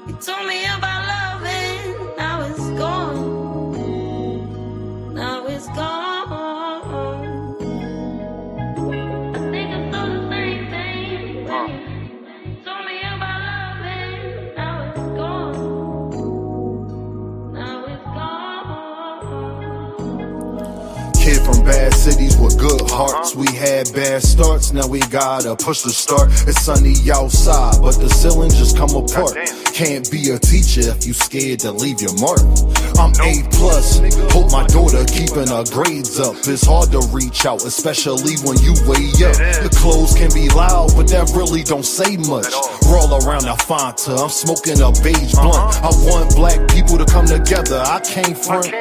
You told me about loving, now it's gone. Now it's gone. I think I saw the same thing when you told me about loving, now it's gone. Now it's gone. Kid from bad cities with good hearts. We had bad starts, now we gotta push the start. It's sunny outside, but the ceiling just come apart. Can't be a teacher if you scared to leave your mark. I'm A+, hope my daughter keeping her grades up. It's hard to reach out, especially when you way up. The clothes can be loud, but that really don't say much. Roll around the Fanta, I'm smoking a beige blunt. I want black people to come together, I can't front.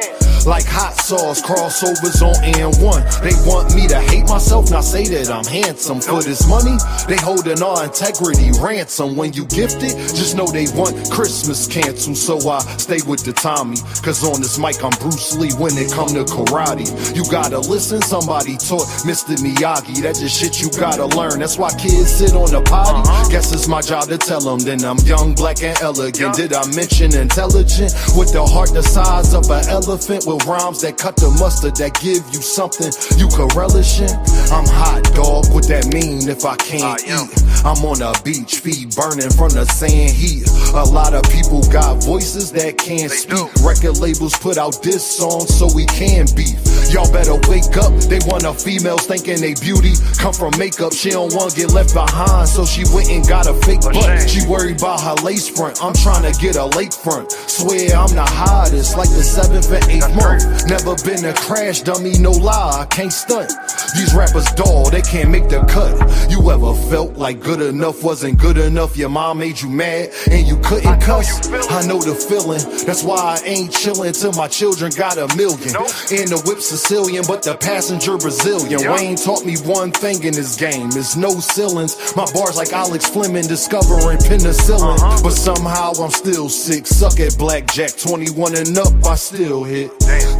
Like hot sauce, crossovers on N1. They want me to hate myself, not say that I'm handsome. For this money, they holding our integrity ransom. When you gift it, just know they want Christmas canceled. So I stay with the Tommy, cause on this mic I'm Bruce Lee when it come to karate. You gotta listen, somebody taught Mr. Miyagi. That just shit you gotta learn. That's why kids sit on the potty. Guess it's my job to tell them. Then I'm young, black, and elegant. Did I mention intelligent? With the heart the size of an elephant, with rhymes that cut the mustard, that give you something you could relish in. I'm hot, dog, what that mean if I can't eat? I'm on a beach, feet burning from the sand heat. A lot of people got voices that can't speak. Record labels put out diss songs so we can beef. Y'all better wake up, they want a females thinking they beauty come from makeup. She don't want to get left behind, so she went and got a fake butt. She worried about her lace front, I'm trying to get a lake front. Swear I'm the hottest, like the 7th and 8th month. Never been a crash dummy, no lie, I can't stunt. These rappers dull, they can't make the cut. You ever felt like good enough wasn't good enough? Your mom made you mad and you couldn't cuss? I know the feeling, that's why I ain't chillin' till my children got $1 million. And the whip Sicilian, but the passenger Brazilian. Wayne taught me one thing in this game, is no ceilings. My bars like Alex Fleming discovering penicillin. But somehow I'm still sick, suck at blackjack. 21 and up, I still hit.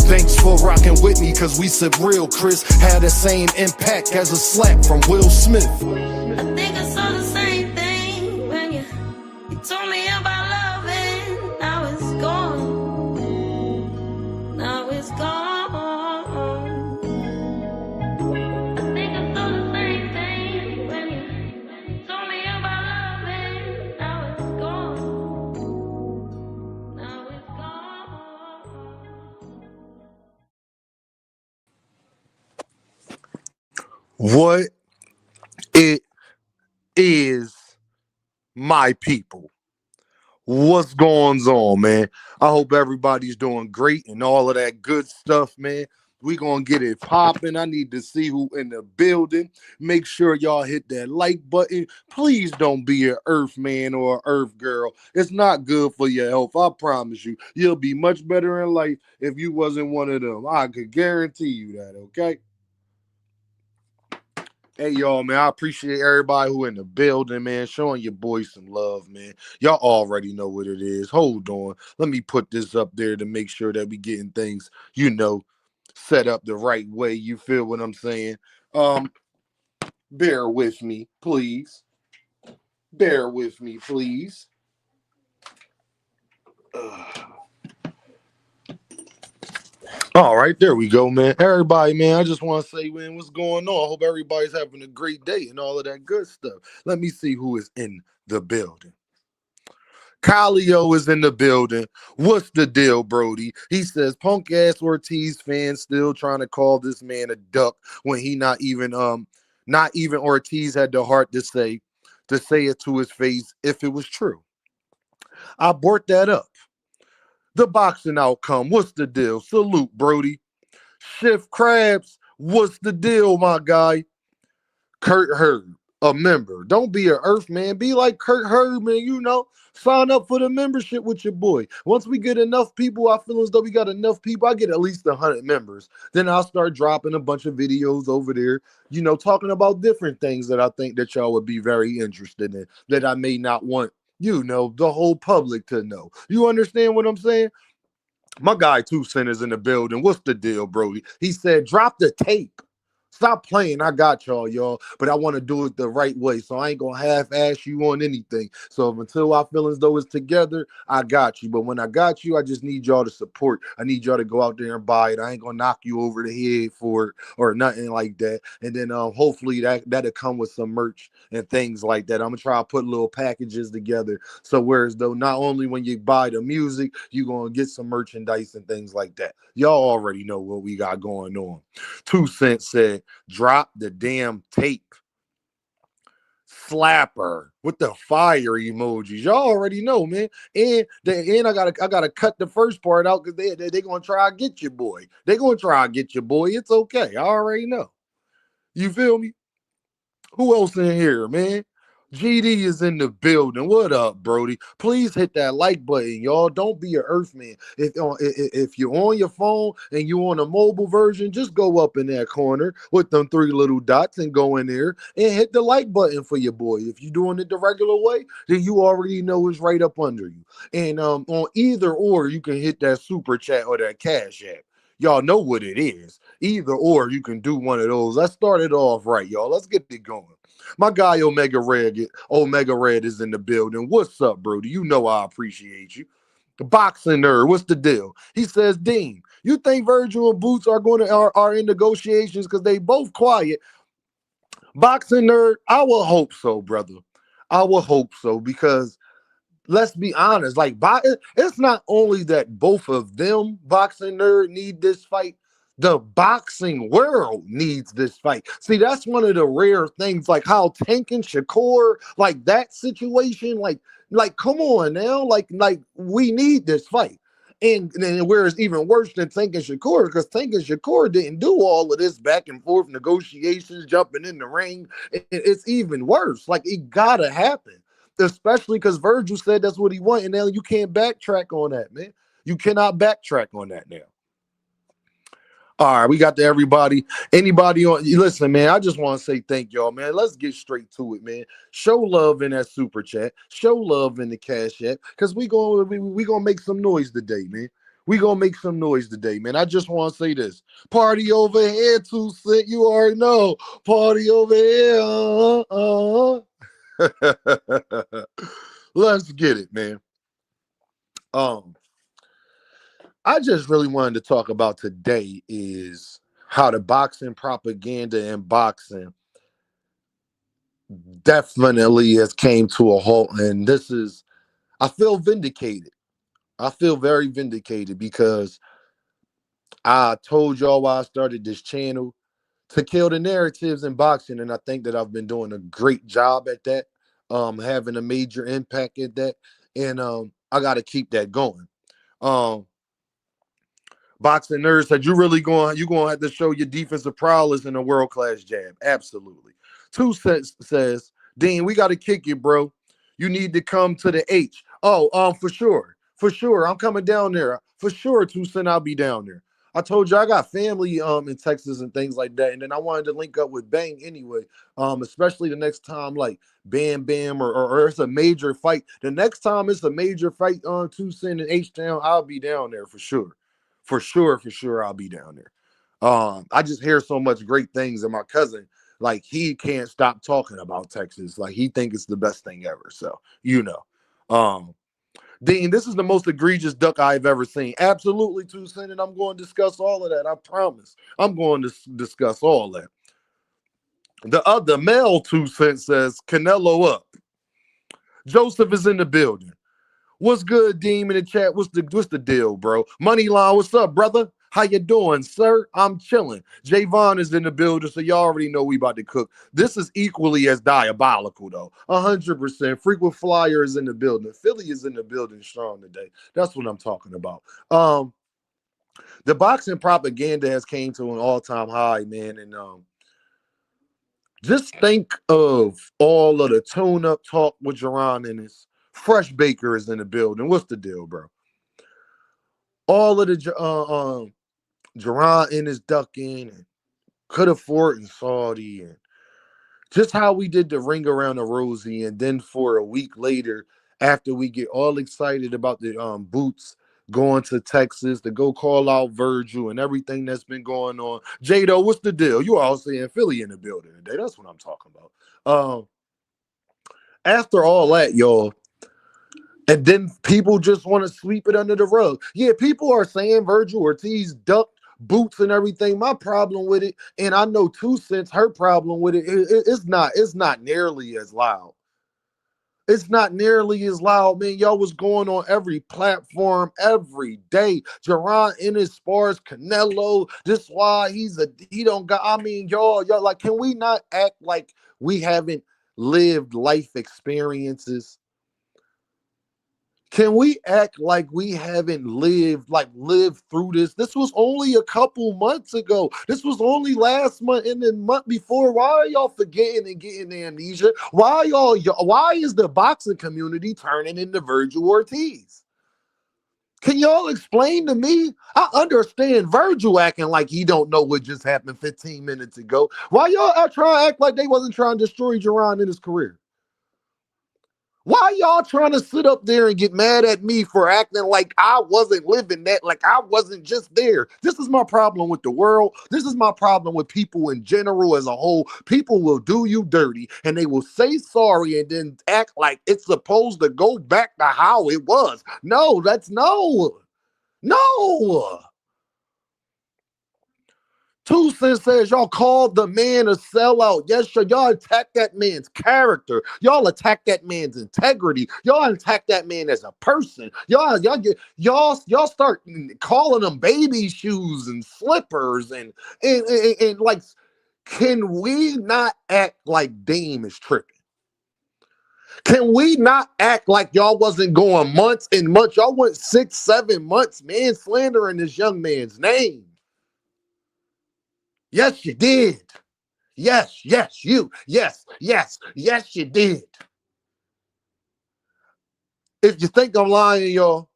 Thanks for rocking with me, cause we sip real, Chris. Had the same impact as a slap from Will Smith. I think I saw the same thing when you told me about loving. Now it's gone. Now it's gone. I think I saw the same thing when you told me about loving. Now it's gone. Now it's gone. What it is, my people. What's going on, man? I hope everybody's doing great and all of that good stuff, man. We gonna get it popping. I need to see who in the building. Make sure y'all hit that like button. Please don't be an earth man or an earth girl. It's not good for your health. I promise you. You'll be much better in life if you wasn't one of them. I could guarantee you that, okay? Hey, y'all, man, I appreciate everybody who in the building, man, showing your boys some love, man. Y'all already know what it is. Hold on. Let me put this up there to make sure that we getting things, set up the right way. You feel what I'm saying? Bear with me, please. Bear with me, please. All right, there we go, man. Everybody, man, I just want to say, man, what's going on? I hope everybody's having a great day and all of that good stuff. Let me see who is in the building. Calio is in the building. What's the deal, Brody? He says, punk ass Ortiz fans still trying to call this man a duck when he not even Ortiz had the heart to say it to his face if it was true. I brought that up. The boxing outcome, what's the deal? Salute, Brody. Shift Krabs, what's the deal, my guy? Kurt Herb, a member. Don't be an earth man. Be like Kurt Herb, man, sign up for the membership with your boy. Once we get enough people, I feel as though we got enough people. I get at least 100 members. Then I'll start dropping a bunch of videos over there, talking about different things that I think that y'all would be very interested in, that I may not want the whole public to know. You understand what I'm saying? My guy 2 Cent is in the building. What's the deal, Brody? He said, drop the tape. Stop playing. I got y'all, but I want to do it the right way. So I ain't gonna half-ass you on anything. So until I feel as though it's together, I got you. But when I got you, I just need y'all to support. I need y'all to go out there and buy it. I ain't gonna knock you over the head for it or nothing like that. And then hopefully that'll come with some merch and things like that. I'm gonna try to put little packages together. So whereas though not only when you buy the music, you're gonna get some merchandise and things like that. Y'all already know what we got going on. 2 Cent said, drop the damn tape. Slapper with the fire emojis. Y'all already know, man. And I gotta cut the first part out because they gonna try to get you, boy. They gonna try to get you, boy. It's okay. I already know. You feel me? Who else in here, man? GD is in the building. What up, Brody? Please hit that like button, y'all. Don't be an earthman. If you're on your phone and you're on a mobile version, just go up in that corner with them 3 little dots and go in there and hit the like button for your boy. If you're doing it the regular way, then you already know it's right up under you. And on either or, you can hit that super chat or that cash app. Y'all know what it is. Either or, you can do one of those. Let's start it off right, y'all. Let's get it going. My guy Omega Red is in the building. What's up, bro? Do you know I appreciate you? The boxing nerd, what's the deal? He says, Dean, you think Virgil and Boots are in negotiations because they both quiet? Boxing nerd, I will hope so, brother. I will hope so because let's be honest, like it's not only that both of them, boxing nerd, need this fight. The boxing world needs this fight. See, that's one of the rare things, like how Tank and Shakur, like that situation, like come on now, like we need this fight. And where it's even worse than Tank and Shakur, because Tank and Shakur didn't do all of this back and forth negotiations, jumping in the ring. It's even worse. Like it gotta happen, especially because Virgil said that's what he wanted. And now you can't backtrack on that, man. You cannot backtrack on that now. All right, we got to everybody. Anybody on? Listen, man. I just want to say thank y'all, man. Let's get straight to it, man. Show love in that super chat. Show love in the cash app, because we gonna make some noise today, man. We gonna make some noise today, man. I just want to say this: party over here, 2 Cent. You already know. Party over here. Let's get it, man. Um, I just really wanted to talk about today is how the boxing propaganda and boxing definitely has came to a halt. And this is, I feel vindicated. I feel very vindicated because I told y'all why I started this channel to kill the narratives in boxing. And I think that I've been doing a great job at that, having a major impact at that. And I got to keep that going. Um, Boxing nerd said, you gonna have to show your defensive prowess in a world-class jab. Absolutely. 2 Cent says, Dean, we gotta kick you, bro. You need to come to the H. Oh, for sure. For sure. I'm coming down there. For sure, 2 Cent, I'll be down there. I told you I got family in Texas and things like that. And then I wanted to link up with Bang anyway. Especially the next time, like Bam Bam or it's a major fight. The next time it's a major fight on 2 Cent in H Town, I'll be down there for sure. For sure, I'll be down there. I just hear so much great things, and my cousin, like he can't stop talking about Texas. Like he thinks it's the best thing ever. So you know, Dean, this is the most egregious duck I've ever seen. Absolutely, 2 Cent, and I'm going to discuss all of that. I promise. I'm going to discuss all that. The other male 2 Cent says Canelo up. Joseph is in the building. What's good, Deem in the chat? What's the deal, bro? Moneyline, what's up, brother? How you doing, sir? I'm chilling. Javon is in the building, so y'all already know we about to cook. This is equally as diabolical, though. 100%. Frequent Flyer is in the building. Philly is in the building strong today. That's what I'm talking about. The boxing propaganda has came to an all-time high, man, and just think of all of the tune-up talk with Jerron and his Fresh Baker is in the building. What's the deal, bro? All of the Jerron in his ducking and could afford and Saudi and just how we did the ring around the Rosie, and then for a week later, after we get all excited about the Boots going to Texas to go call out Virgil and everything that's been going on. Jado, what's the deal? You all saying Philly in the building today. That's what I'm talking about. After all that, y'all, and then people just want to sweep it under the rug. Yeah, people are saying Virgil Ortiz ducked Boots and everything. My problem with it, and I know 2 Cents, her problem with it, it's not nearly as loud. It's not nearly as loud, man. Y'all was going on every platform every day. Jaron Ennis, spars Canelo. This why he don't got. I mean, y'all like, can we not act like we haven't lived life experiences? Can we act like we haven't lived through this? This was only a couple months ago. This was only last month and the month before. Why are y'all forgetting and getting amnesia? Why is the boxing community turning into Virgil Ortiz? Can y'all explain to me? I understand Virgil acting like he don't know what just happened 15 minutes ago. Why y'all trying to act like they wasn't trying to destroy Jaron in his career? Why y'all trying to sit up there and get mad at me for acting like I wasn't living that, like I wasn't just there? This is my problem with the world. This is my problem with people in general as a whole. People will do you dirty and they will say sorry and then act like it's supposed to go back to how it was. No, no. 2 Cents says y'all called the man a sellout. Yes, sir. Y'all attack that man's character. Y'all attack that man's integrity. Y'all attack that man as a person. Y'all start calling them baby shoes and slippers and like, can we not act like Dame is tripping? Can we not act like y'all wasn't going months and months? Y'all went 6-7 months, man, slandering this young man's name. Yes, you did. Yes, you did. If you think I'm lying, y'all,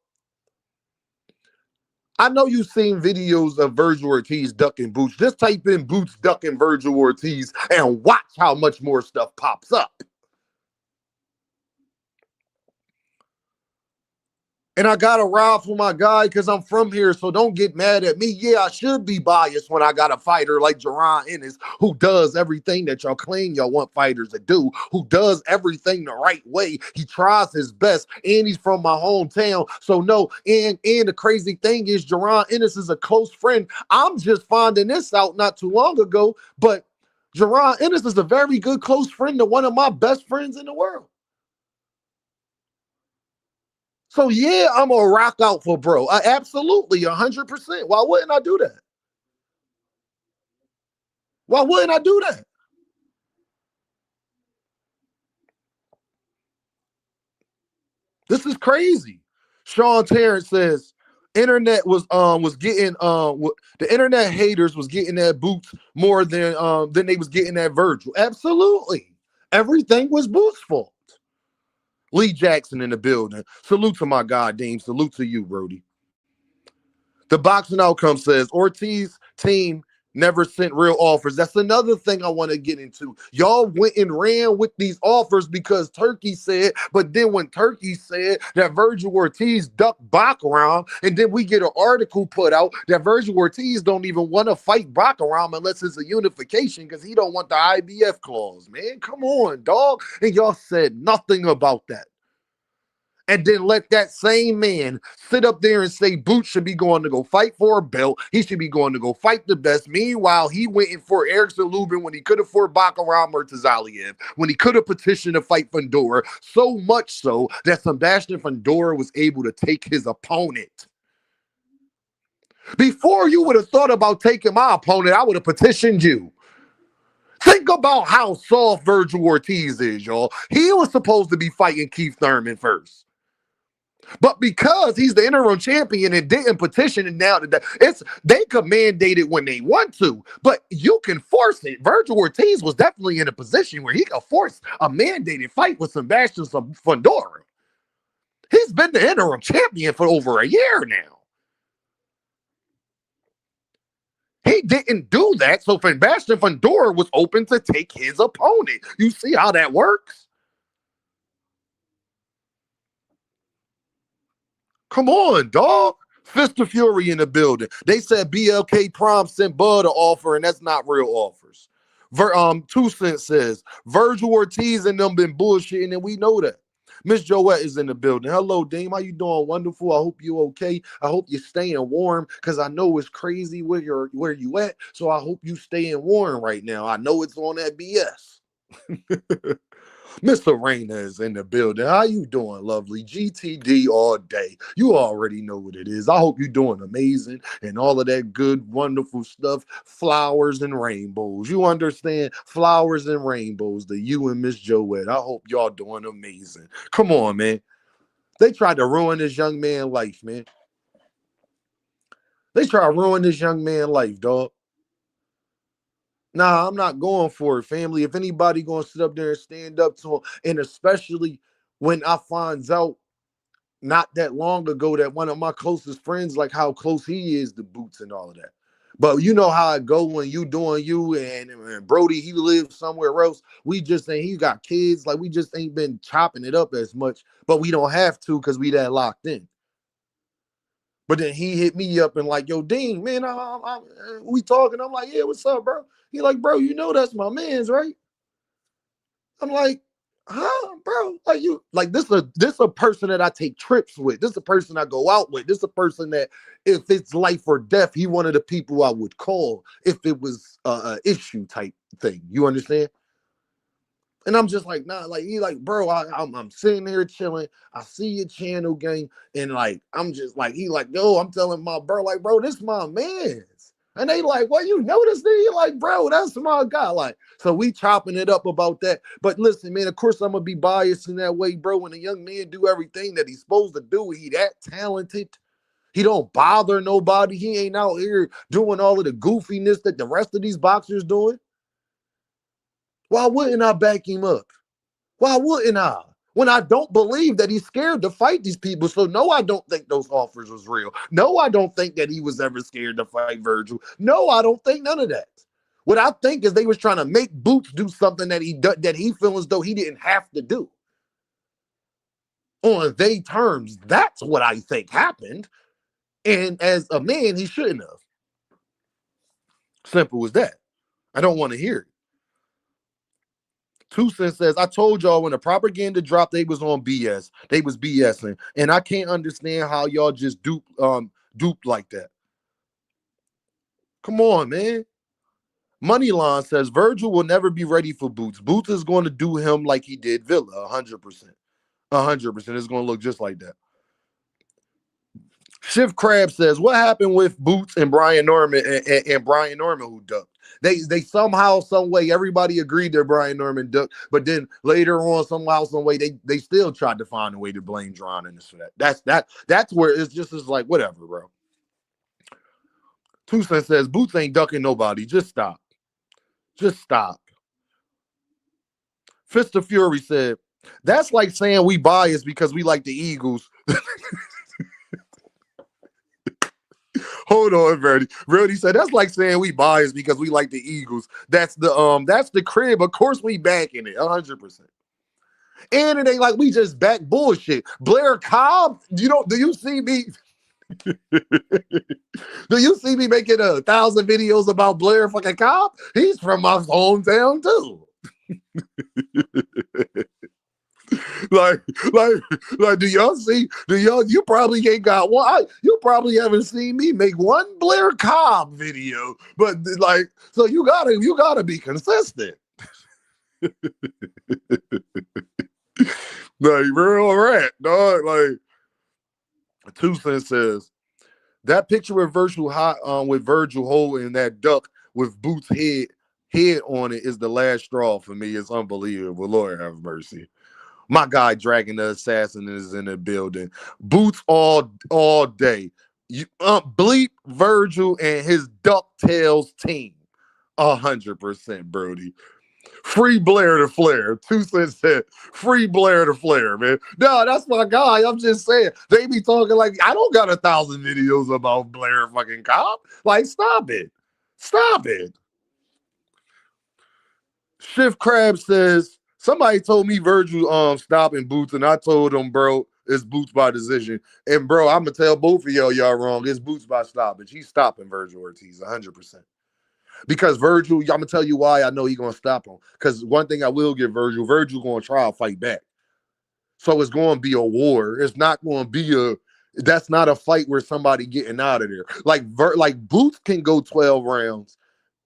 I know you've seen videos of Virgil Ortiz ducking Boots. Just type in Boots ducking Virgil Ortiz and watch how much more stuff pops up. And I got to ride for my guy because I'm from here, so don't get mad at me. Yeah, I should be biased when I got a fighter like Jaron Ennis who does everything that y'all claim y'all want fighters to do, who does everything the right way. He tries his best, and he's from my hometown. So no, and the crazy thing is Jaron Ennis is a close friend. I'm just finding this out not too long ago, but Jaron Ennis is a very good close friend to one of my best friends in the world. So yeah, I'm gonna rock out for bro. Absolutely, 100%. Why wouldn't I do that? Why wouldn't I do that? This is crazy. Sean Terrence says internet was getting the internet haters was getting that Boots more than they was getting that Virgil. Absolutely. Everything was Boots' fault. Lee Jackson in the building. Salute to my guy, Dean. Salute to you, Brody. The boxing outcome says Ortiz team never sent real offers. That's another thing I want to get into. Y'all went and ran with these offers because Turkey said, but then when Turkey said that Virgil Ortiz ducked Bakaram, and then we get an article put out that Virgil Ortiz don't even want to fight Bakaram unless it's a unification because he don't want the IBF clause. Man, come on, dog. And y'all said nothing about that. And then let that same man sit up there and say Boots should be going to go fight for a belt. He should be going to go fight the best. Meanwhile, he went in for Erickson Lubin when he could have fought Bakaram or Tazaliev, when he could have petitioned to fight Fundora, so much so that Sebastian Fundora was able to take his opponent. Before you would have thought about taking my opponent, I would have petitioned you. Think about how soft Virgil Ortiz is, y'all. He was supposed to be fighting Keith Thurman first. But because he's the interim champion and didn't petition, and now they can mandate it when they want to, but you can force it. Virgil Ortiz was definitely in a position where he could force a mandated fight with Sebastian Fundora. He's been the interim champion for over a year now. He didn't do that, so Sebastian Fundora was open to take his opponent. You see how that works? Come on, dog. Fist of Fury in the building. They said BLK Prime sent Bud an offer, and that's not real offers. 2 Cent says Virgil Ortiz and them been bullshitting, and we know that. Miss Joette is in the building. Hello, Dame. How you doing? Wonderful. I hope you okay. I hope you're staying warm because I know it's crazy where you at. So I hope you staying warm right now. I know it's on that BS. Miss Arena is in the building. How you doing, lovely? GTD all day. You already know what it is. I hope you're doing amazing and all of that good, wonderful stuff. Flowers and rainbows. You understand? Flowers and rainbows. The you and Miss Joette. I hope y'all doing amazing. Come on, man. They tried to ruin this young man's life, man. They tried to ruin this young man's life, dog. Nah, I'm not going for it, family. If anybody gonna sit up there and stand up to him, and especially when I finds out not that long ago that one of my closest friends, like how close he is to Boots and all of that. But you know how it go when you doing you and Brody, he lives somewhere else. We just ain't, he got kids, like we just ain't been chopping it up as much, but we don't have to because we that locked in. But then he hit me up and like, yo, Dean, man, we talking. I'm like, yeah, what's up, bro? He like, bro, you know that's my man's, right? I'm like, huh, bro? Like you, like this a person that I take trips with. This is a person I go out with. This is a person that, if it's life or death, he one of the people I would call if it was a issue type thing. You understand? And I'm just like, nah, like he like, bro, I'm sitting here chilling. I see your channel game, and like I'm just like, he like, yo, I'm telling my bro, like, bro, this my man's. And they like, well, you know this thing? He like, bro, that's my guy. Like, so we chopping it up about that. But listen, man, of course I'm gonna be biased in that way, bro. When a young man do everything that he's supposed to do, he that talented. He don't bother nobody. He ain't out here doing all of the goofiness that the rest of these boxers doing. Why wouldn't I back him up? Why wouldn't I? When I don't believe that he's scared to fight these people. So no, I don't think those offers was real. No, I don't think that he was ever scared to fight Virgil. No, I don't think none of that. What I think is they was trying to make Boots do something that he feel as though he didn't have to do. On their terms, that's what I think happened. And as a man, he shouldn't have. Simple as that. I don't want to hear it. 2 Cent says, I told y'all when the propaganda dropped, they was on BS. They was BSing. And I can't understand how y'all just duped like that. Come on, man. Moneyline says, Virgil will never be ready for Boots. Boots is going to do him like he did Villa, 100%. 100%. It's going to look just like that. Shift Crab says, what happened with Boots and Brian Norman and Brian Norman who ducked? They somehow, some way, everybody agreed that Brian Norman ducked, but then later on, somehow, some way, they still tried to find a way to blame Dron and this for that. That's where it's just like whatever, bro. 2 Cent says Boots ain't ducking nobody. Just stop. Just stop. Fist of Fury said, that's like saying we biased because we like the Eagles. Hold on, Verdi. Verdi said that's like saying we biased because we like the Eagles. That's the crib. Of course we backing it 100%. And it ain't like we just back bullshit. Blair Cobb, do you see me? Do you see me making 1,000 videos about Blair fucking Cobb? He's from my hometown too. like, do y'all see? You probably ain't got one. You probably haven't seen me make one Blair Cobb video, but like, so you gotta be consistent. Like, real rat, dog. Like, 2 Cent says that picture with Virgil holding that duck with Boots' head on it is the last straw for me. It's unbelievable. Lord have mercy. My guy Dragon the Assassin is in the building. Boots all day. You bleep Virgil and his DuckTales team. 100%, Brody. Free Blair to Flair. 2 Cent said, free Blair to Flair, man. No, that's my guy. I'm just saying. They be talking like, I don't got 1,000 videos about Blair fucking Cobb. Like, stop it. Stop it. Shift Crab says, somebody told me Virgil stopping Boots, and I told him, bro, It's Boots by decision. And bro, I'm gonna tell both of y'all wrong. It's Boots by stoppage. He's stopping Virgil Ortiz 100%. Because Virgil, I'm gonna tell you why I know he's gonna stop him. Because one thing I will give Virgil gonna try to fight back. So it's going to be a war. It's not going to be a. That's not a fight where somebody getting out of there. Like Boots can go 12 rounds,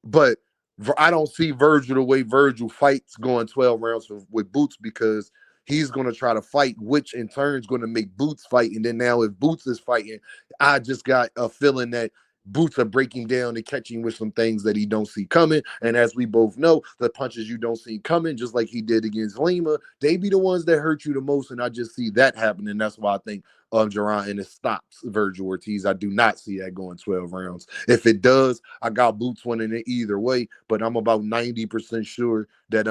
but I don't see Virgil the way Virgil fights going 12 rounds with Boots because he's going to try to fight, which in turn is going to make Boots fight. And then now if Boots is fighting, I just got a feeling that Boots are breaking down and catching with some things that he don't see coming. And as we both know, the punches you don't see coming, just like he did against Lima, they be the ones that hurt you the most. And I just see that happening. That's why I think Jaron Ennis stops Virgil Ortiz. I do not see that going 12 rounds. If it does, I got Boots winning it either way. But I'm about 90% sure that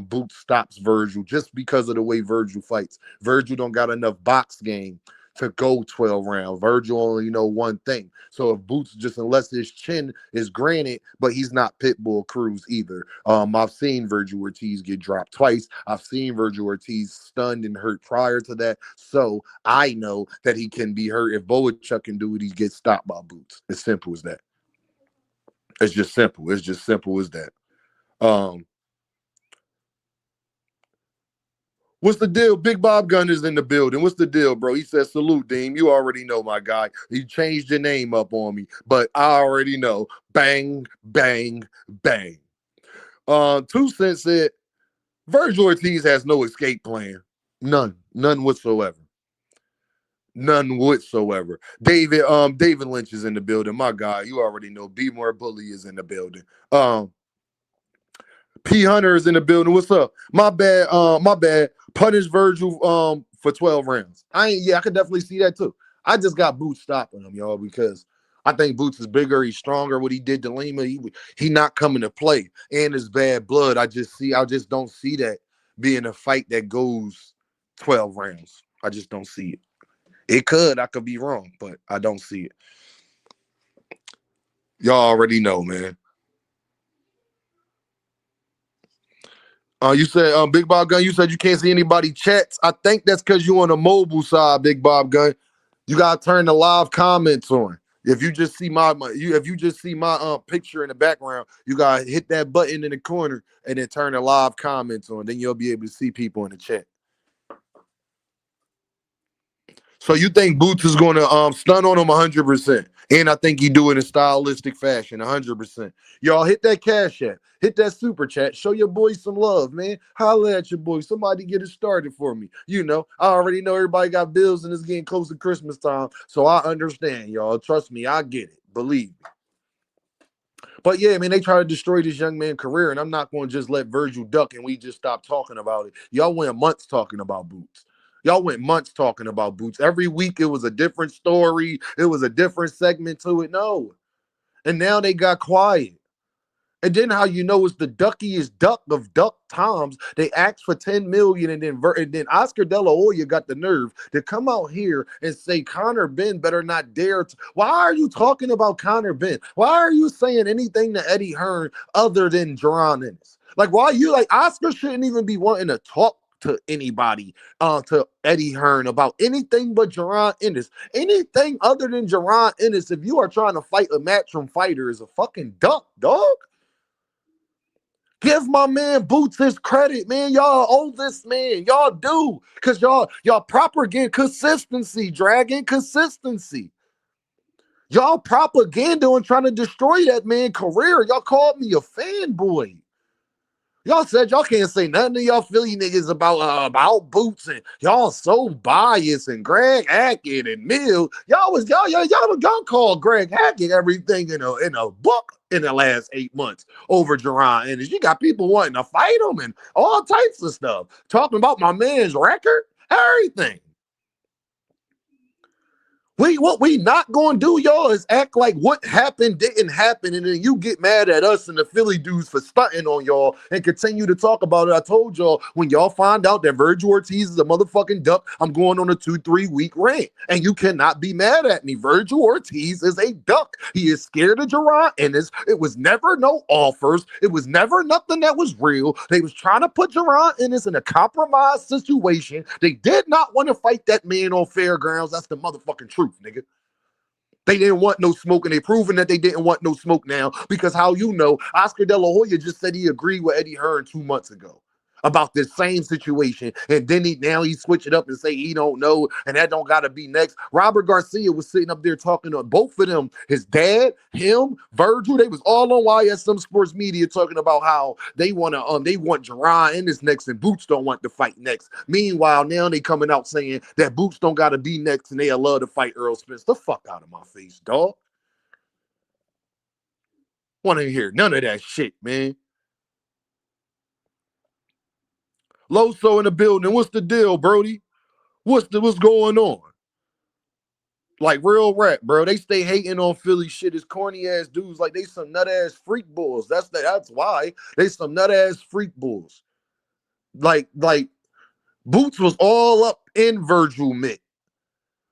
Boots stops Virgil just because of the way Virgil fights. Virgil don't got enough box game to go 12 rounds. Virgil only know one thing. So if Boots, just unless his chin is granted, but he's not Pitbull Cruz either. I've seen Virgil Ortiz get dropped twice. I've seen Virgil Ortiz stunned and hurt prior to that. So I know that he can be hurt. If Boachuk can do it, he gets stopped by Boots. It's simple as that. It's just simple. It's just simple as that. What's the deal? Big Bob Gunn is in the building. What's the deal, bro? He says, salute, Deem. You already know, my guy. He changed your name up on me, but I already know. Bang, bang, bang. 2 Cents said, Virgil Ortiz has no escape plan. None whatsoever. None whatsoever. David Lynch is in the building. My guy, you already know. Be More Bully is in the building. P Hunter is in the building. What's up? My bad. Punish Virgil for 12 rounds. I could definitely see that too. I just got Boots stopping him, y'all, because I think Boots is bigger. He's stronger. What he did to Lima, he not coming to play. And his bad blood. I just don't see that being a fight that goes 12 rounds. I just don't see it. It could. I could be wrong, but I don't see it. Y'all already know, man. You said, Big Bob Gun, you said you can't see anybody chats. I think that's because you're on the mobile side, Big Bob Gun. You gotta turn the live comments on. If you just see my picture in the background, you gotta hit that button in the corner and then turn the live comments on. Then you'll be able to see people in the chat. So you think Boots is going to stun on him 100%. And I think he do it in stylistic fashion 100%. Y'all hit that cash app. Hit that super chat. Show your boys some love, man. Holla at your boys. Somebody get it started for me. You know, I already know everybody got bills and it's getting close to Christmas time. So I understand, y'all. Trust me, I get it. Believe me. But yeah, man, they try to destroy this young man's career. And I'm not going to just let Virgil duck and we just stop talking about it. Y'all went months talking about Boots. Y'all went months talking about Boots. Every week it was a different story. It was a different segment to it. No. And now they got quiet. And then how you know it's the duckiest duck of duck times. They asked for 10 million and then Oscar De La Hoya got the nerve to come out here and say Conor Benn better not dare. Why are you talking about Conor Benn? Why are you saying anything to Eddie Hearn other than Jaron Ennis? Like, why you like Oscar shouldn't even be wanting to talk to anybody, to Eddie Hearn about anything but Jaron Ennis. Anything other than Jaron Ennis, if you are trying to fight a Matchroom fighter, is a fucking duck, dog. Give my man Boots his credit, man. Y'all owe this man. Y'all do. Because y'all propaganda consistency, dragging consistency. Y'all propaganda and trying to destroy that man's career. Y'all called me a fanboy. Y'all said y'all can't say nothing to y'all Philly niggas about Boots, and y'all so biased, and Greg Hackett and Mill. Y'all called Greg Hackett everything in a book in the last 8 months over Jaron Ennis. You got people wanting to fight him and all types of stuff. Talking about my man's record, everything. What we not gonna do, y'all, is act like what happened didn't happen, and then you get mad at us and the Philly dudes for stunting on y'all and continue to talk about it. I told y'all when y'all find out that Virgil Ortiz is a motherfucking duck, I'm going on a 2-3 week rant, and you cannot be mad at me. Virgil Ortiz is a duck. He is scared of Jerron Ennis. It was never no offers. It was never nothing that was real. They was trying to put Jerron Ennis in a compromised situation. They did not want to fight that man on fairgrounds. That's the motherfucking truth, nigga. They didn't want no smoke, and they proven that they didn't want no smoke now because how you know, Oscar De La Hoya just said he agreed with Eddie Hearn 2 months ago about this same situation, and then he switch it up and say he don't know, and that don't gotta be next. Robert Garcia was sitting up there talking to both of them, his dad, him, Virgil. They was all on YSM Sports Media talking about how they want Jerron Ennis next, and Boots don't want to fight next. Meanwhile, now they coming out saying that Boots don't gotta be next, and they love to fight Earl Spence. The fuck out of my face, dog. Want to hear none of that shit, man. Loso in the building. What's the deal, Brody? What's going on? Like real rap, bro. They stay hating on Philly shit. It's corny ass dudes. Like they some nut ass freak bulls. That's why they some nut ass freak bulls. Like Boots was all up in Virgil Mitt.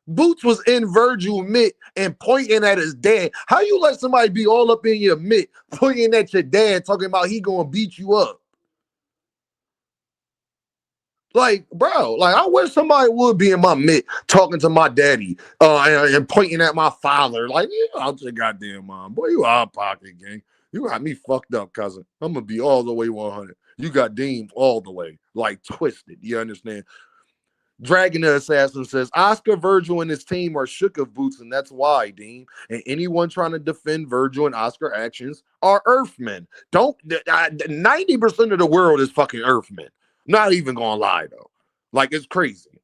Boots was in Virgil Mitt and pointing at his dad. How you let somebody be all up in your mitt, pointing at your dad, talking about he gonna beat you up? Like, bro, like I wish somebody would be in my mitt talking to my daddy and pointing at my father. Like, out your goddamn mom. Boy, you out of pocket, gang. You got me fucked up, cousin. I'm going to be all the way 100. You got deemed all the way, like twisted. You understand? Dragon the Assassin says, Oscar, Virgil, and his team are shook of Boots, and that's why, Dean. And anyone trying to defend Virgil and Oscar actions are Earthmen. 90% of the world is fucking Earthmen. Not even gonna lie though, like it's crazy.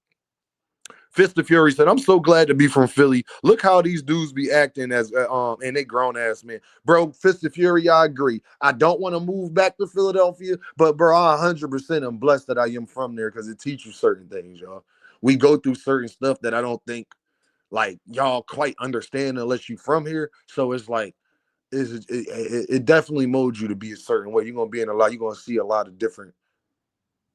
Fist of Fury said, "I'm so glad to be from Philly. Look how these dudes be acting as and they grown ass men, bro." Fist of Fury, I agree. I don't want to move back to Philadelphia, but bro, I 100% am blessed that I am from there because it teaches certain things, y'all. We go through certain stuff that I don't think like y'all quite understand unless you from here. So it's like it definitely molds you to be a certain way. You're gonna be in a lot. You're gonna see a lot of different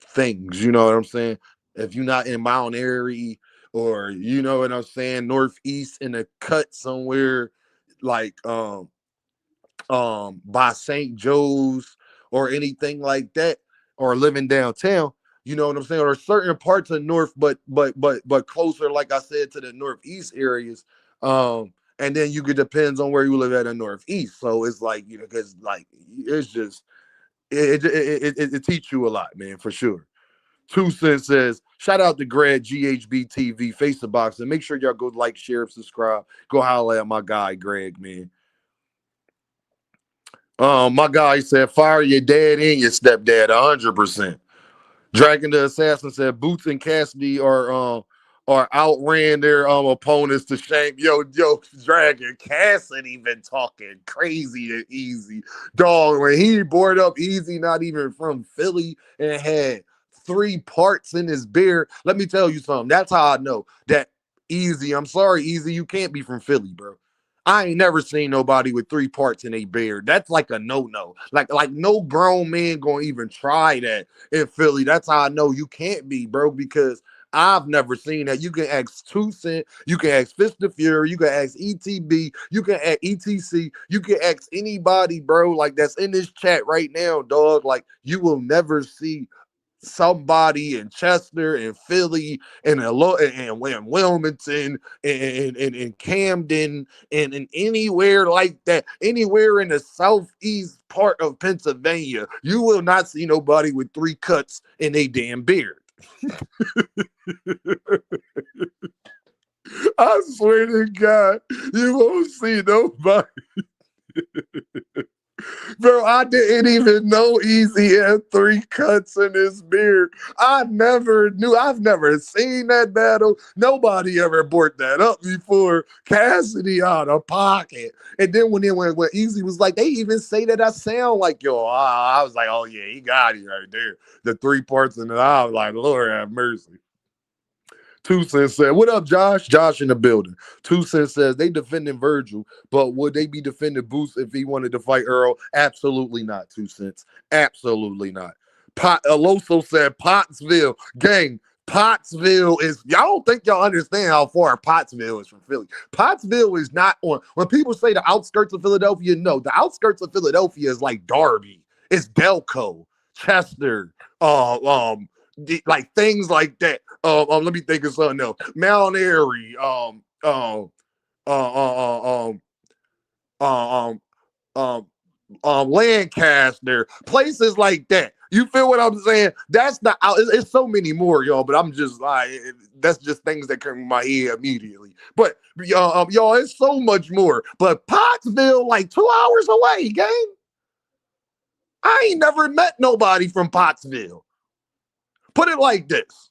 things, you know what I'm saying? If you're not in Mount Airy or you know what I'm saying, northeast in a cut somewhere like by St. Joe's or anything like that, or living downtown, you know what I'm saying, or certain parts of north, but closer, like I said, to the northeast areas. And then you get depends on where you live at in northeast. So it's like, you know, because like it's just it teach you a lot, man, for sure. 2 Cents says, shout out to Greg, GHB TV, Face the Box, and make sure y'all go like, share, subscribe. Go holler at my guy, Greg, man. My guy said, fire your dad and your stepdad 100%. Dragon the Assassin said, Boots and Cassidy are outran their opponents to shame. Yo, Dragon Cassidy been talking crazy and Easy. Dog, when he bored up Easy, not even from Philly, and had 3 parts in his beard. Let me tell you something. That's how I know that Easy. I'm sorry, Easy, you can't be from Philly, bro. I ain't never seen nobody with 3 parts in a beard. That's like a no-no. Like no grown man gonna even try that in Philly. That's how I know you can't be, bro, because I've never seen that. You can ask 2 Cent, you can ask Fist of Fury, you can ask ETB, you can ask ETC, you can ask anybody, bro, like that's in this chat right now, dog. Like you will never see somebody in Chester and Philly and Wilmington and Camden and anywhere like that, anywhere in the southeast part of Pennsylvania, you will not see nobody with 3 cuts in a damn beard. I swear to God, you won't see nobody. Bro, I didn't even know Easy had 3 cuts in his beard. I never knew. I've never seen that battle. Nobody ever brought that up before. Cassidy out of pocket. And then when Easy was like, they even say that I sound like yo. I was like, oh yeah, he got it right there. The 3 parts in it. I was like, Lord have mercy. Two Cents said, "What up, Josh? Josh in the building." Two Cents says they defending Virgil, but would they be defending Boots if he wanted to fight Earl? Absolutely not. 2 Cents, absolutely not. Aloso said Pottsville gang. Pottsville is, y'all don't think y'all understand how far Pottsville is from Philly. Pottsville is not on, when people say the outskirts of Philadelphia, no, the outskirts of Philadelphia is like Darby, it's Delco, Chester, like things like that. Let me think of something else. Mount Airy, uh, Lancaster, places like that. You feel what I'm saying? That's the it's so many more, y'all. But I'm just like, that's just things that come in my head immediately. But y'all, it's so much more. But Pottsville, like 2 hours away, gang. I ain't never met nobody from Pottsville. Put it like this.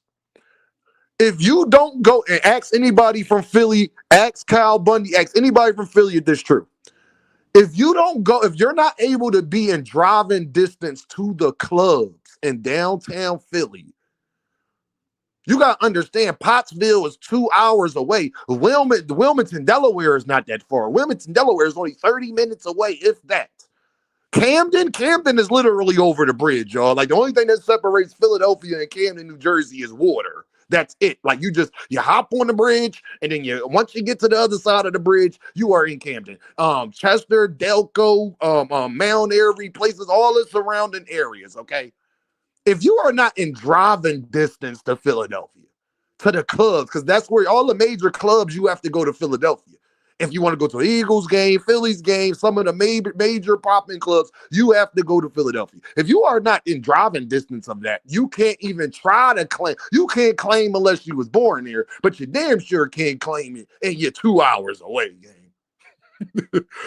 If you don't go and ask anybody from Philly, ask Kyle Bundy, ask anybody from Philly if this is true. If you don't go, if you're not able to be in driving distance to the clubs in downtown Philly, you got to understand Pottsville is 2 hours away. Wilmington, Delaware is not that far. Wilmington, Delaware is only 30 minutes away, if that. Camden is literally over the bridge, y'all. Like the only thing that separates Philadelphia and Camden, New Jersey is water. That's it. Like you hop on the bridge, and then once you get to the other side of the bridge, you are in Camden. Chester, Delco, Mount Airy, places, all the surrounding areas. Okay, if you are not in driving distance to Philadelphia, to the clubs, because that's where all the major clubs you have to go to Philadelphia. If you want to go to an Eagles game, Phillies game, some of the major popping clubs, you have to go to Philadelphia. If you are not in driving distance of that, you can't even try to claim. You can't claim unless you was born there, but you damn sure can't claim it, and you're 2 hours away, gang.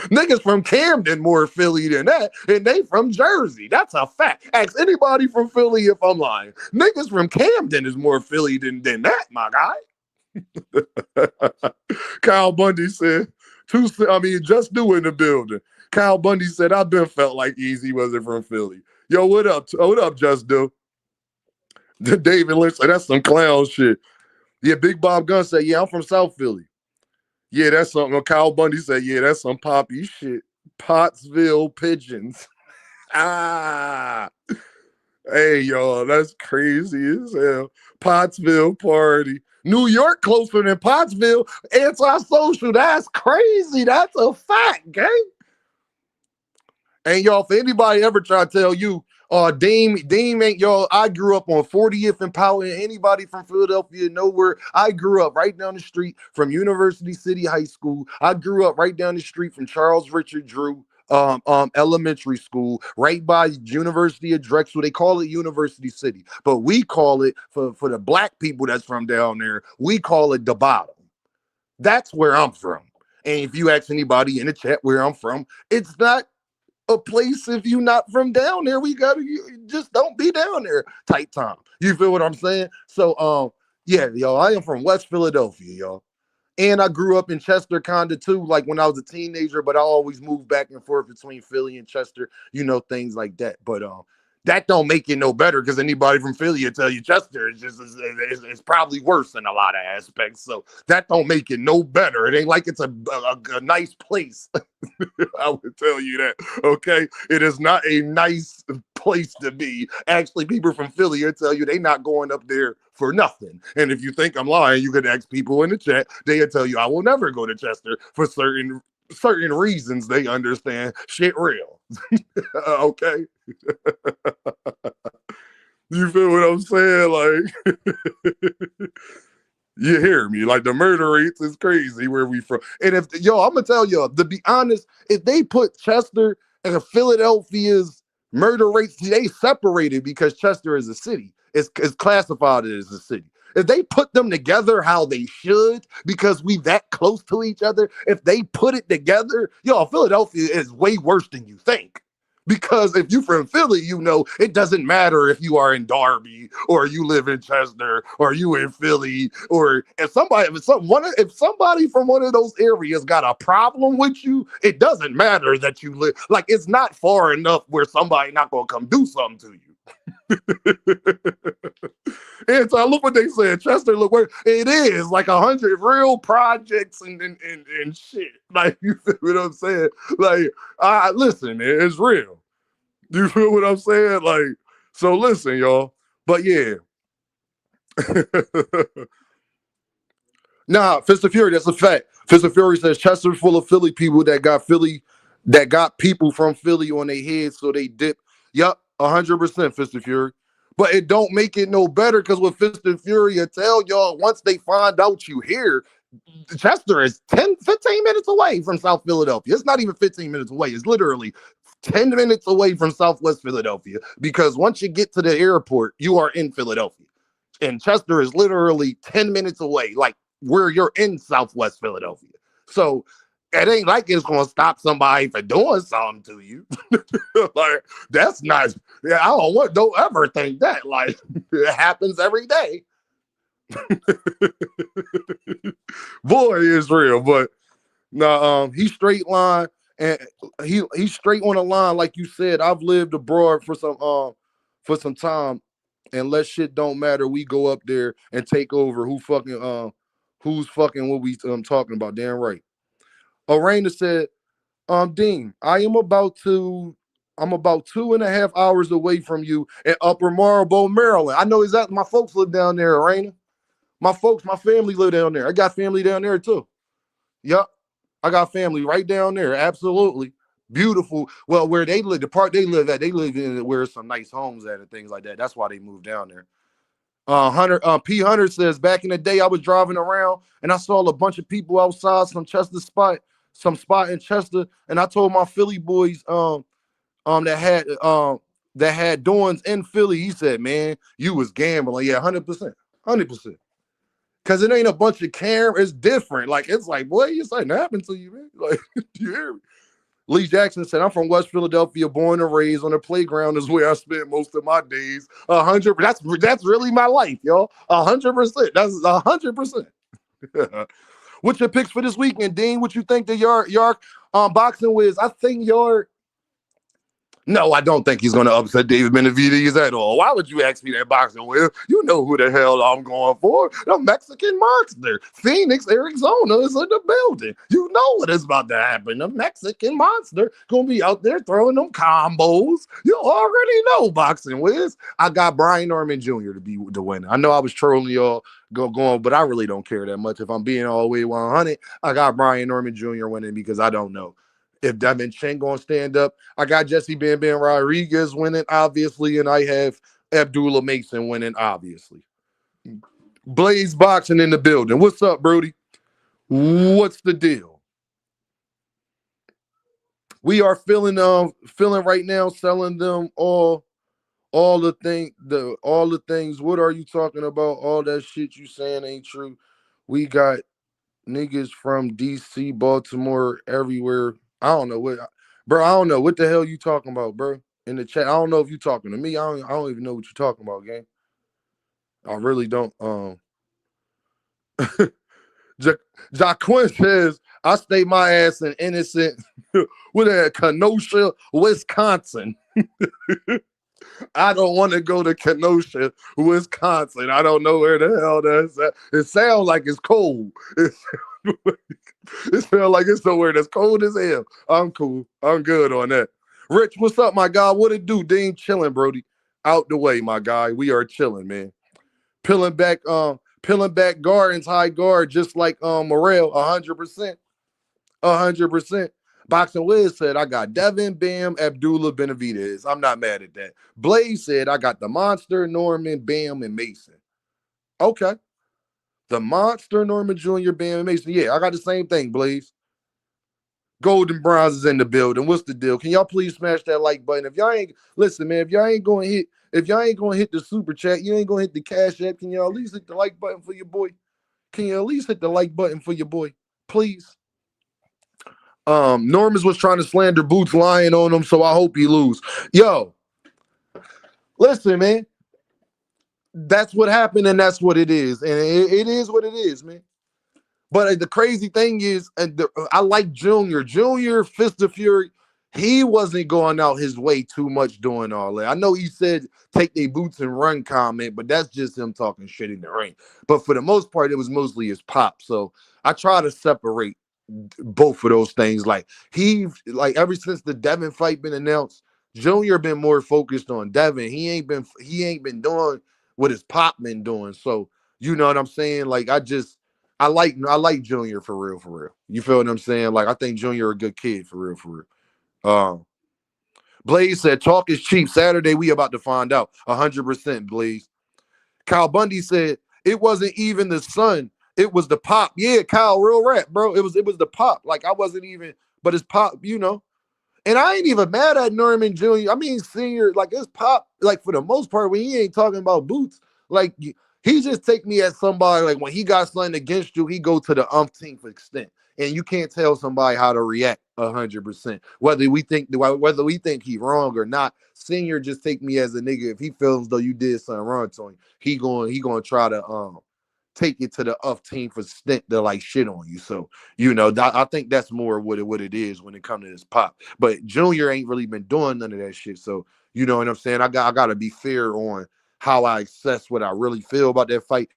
Niggas from Camden more Philly than that, and they from Jersey. That's a fact. Ask anybody from Philly if I'm lying. Niggas from Camden is more Philly than that, my guy. Kyle Bundy said, just doing the building. Kyle Bundy said, I've been felt like Easy wasn't from Philly. Yo, what up? What up, Just Do? David Lynch said, that's some clown shit. Yeah, Big Bob Gunn said, yeah, I'm from South Philly. Yeah, that's something. Kyle Bundy said, yeah, that's some poppy shit. Pottsville Pigeons. Ah. Hey, y'all, that's crazy as hell. Pottsville party. New York closer than Pottsville. Antisocial. That's crazy. That's a fact, gang. And y'all, if anybody ever try to tell you, Dean ain't, y'all, I grew up on 40th and Powell. Anybody from Philadelphia, nowhere. I grew up right down the street from University City High School. I grew up right down the street from Charles Richard Drew elementary school, right by University of Drexel. They call it University City, but we call it, for the black people that's from down there, we call it the bottom. That's where I'm from. And if you ask anybody in the chat where I'm from, it's not a place if you not from down there. You just don't be down there type time. You feel what I'm saying? So yeah, y'all, I am from West Philadelphia, y'all. And I grew up in Chester kinda too, like when I was a teenager, but I always moved back and forth between Philly and Chester, things like that. But that don't make it no better, because anybody from Philly will tell you Chester is just it's probably worse in a lot of aspects. So that don't make it no better. It ain't like it's a nice place. I would tell you that. Okay, it is not a nice place to be. Actually, people from Philly will tell you they not going up there for nothing. And if you think I'm lying, you can ask people in the chat. They'll tell you I will never go to Chester for certain reasons. They understand shit real. Okay. You feel what I'm saying? Like, you hear me? Like, the murder rates is crazy where we from. And I'm gonna tell y'all, to be honest, if they put Chester and Philadelphia's murder rates, they separated because Chester is a city. It's classified as a city. If they put them together how they should, because we that close to each other, if they put it together, Philadelphia is way worse than you think. Because if you from Philly, it doesn't matter if you are in Darby or you live in Chester or you in Philly, or if somebody from one of those areas got a problem with you, it doesn't matter that you live. Like, it's not far enough where somebody not gonna come do something to you. And so I look what they said. Chester, look where it is like 100 real projects and shit. Like, you feel what I'm saying? Like, listen, man, it's real. You feel what I'm saying? Like, so listen, y'all. But yeah. Nah, Fist of Fury, that's a fact. Fist of Fury says Chester full of Philly people that got people from Philly on their heads, so they dip. Yup, 100% Fist of Fury. But it don't make it no better because with Fist of Fury, I tell y'all, once they find out you here, Chester is 15 minutes away from South Philadelphia. It's not even 15 minutes away. It's literally 10 minutes away from Southwest Philadelphia because once you get to the airport, you are in Philadelphia. And Chester is literally 10 minutes away, like where you're in Southwest Philadelphia. So it ain't like it's going to stop somebody for doing something to you. Like, that's not, yeah, don't ever think that. Like, it happens every day. Boy, is real, but no, he's straight line and he's straight on the line, like you said. I've lived abroad for some time, and let shit don't matter. We go up there and take over. Who's fucking what we talking about? Damn right. Arena said, Dean, I'm about 2.5 hours away from you in Upper Marlboro, Maryland. I know exactly. My folks live down there, Arena. My family live down there. I got family down there too. Yup. I got family right down there. Absolutely. Beautiful. Well, where they live, the part they live at, they live in where some nice homes at and things like that. That's why they moved down there. P Hunter says, back in the day, I was driving around and I saw a bunch of people outside some spot in Chester, and I told my Philly boys that had Dorns in Philly. He said, man, you was gambling. Yeah, 100%. 100%. Because it ain't a bunch of cameras. It's different. Like, it's like, boy, you something happened to you, man. Like, you hear me? Lee Jackson said, I'm from West Philadelphia, born and raised on the playground is where I spent most of my days. 100. That's really my life, y'all. 100%. That's 100%. What's your picks for this weekend, Dean? What you think the Yark boxing Wiz? I think Yark. No, I don't think he's going to upset David Benavidez at all. Why would you ask me that, boxing Wiz? You know who the hell I'm going for. The Mexican monster. Phoenix, Arizona is in the building. You know what is about to happen. The Mexican monster going to be out there throwing them combos. You already know, boxing Wiz. I got Brian Norman Jr. to be the winner. I know I was trolling y'all going, but I really don't care that much. If I'm being all the way 100, I got Brian Norman Jr. winning because I don't know if Devin Chen gonna stand up. I got Jesse Bam Rodriguez winning, obviously, and I have Abdullah Mason winning, obviously. Blaze Boxing in the building. What's up, Brody? What's the deal? We are feeling right now, selling them all the things. What are you talking about? All that shit you saying ain't true. We got niggas from DC, Baltimore, everywhere. I don't know what, bro. I don't know what the hell you talking about, bro. In the chat, I don't know if you talking to me. I don't even know what you're talking about, gang. I really don't. Jaquin says, I stay my ass in innocent with a Kenosha, Wisconsin. I don't want to go to Kenosha, Wisconsin. I don't know where the hell that's at. It sounds like it's cold. It sounds like it's somewhere that's cold as hell. I'm cool. I'm good on that. Rich, what's up, my guy? What it do? Dean chilling, Brody. Out the way, my guy. We are chilling, man. Peeling back Gardens, high guard, just like Morrell, 100%. 100%. Boxing Wiz said, I got Devin, Bam, Abdullah, Benavidez. I'm not mad at that. Blaze said, I got the Monster, Norman, Bam, and Mason. Okay. The Monster, Norman Jr., Bam, and Mason. Yeah, I got the same thing, Blaze. Golden Bronze is in the building. What's the deal? Can y'all please smash that like button? If y'all ain't, listen, man, if y'all ain't gonna hit the super chat, you ain't gonna hit the cash app. Can y'all at least hit the like button for your boy? Can you at least hit the like button for your boy? Please. Norman's was trying to slander Boots lying on him, so I hope he lose. Yo, listen, man. That's what happened, and that's what it is. And it is what it is, man. But the crazy thing is, I like Junior. Junior, Fist of Fury. he wasn't going out his way too much doing all that. I know he said take their boots and run comment, but that's just him talking shit in the ring. But for the most part, it was mostly his pop. So I try to separate both of those things. Like ever since the Devin fight been announced, Junior been more focused on Devin. He ain't been doing what his pop been doing. So you know what I'm saying? Like I like Junior for real, for real. You feel what I'm saying? Like I think Junior a good kid for real, for real. Um, Blaze said, "Talk is cheap." Saturday, we about to find out. 100%, Blaze. Kyle Bundy said, "It wasn't even the son. It was the pop." Yeah, Kyle, real rap, bro. It was the pop. Like I wasn't even, but it's pop, you know. And I ain't even mad at Norman Jr. I mean, Senior, like it's pop, like for the most part, when he ain't talking about boots, like he just take me as somebody like when he got something against you, he go to the umpteenth extent. And you can't tell somebody how to react 100%. Whether we think he wrong or not, Senior just take me as a nigga. If he feels though you did something wrong to him, he going to try to take it to the umpteenth extent to like shit on you. So I think that's more what it is when it comes to this pop. But Junior ain't really been doing none of that shit. So you know what I'm saying? I got to be fair on how I assess what I really feel about that fight.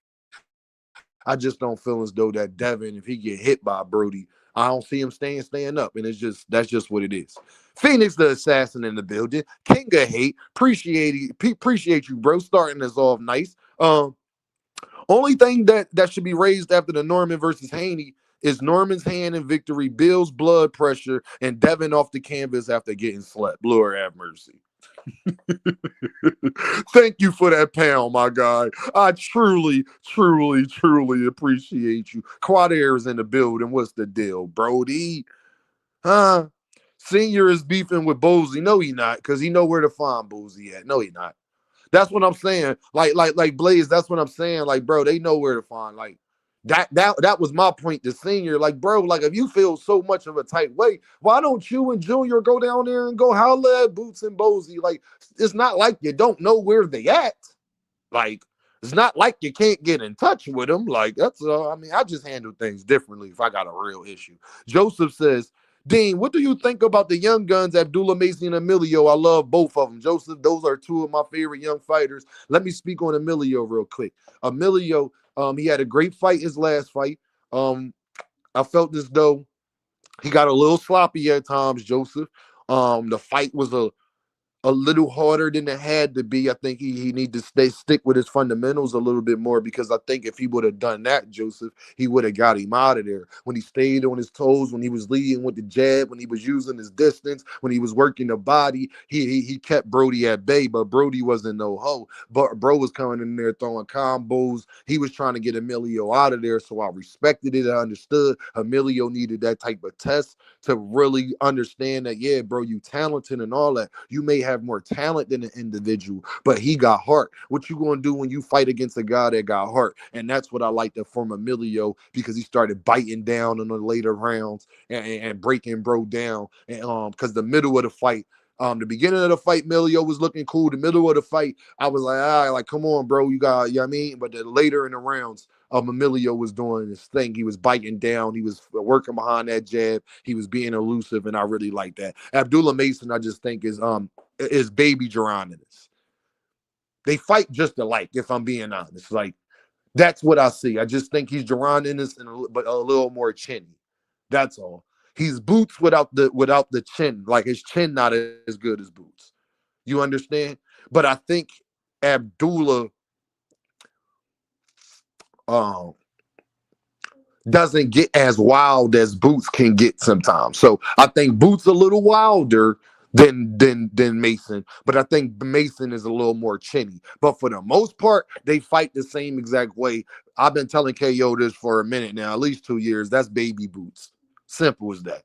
I just don't feel as though that Devin, if he get hit by Brody, I don't see him staying up, and that's just what it is. Phoenix the assassin in the building, King of Hate, appreciate you, bro. Starting us off nice. Only thing that should be raised after the Norman versus Haney is Norman's hand in victory, Bill's blood pressure, and Devin off the canvas after getting slept. Lord have mercy. Thank you for that pound, my guy. I truly, truly, truly appreciate you. Quad Air is in the building. What's the deal, Brody? Huh? Senior is beefing with Boozy. No, he not, because he know where to find Boozy at. No, he not. That's what I'm saying. Like Blaze, that's what I'm saying. Like, bro, they know where to find. Like that was my point to Senior. Like, bro, like if you feel so much of a tight way, why don't you and Junior go down there and go holla at Boots and Bozy? Like, it's not like you don't know where they at. Like, it's not like you can't get in touch with them. Like, that's I mean, I just handle things differently if I got a real issue. Joseph says, Dean, what do you think about the young guns, Abdullah Macy and Emilio? I love both of them. Joseph, those are two of my favorite young fighters. Let me speak on Emilio real quick. Emilio, he had a great fight his last fight. Um, I felt as though he got a little sloppy at times, Joseph. The fight was a little harder than it had to be. I think he need to stick with his fundamentals a little bit more, because I think if he would have done that, Joseph, he would have got him out of there. When he stayed on his toes, when he was leading with the jab, when he was using his distance, when he was working the body, he kept Brody at bay, but Brody wasn't no hoe. But bro was coming in there throwing combos. He was trying to get Emilio out of there, so I respected it. I understood Emilio needed that type of test to really understand that, yeah, bro, you talented and all that. You may have more talent than an individual, but he got heart. What you gonna do when you fight against a guy that got heart? And that's what I liked from Emilio, because he started biting down in the later rounds and breaking bro down. And because the middle of the fight, the beginning of the fight, Emilio was looking cool. The middle of the fight, I was like, like, come on, bro, you got, you know what I mean? But then later in the rounds, Emilio was doing his thing. He was biting down. He was working behind that jab. He was being elusive, and I really like that. Abdullah Mason, I just think is baby Geronimo. They fight just alike, if I'm being honest. Like, that's what I see. I just think he's Geronimo, but a little more chinny. That's all. He's Boots without the chin. Like, his chin not as good as Boots. You understand? But I think Abdullah um doesn't get as wild as Boots can get sometimes. So I think Boots a little wilder than Mason, but I think Mason is a little more chinny. But for the most part, they fight the same exact way. I've been telling KO this for a minute now, at least 2 years. That's baby Boots. Simple as that.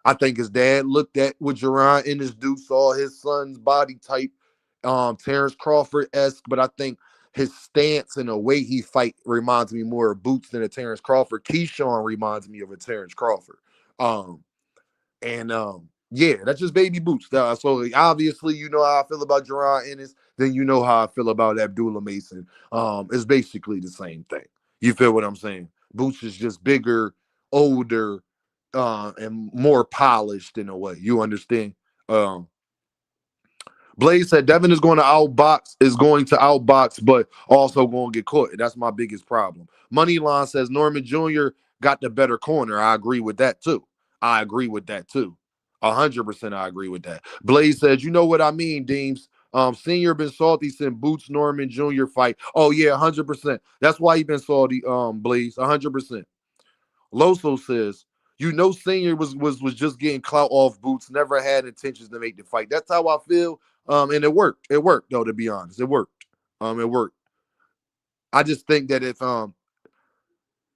I think his dad looked at what Jerron in his do, saw his son's body type, Terrence Crawford-esque, but I think his stance and the way he fight reminds me more of Boots than a Terrence Crawford. Keyshawn reminds me of a Terrence Crawford. Um, and yeah, that's just baby Boots. So obviously, you know how I feel about Jerron Ennis, then you know how I feel about Abdullah Mason. It's basically the same thing. You feel what I'm saying? Boots is just bigger, older, and more polished in a way. You understand? Um, Blaze said Devin is going to outbox, but also going to get caught. That's my biggest problem. Moneyline says Norman Jr. got the better corner. I agree with that too. I agree with that too. 100% I agree with that. Blaze says, you know what I mean, Deems. Senior been salty since Boots Norman Jr. fight. Oh yeah, 100%. That's why he been salty, Blaze. 100%. Loso says, you know, Senior was just getting clout off Boots, never had intentions to make the fight. That's how I feel. And it worked. It worked, though, to be honest. It worked. It worked. I just think that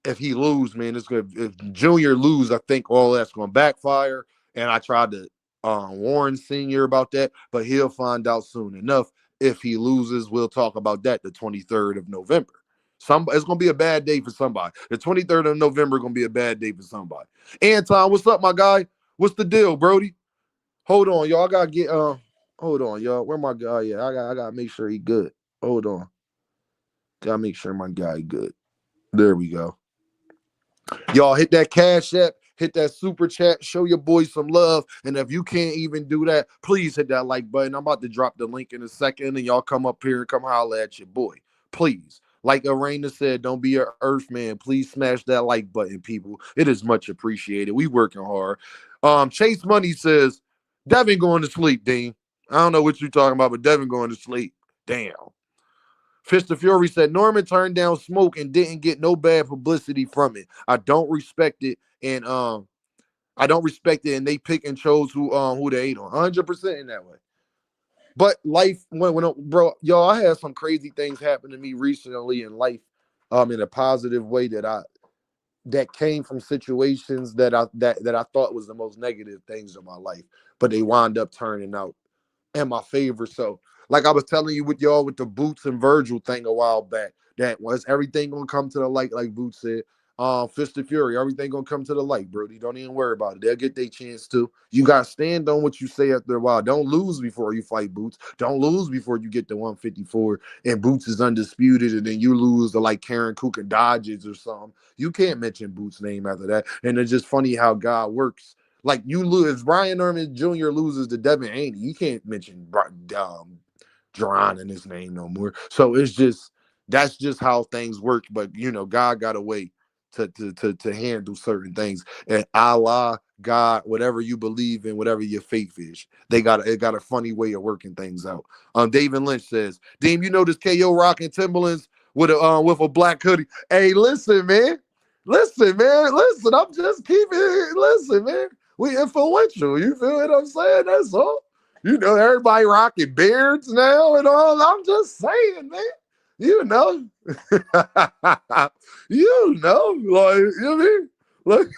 if he lose, man, it's good. If Junior lose, I think all that's gonna backfire. And I tried to warn Senior about that, but he'll find out soon enough. If he loses, we'll talk about that the 23rd of November. It's gonna be a bad day for somebody. The 23rd of November gonna be a bad day for somebody. Anton, what's up, my guy? What's the deal, Brody? Hold on, y'all. I gotta get hold on, y'all. Where my guy? Yeah, I gotta make sure he good. Hold on. Gotta make sure my guy good. There we go. Y'all hit that Cash App, hit that super chat, show your boys some love. And if you can't even do that, please hit that like button. I'm about to drop the link in a second, and y'all come up here and come holler at your boy. Please. Like Arena said, don't be an earth man. Please smash that like button, people. It is much appreciated. We working hard. Chase Money says, Devin going to sleep, Dean. I don't know what you're talking about, but Devin going to sleep. Damn. Fist of Fury said Norman turned down Smoke and didn't get no bad publicity from it. I don't respect it, and and they pick and chose who they ate on. 100% in that way. But life bro, y'all, I had some crazy things happen to me recently in life, in a positive way that came from situations that I thought was the most negative things in my life, but they wound up turning out in my favor. So, like I was telling you with y'all with the Boots and Virgil thing a while back, that was everything gonna come to the light, like Boots said. Fist of Fury, everything gonna come to the light, Brody. Don't even worry about it. They'll get their chance too. You gotta stand on what you say after a while. Don't lose before you fight Boots. Don't lose before you get to 154 and Boots is undisputed, and then you lose to like Karen Cook and Dodges or something. You can't mention Boots' name after that. And it's just funny how God works. Like you lose, Brian Norman Jr. loses to Devin Haney. You can't mention Dron in his name no more. So that's just how things work. But you know, God got a way to handle certain things. And Allah, God, whatever you believe in, whatever your faith is, it got a funny way of working things out. David Lynch says, Deem, you know this KO rocking Timberlands with a black hoodie. Hey, listen, man. Listen, I'm just keeping it. Listen, man. We influential. You feel what I'm saying? That's all. You know, everybody rocking beards now and all. I'm just saying, man. You know. You know, like, you know what I mean?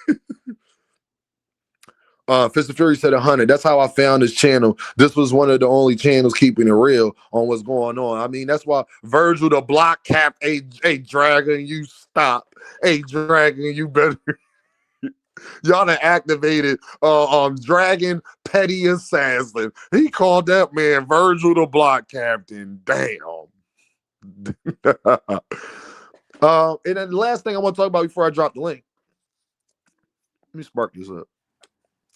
Like, Fist of Fury said 100. That's how I found this channel. This was one of the only channels keeping it real on what's going on. I mean, that's why Virgil the block cap, a dragon, you stop. A dragon, you better. Y'all done activated Dragon Petty Assassin. He called that man Virgil the block captain. Damn. And then the last thing I want to talk about before I drop the link. Let me spark this up.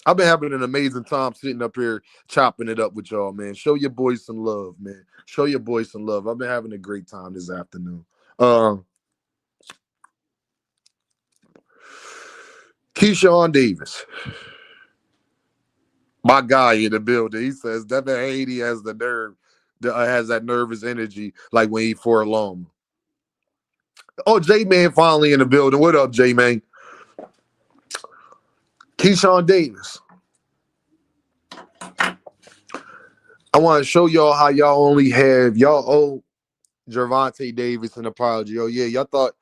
I've been having an amazing time sitting up here chopping it up with y'all, man. Show your boys some love, man. Show your boys some love. I've been having a great time this afternoon. Keyshawn Davis, my guy in the building. He says Devin Haney has the nerve, has that nervous energy like when he fought Loma. Oh, J-Man finally in the building. What up, J-Man? Keyshawn Davis. I want to show y'all how y'all owe Gervonta Davis an apology. Oh yeah, y'all thought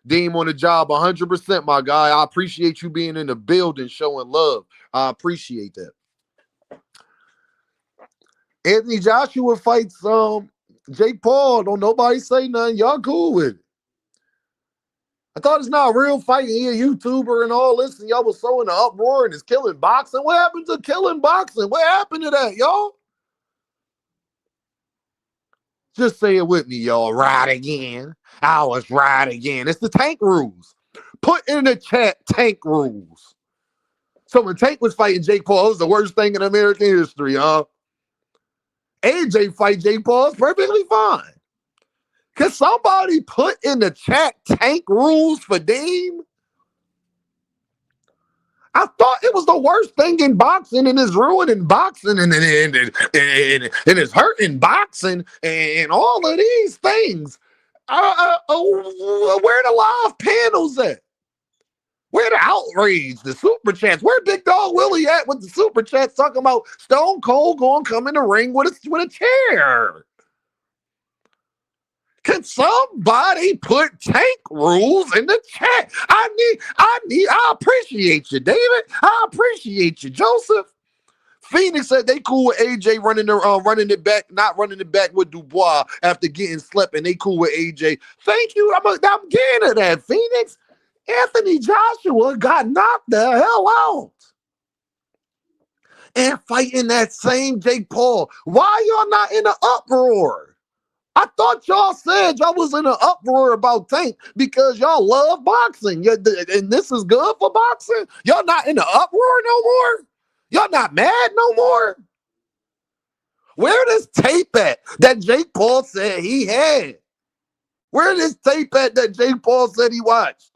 Deem on the job 100%, my guy. I appreciate you being in the building, showing love. I appreciate that. Anthony Joshua fights Jake Paul. Don't nobody say nothing. Y'all cool with it. I thought it's not a real fight. He a YouTuber and all this, and y'all was so in the uproar and it's killing boxing. What happened to killing boxing? What happened to that, y'all? Just say it with me, y'all. Ride again. I was right again. It's the tank rules. Put in the chat Tank rules. So when Tank was fighting Jake Paul, it was the worst thing in American history, huh? AJ fight Jake Paul is perfectly fine. Can somebody put in the chat Tank rules for Dame? I thought it was the worst thing in boxing, and it's ruining boxing, and it's hurting boxing, and all of these things. Where the live panels at? Where the outrage, the super chats? Where Big Dog Willie at with the super chats talking about Stone Cold going to come in the ring with a chair? Can somebody put Tank rules in the chat? I appreciate you, David. I appreciate you, Joseph. Phoenix said they cool with AJ running it back, not running it back with Dubois after getting slept, and they cool with AJ. Thank you. I'm getting to that, Phoenix. Anthony Joshua got knocked the hell out and fighting that same Jake Paul. Why y'all not in an uproar? I thought y'all said y'all was in an uproar about Tank because y'all love boxing. And this is good for boxing. Y'all not in an uproar no more? Y'all not mad no more? Where this tape at that Jake Paul said he had? Where this tape at that Jake Paul said he watched?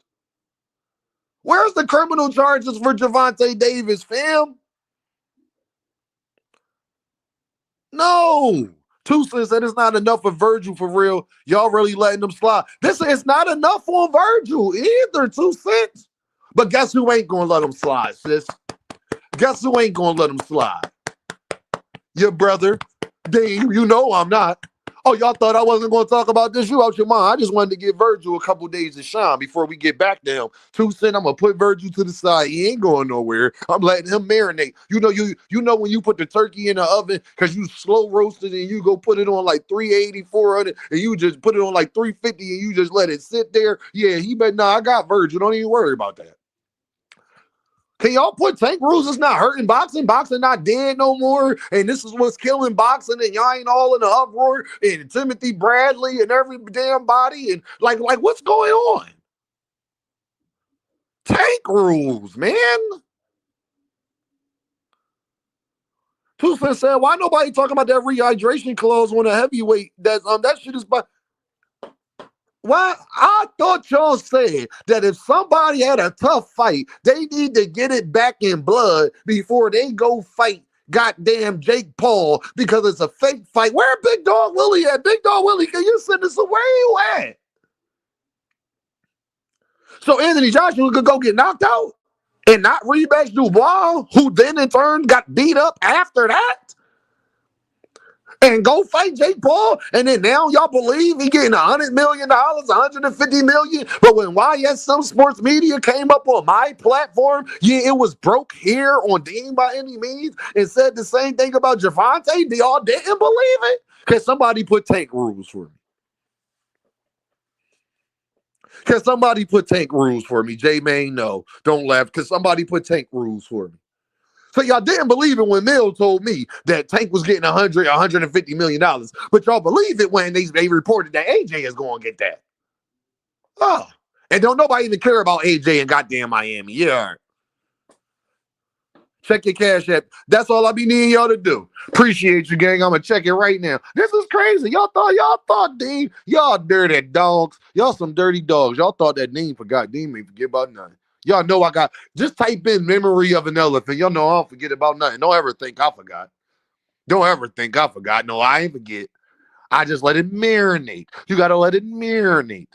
Where's the criminal charges for Gervonta Davis, fam? No. Tucson said it's not enough for Virgil for real. Y'all really letting them slide. It's not enough on Virgil either, 2 cents. But guess who ain't gonna let them slide, sis? Guess who ain't gonna let them slide? Your brother, Dame. You know I'm not. Oh, y'all thought I wasn't gonna talk about this? You out your mind. I just wanted to give Virgil a couple days to shine before we get back to him. 2 cents, I'm gonna put Virgil to the side. He ain't going nowhere. I'm letting him marinate. You know when you put the turkey in the oven because you slow roasted and you go put it on like 380, 400, and you just put it on like 350 and you just let it sit there. Yeah, he better. Nah, I got Virgil. Don't even worry about that. Can y'all put Tank rules? It's not hurting boxing. Boxing not dead no more. And this is what's killing boxing. And y'all ain't all in the uproar. And Timothy Bradley and every damn body. And like what's going on? Tank rules, man. Tucson said, why nobody talking about that rehydration clause on a heavyweight? That shit is by. Well, I thought y'all said that if somebody had a tough fight, they need to get it back in blood before they go fight goddamn Jake Paul because it's a fake fight. Where Big Dog Willie at? Big Dog Willie, can you send us where you at? So Anthony Joshua could go get knocked out and not rematch Dubois, who then in turn got beat up after that? And go fight Jake Paul, and then now y'all believe he getting $100 million, $150 million. But when YSM Sports Media came up on my platform, yeah, it was broke here on Dean by any means, and said the same thing about Gervonta. Y'all didn't believe it? Can somebody put Tank rules for me? Can somebody put Tank rules for me? J-Main, no. Don't laugh. Can somebody put Tank rules for me? So y'all didn't believe it when Mill told me that Tank was getting $150 million, but y'all believe it when they reported that AJ is going to get that. Oh, and don't nobody even care about AJ in goddamn Miami. Yeah. Check your cash app. That's all I be needing y'all to do. Appreciate you, gang. I'm gonna check it right now. This is crazy. Y'all thought Dean, y'all dirty dogs. Y'all some dirty dogs. Y'all thought that Dean forgot. Dean ain't forget about nothing. Y'all know I got, just type in memory of an elephant. Y'all know I don't forget about nothing. Don't ever think I forgot. Don't ever think I forgot. No, I ain't forget. I just let it marinate. You got to let it marinate.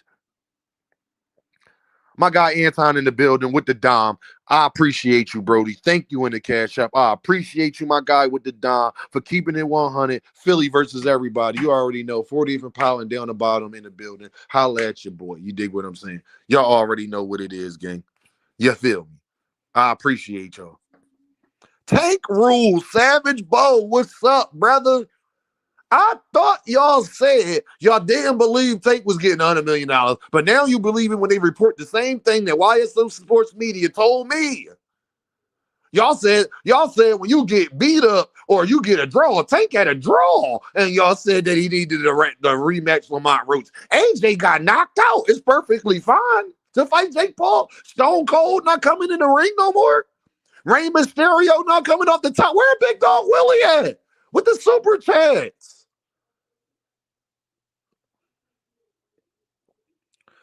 My guy Anton in the building with the Dom. I appreciate you, Brody. Thank you in the cash app. I appreciate you, my guy with the Dom, for keeping it 100. Philly versus everybody. You already know. 40 from Powell and down the bottom in the building. Holla at your boy. You dig what I'm saying? Y'all already know what it is, gang. You feel me? I appreciate y'all. Tank rules, Savage Bo. What's up, brother? I thought y'all said y'all didn't believe Tank was getting $100 million, but now you believe it when they report the same thing that YSM Sports Media told me. Y'all said when you get beat up or you get a draw, Tank had a draw, and y'all said that he needed the rematch Lamont Roots. AJ got knocked out. It's perfectly fine. to fight Jake Paul? Stone Cold not coming in the ring no more? Rey Mysterio not coming off the top? Where Big Dog Willie at? With the super chats?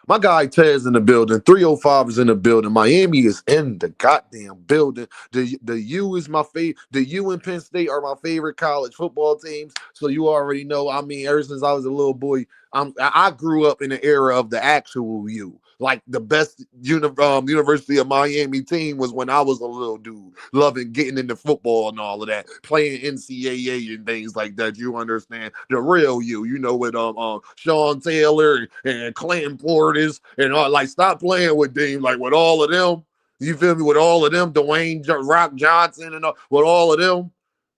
My guy Tez in the building. 305 is in the building. Miami is in the goddamn building. The U is my favorite. The U and Penn State are my favorite college football teams. So you already know. I mean, ever since I was a little boy, I grew up in the era of the actual U. Like the best University of Miami team was when I was a little dude, loving getting into football and all of that, playing NCAA and things like that. You understand the real you know, with Sean Taylor and Clinton Portis and all. Like, stop playing with Dean, like with all of them. You feel me? With all of them, Dwayne Rock Johnson and with all of them.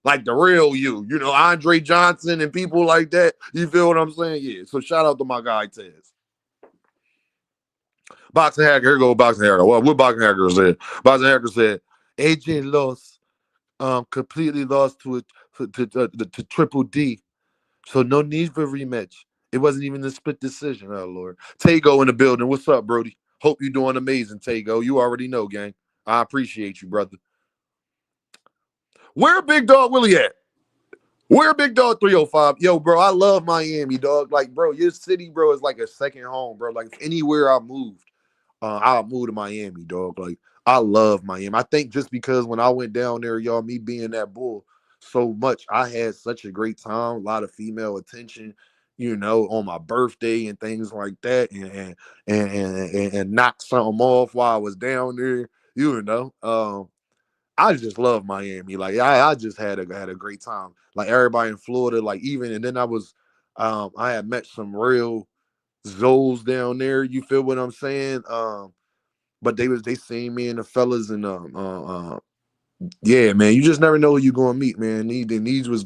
Like the real you know, Andre Johnson and people like that. You feel what I'm saying? Yeah. So shout out to my guy Tez. Boxing Hacker, here go Boxing Hacker. Well, what Boxing Hacker said? Boxing Hacker said AJ lost, completely lost to Triple D, so no need for rematch. It wasn't even a split decision. Oh Lord, Tago in the building. What's up, Brody? Hope you're doing amazing, Tago. You already know, gang. I appreciate you, brother. Where Big Dog Willie at? Where Big Dog 305? Yo, bro, I love Miami, dog. Like, bro, your city, bro, is like a second home, bro. Like, anywhere I moved, I'll move to Miami, dog. Like, I love Miami. I think just because when I went down there, y'all, me being that bull so much, I had such a great time, a lot of female attention, you know, on my birthday and things like that, and knock something off while I was down there, you know. I just love Miami. Like I just had a great time. Like everybody in Florida, like even and then I had met some real Zoes down there. You feel what I'm saying? But they seen me and the fellas and yeah, man. You just never know who you're gonna meet, man. These was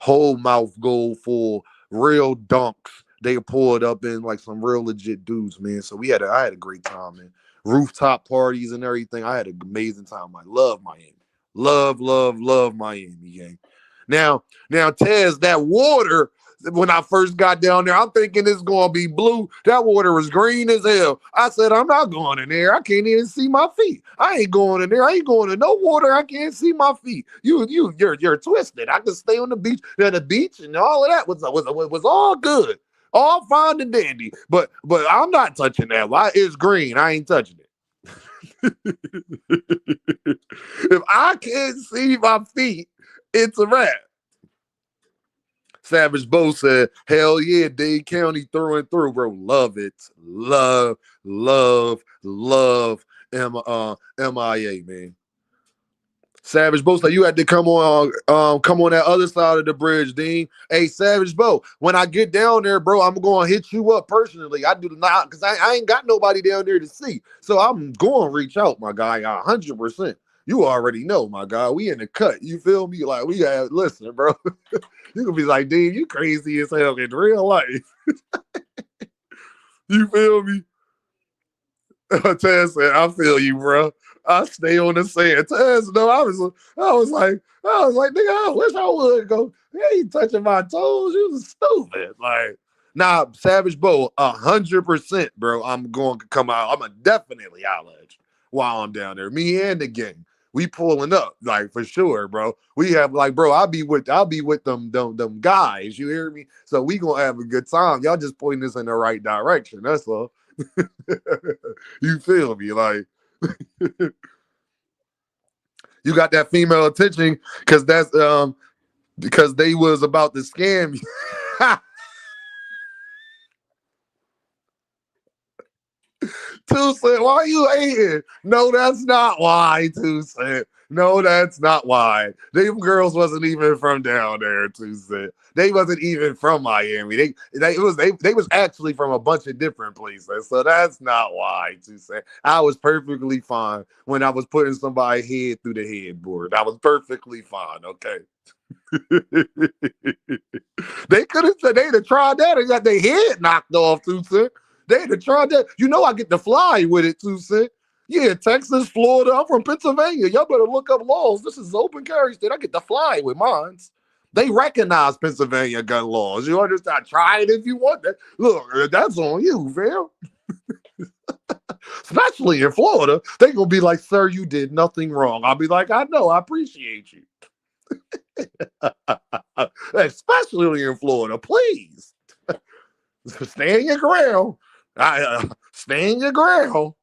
whole mouth gold for real dunks. They pulled up in like some real legit dudes, man. So I had a great time, man. Rooftop parties and everything. I had an amazing time. I love Miami. Love Miami, gang. Now, Tez, that water, when I first got down there, I'm thinking it's going to be blue. That water was green as hell. I said, I'm not going in there. I can't even see my feet. I ain't going in there. I ain't going to no water. I can't see my feet. You're twisted. I could stay on the beach. The beach and all of that was all good. All fine and dandy. But I'm not touching that. Why? It's green. I ain't touching it. If I can't see my feet, it's a wrap. Savage Bo said, hell yeah, Dade County through and through, bro. Love it. Love MIA, man. Savage Bo said, you had to come on that other side of the bridge, Dean. Hey, Savage Bo, when I get down there, bro, I'm going to hit you up personally. I do not, because I ain't got nobody down there to see. So I'm going to reach out, my guy, 100%. You already know, my guy. We in the cut. You feel me? Like, we got, listen, bro. You can be like, Dean, you crazy as hell in real life. You feel me? Taz said, I feel you, bro. I stay on the sand. Taz, no, I was like, nigga, I wish I would go. Hey, you touching my toes? You was stupid. Like, nah, Savage Bo, 100%, bro. I'm going to come out. I'm a definitely holler at you while I'm down there. Me and the gang. We pulling up, like, for sure, bro. We have, like, bro, I'll be with them guys. You hear me? So we gonna have a good time. Y'all just pointing us in the right direction. That's all. You feel me? Like, you got that female attention because that's because they was about to scam you. 2 Cent, why you hating? No, that's not why, 2 Cent. No, that's not why. Them girls wasn't even from down there, 2 Cent. They wasn't even from Miami. They was actually from a bunch of different places. So that's not why, 2 Cent. I was perfectly fine when I was putting somebody's head through the headboard. I was perfectly fine, okay? They could have said they'd have tried that and got their head knocked off, 2 Cent. They'd have tried that. You know I get to fly with it, 2 Cent. Yeah, Texas, Florida. I'm from Pennsylvania. Y'all better look up laws. This is open carry state. I get to fly with mines. They recognize Pennsylvania gun laws. You understand? Try it if you want that. Look, that's on you, fam. Especially in Florida, they gonna be like, "Sir, you did nothing wrong." I'll be like, "I know, I appreciate you." Especially in Florida, please stay in your ground. Stay in your ground.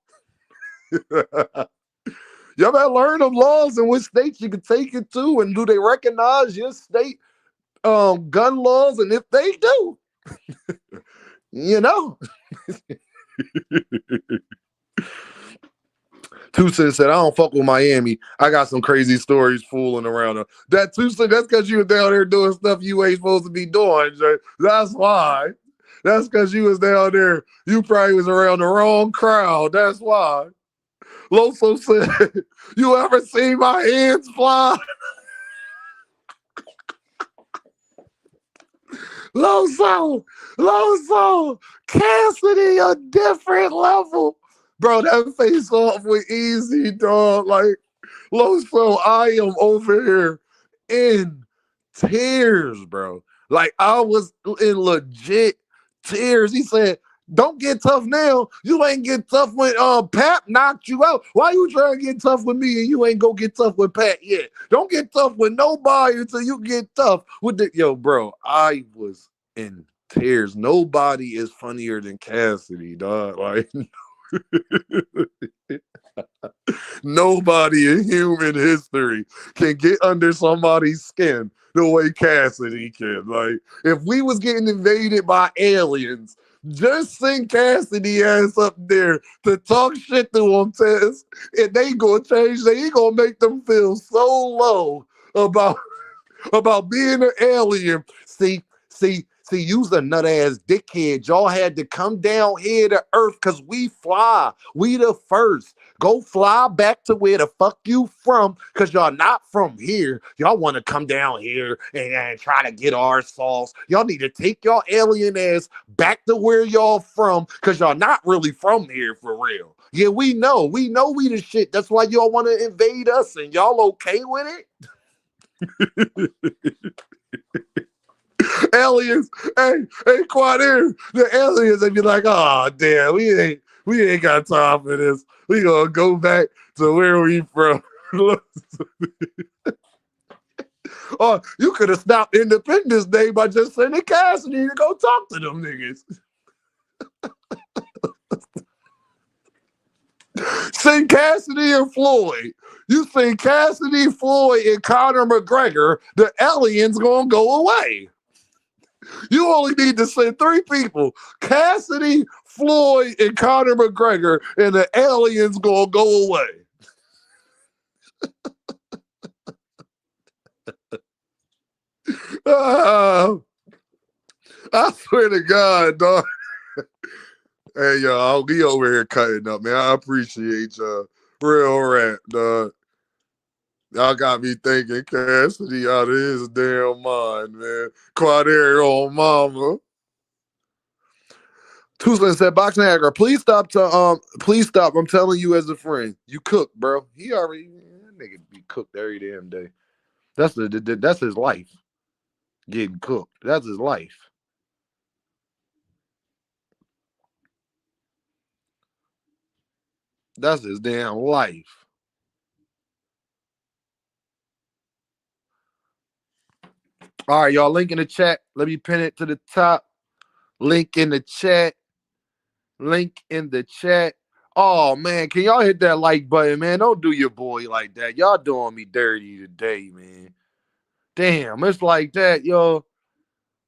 You better learn them laws in which states you can take it to, and do they recognize your state gun laws? And if they do, you know. Tucson said, "I don't fuck with Miami. I got some crazy stories fooling around." That Tucson, that's because you were down there doing stuff you ain't supposed to be doing. Jay. That's why. That's because you was down there. You probably was around the wrong crowd. That's why. Loso said, "You ever seen my hands fly?" Loso, Cassidy, a different level. Bro, that face off with easy, dog. Like, Loso, I am over here in tears, bro. Like, I was in legit tears. He said, "Don't get tough now. You ain't get tough when Pat knocked you out. Why you trying to get tough with me and you ain't go get tough with Pat yet? Don't get tough with nobody until you get tough with the..." Yo, bro, I was in tears. Nobody is funnier than Cassidy, dog. Like, nobody in human history can get under somebody's skin the way Cassidy can. Like, if we was getting invaded by aliens, just send Cassidy ass up there to talk shit to them, Tess, and they gonna change. They gonna make them feel so low about being an alien. See, you's a nut ass dickhead. Y'all had to come down here to Earth because we fly. We the first. Go fly back to where the fuck you from, because y'all not from here. Y'all want to come down here and try to get our sauce. Y'all need to take y'all alien ass back to where y'all from, because y'all not really from here for real. Yeah, we know. We know we the shit. That's why y'all want to invade us, and y'all okay with it? Aliens, hey, Quadir, the aliens, they be like, "Oh damn, we ain't got time for this. We gonna go back to where we from." Oh, you could have stopped Independence Day by just sending Cassidy to go talk to them niggas. Send Cassidy and Floyd. You send Cassidy, Floyd, and Conor McGregor, the aliens gonna go away. You only need to send 3 people: Cassidy, Floyd, and Conor McGregor, and the aliens gonna go away. I swear to God, dog. Hey, y'all, I'll be over here cutting up, man. I appreciate y'all. Real rap, dog. Y'all got me thinking Cassidy out of his damn mind, man. Quadir on mama. Tucson said, "Boxing hacker, please stop. Please stop. I'm telling you as a friend. You cook, bro. He already, that nigga be cooked every damn day. That's his life. Getting cooked. That's his life. That's his damn life." All right, y'all. Link in the chat. Let me pin it to the top. Link in the chat. Link in the chat. Oh man, can y'all hit that like button, man? Don't do your boy like that. Y'all doing me dirty today, man. Damn, it's like that, yo.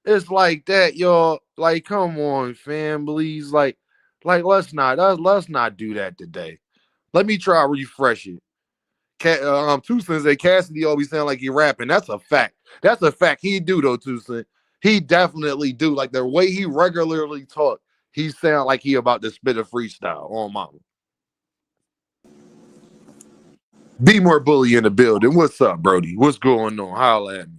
It's like that, yo. Like, come on, families. Like, let's not do that today. Let me try to refresh it. Tucson say Cassidy always sound like he rapping. That's a fact. That's a fact. He do though, Tucson. He definitely do. Like the way he regularly talk, he sound like he about to spit a freestyle on mama. Be more bully in the building. What's up, Brody? What's going on? Holla at me.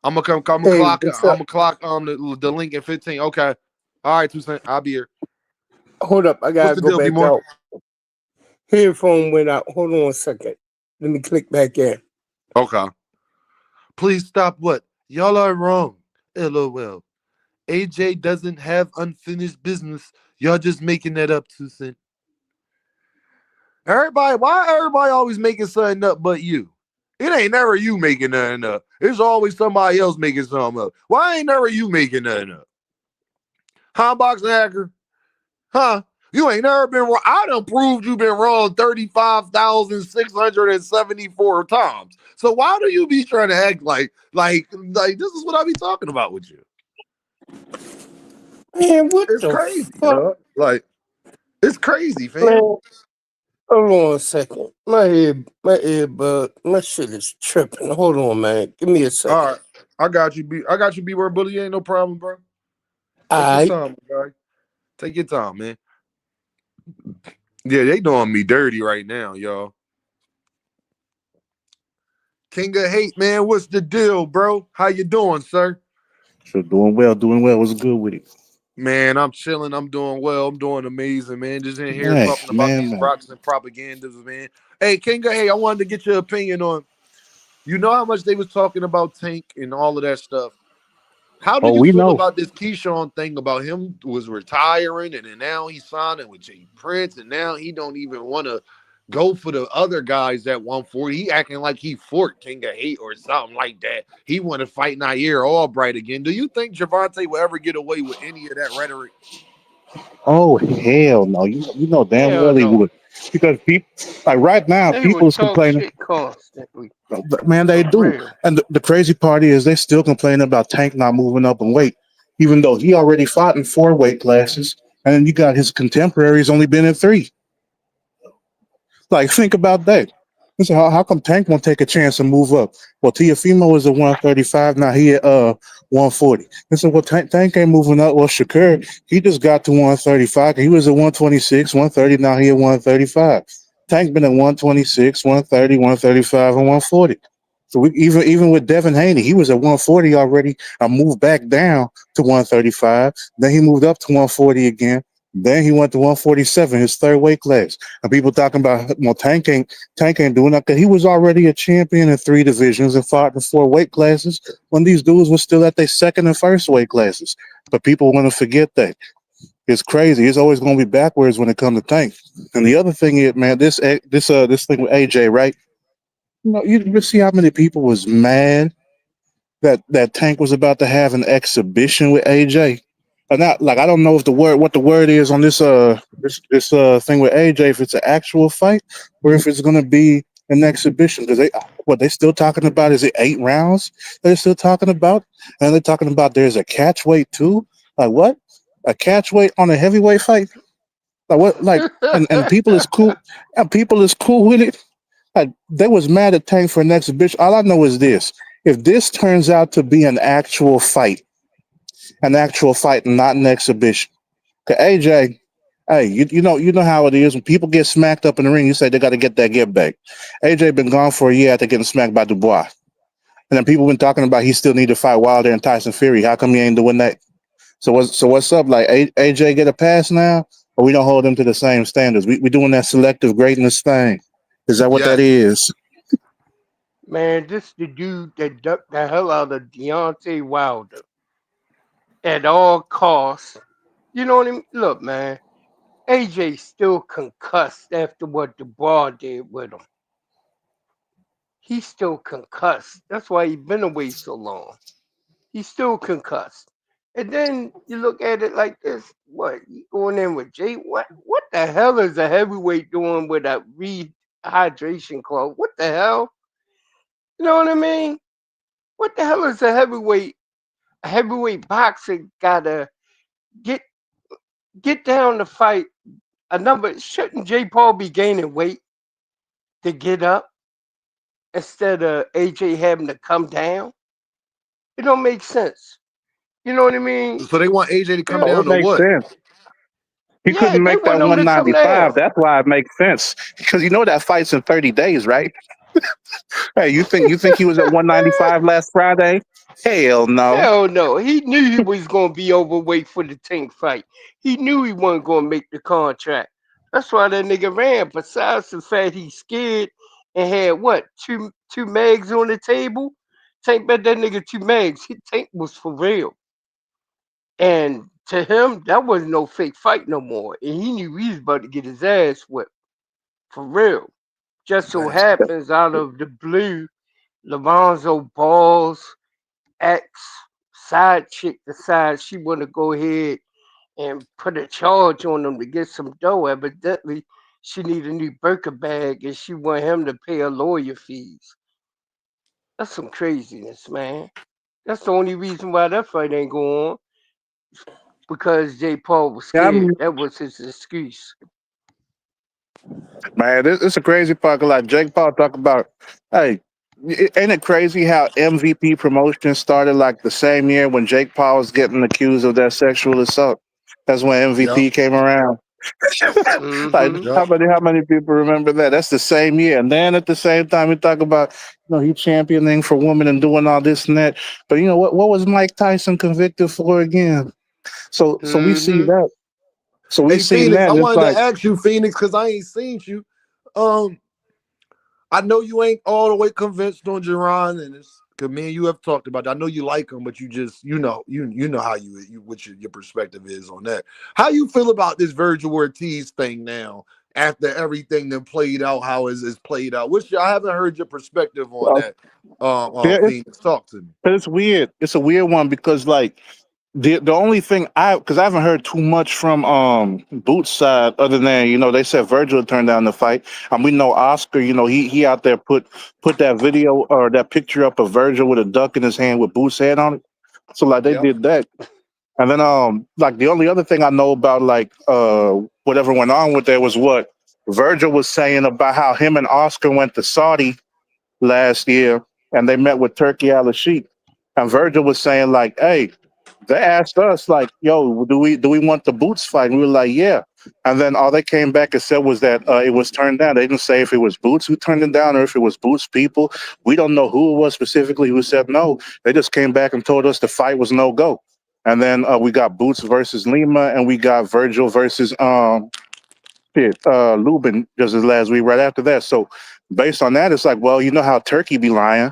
I'm gonna come. Hey, clock. what's I'm up? gonna clock the link in 15. Okay. All right, Tucson. I'll be here. Hold up, I What's gotta the go deal, back B-More? out. Headphone went out. Hold on a second. Let me click back in. Okay. Please stop what? Y'all are wrong. LOL. AJ doesn't have unfinished business. Y'all just making that up, Tucson. Why everybody always making something up but you? It ain't never you making nothing up. It's always somebody else making something up. Why ain't never you making nothing up? Huh, boxing hacker? Huh? You ain't never been wrong. I done proved you been wrong 35,674 times. So why do you be trying to act like this is what I be talking about with you? Man, what It's the crazy, fuck? dog. Like, it's crazy, fam. Man, hold on a second. My earbud, my shit is tripping. Hold on, man. Give me a All second. right. I got you, B word bully. Ain't no problem, bro. Take your Alright. time, guy. Take your time, man. Yeah, they doing me dirty right now, y'all. King of Hate, man. What's the deal, bro? How you doing, sir? So doing well, doing well. What's good with it? Man, I'm chilling. I'm doing well. I'm doing amazing, man. Just in here Man, talking about man, these man. rocks and propagandas, man. Hey, King of Hate, I wanted to get your opinion on. You know how much they was talking about Tank and all of that stuff. How do Oh, you we feel know. about this Keyshawn thing about him was retiring and then now he's signing with Jay Prince and now he don't even want to go for the other guys at 140. He acting like he Fort King of Hate or something like that. He want to fight Nair Albright again. Do you think Javante will ever get away with any of that rhetoric? Oh hell no! You know damn Hell well he no. would, because people like right now They would people is talk complaining. shit constantly. Man, they For do, real. and the crazy part is they still complaining about Tank not moving up in weight, even though he already fought in 4 weight classes, and then you got his contemporaries only been in 3. Like, think about that. So how come Tank won't take a chance and move up? Well, Tiafimo is at 135. Now he at 140. And so, well, Tank ain't moving up. Well, Shakur, he just got to 135. He was at 126, 130. Now he at 135. Tank been at 126, 130, 135, and 140. So even with Devin Haney, he was at 140 already. I moved back down to 135. Then he moved up to 140 again. Then he went to 147, his 3rd weight class. And people talking about, well, Tank ain't doing that because he was already a champion in 3 divisions and fought in 4 weight classes when these dudes were still at their 2nd and 1st weight classes. But people want to forget that. It's crazy. It's always going to be backwards when it comes to Tank. And the other thing is, man, this thing with AJ, right? You see how many people was mad that Tank was about to have an exhibition with AJ. Not like I don't know if what the word is on this thing with AJ, if it's an actual fight or if it's gonna be an exhibition, because they still talking about, is it 8 rounds they're still talking about, and they're talking about there's a catch weight too. Like what? A catch weight on a heavyweight fight? Like what? Like, and people is cool, and people is cool with it. Like, they was mad at Tank for an exhibition. All I know is this: if this turns out to be an actual fight, and not an exhibition. Cause AJ, hey, you know how it is when people get smacked up in the ring. You say they got to get that get back. AJ been gone for a year after getting smacked by Dubois, and then people been talking about he still need to fight Wilder and Tyson Fury. How come he ain't doing that? So what's up? Like, AJ get a pass now, or we don't hold him to the same standards? We doing that selective greatness thing. Is that what that Yes. is? Man, this the dude that ducked the hell out of Deontay Wilder at all costs. You know what I mean? Look, man, AJ still concussed after what Dubois did with him. He's still concussed. That's why he been away so long. He's still concussed. And then you look at it like this: what, you going in with Jay? What the hell is a heavyweight doing with a rehydration club? What the hell? You know what I mean? What the hell is a heavyweight? A heavyweight boxer gotta get get down to fight a number. Shouldn't Jay Paul be gaining weight to get up instead of AJ having to come down? It don't make sense. You know what I mean? So they want AJ to come Oh, down it to makes what? sense. He Yeah, couldn't they make that want him to come 195. down. That's why it makes sense. Because that fight's in 30 days, right? Hey, you think he was at 195 last Friday? Hell no. Hell no. He knew he was gonna be overweight for the Tank fight. He knew he wasn't gonna make the contract. That's why that nigga ran. Besides the fact he's scared and had what, two mags on the table? Tank bet that nigga 2 mags. Tank was for real. And to him, that wasn't no fake fight no more. And he knew he was about to get his ass whipped. For real. Just so That's happens out of the blue, Lonzo Ball's ex side chick decides she want to go ahead and put a charge on him to get some dough. Evidently, she need a new Birkin bag and she want him to pay her lawyer fees. That's some craziness, man. That's the only reason why that fight ain't going on because Jay Paul was Yeah, scared. That was his excuse. Man, it's a crazy part. 'Cause like Jake Paul talk about, hey, ain't it crazy how MVP promotion started like the same year when Jake Paul was getting accused of that sexual assault? That's when yep, MVP came around. Like Mm-hmm. yep. how many people remember that? That's the same year. And then at the same time, we talk about he championing for women and doing all this and that. But what was Mike Tyson convicted for again? So we see Mm-hmm. that. So we Hey seen Phoenix, that, I and it's wanted to like, ask you, Phoenix, because I ain't seen you. Um, I know you ain't all the way convinced on Jerron, and it's because me and you have talked about that. I know you like him, but you just you know how you what your perspective is on that. How you feel about this Virgil Ortiz thing now after everything that played out, how is played out? Which I haven't heard your perspective on well, that. yeah, Phoenix, talk to me. it's weird. It's a weird one because like the only thing because I haven't heard too much from Boots side other than they said Virgil turned down the fight, and we know Oscar. He out there put that video or that picture up of Virgil with a duck in his hand with Boots' head on it. So like they Yep. did that, and then like the only other thing I know about like whatever went on with there was what Virgil was saying about how him and Oscar went to Saudi last year and they met with Turkey Al Sheikh. And Virgil was saying, like, hey, they asked us, like, yo, do we want the Boots fight? And we were like, yeah. And then all they came back and said was that it was turned down. They didn't say if it was Boots who turned it down or if it was Boots people. We don't know who it was specifically who said no. They just came back and told us the fight was no go. And then we got Boots versus Lima, and we got Virgil versus Lubin just as last week right after that. So based on that, it's like, well, you know how Turkey be lying.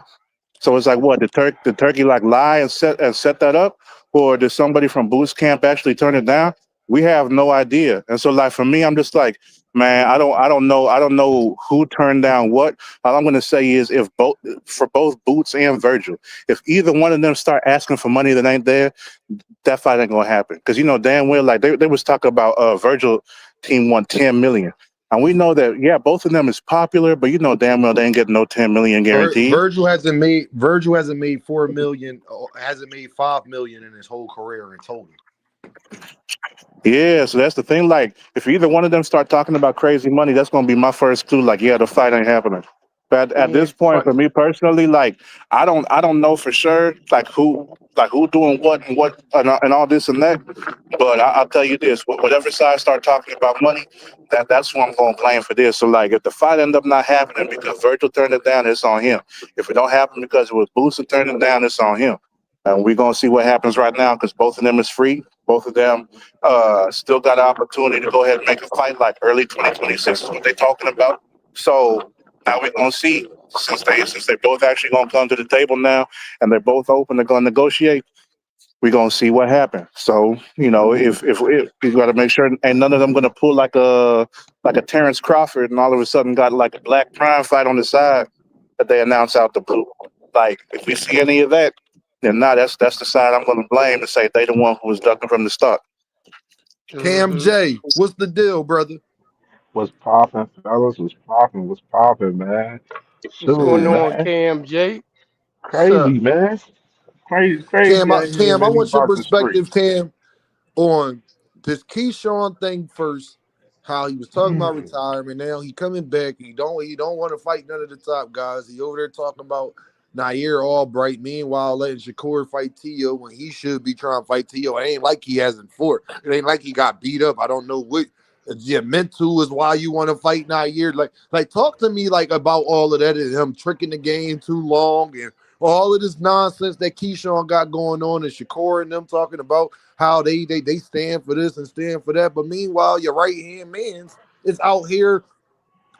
So it's like, what did Turkey like lie and set that up, or did somebody from Boost Camp actually turn it down? We have no idea. And so like for me, I'm just like, man, I don't know who turned down what. All I'm gonna say is if both Boots and Virgil, if either one of them start asking for money that ain't there, that fight ain't gonna happen. Because damn well like they was talking about Virgil team won 10 million. And we know that yeah, both of them is popular, but damn well they ain't getting no 10 million guaranteed. Virgil hasn't made 4 million, hasn't made 5 million in his whole career in total. Yeah, so that's the thing. Like, if either one of them start talking about crazy money, that's gonna be my first clue. Like, yeah, the fight ain't happening. But at Yeah, this point, but for me personally, like, I don't know for sure, like who doing what and all this and that. But I'll tell you this: whatever side start talking about money, that's who I'm gonna blame for this. So, like, if the fight end up not happening because Virgil turned it down, it's on him. If it don't happen because it was Booster turning it down, it's on him. And we're gonna see what happens right now because both of them is free. Both of them still got an opportunity to go ahead and make a fight like early 2026 is what they're talking about. So now we're gonna see since they both actually gonna come to the table now and they're both open, they're gonna negotiate. We're gonna see what happens. So if we got to make sure ain't none of them gonna pull like a Terrence Crawford and all of a sudden got like a Black Prime fight on the side that they announce out the blue. Like if we see any of that, then that's the side I'm gonna blame and say they the one who was ducking from the start. Cam mm-hmm. J, what's the deal, brother? What's popping, fellas? What's popping? What's popping, man? What's going Shoot, on, man. KMJ? What's up? Crazy, man. Crazy, Cam, crazy out here Cam, in I these want your boxing perspective, streets. Cam, on this Keyshawn thing first. How he was talking about retirement. Now he coming back. He don't want to fight none of the top guys. He over there talking about Nair Albright. Meanwhile, letting Shakur fight Tio when he should be trying to fight Tio. It ain't like he hasn't fought. It ain't like he got beat up. I don't know what. Yeah, mental is why you want to fight Nair. Like talk to me like about all of that and him tricking the game too long and all of this nonsense that Keyshawn got going on and Shakur and them talking about how they stand for this and stand for that. But meanwhile, your right hand man's is out here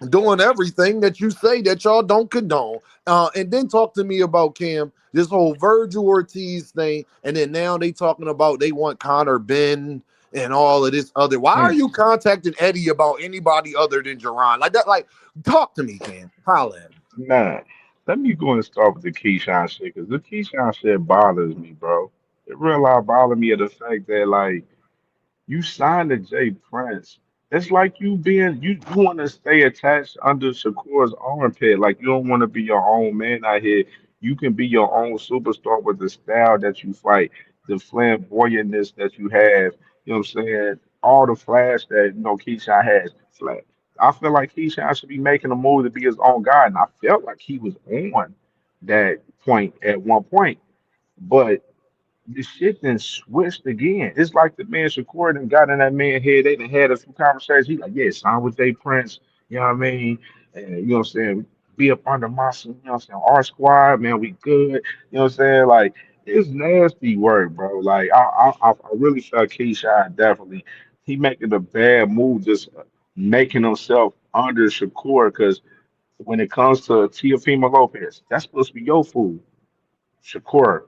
doing everything that you say that y'all don't condone. And then talk to me about Cam, this whole Virgil Ortiz thing, and then now they talking about they want Conor Ben and all of this other. Why are you contacting Eddie about anybody other than Jerron? Like that, like talk to me, man. Holla at me. Nah, let me go and start with the Keyshawn shit, because the Keyshawn shit bothers me, bro. It real life bothers me of the fact that, like, you signed to Jay Prince. It's like you want to stay attached under Shakur's armpit. Like you don't want to be your own man out here. You can be your own superstar with the style that you fight, the flamboyantness that you have. You know what I'm saying? All the flash that Keyshawn has. Flash. I feel like Keyshawn should be making a move to be his own guy, and I felt like he was on that point at one point. But the shit then switched again. It's like the man Shakur done got in that man head. They done had a few conversations. He like, yeah, sign with Jay Prince. You know what I mean? And you know what I'm saying? Be up under my, you know what I'm saying? Our squad, man, we good. You know what I'm saying? Like, it's nasty work, bro. Like, I really felt Keyshawn definitely. He making a bad move, just making himself under Shakur. Because when it comes to Teofimo Lopez, that's supposed to be your fool. Shakur.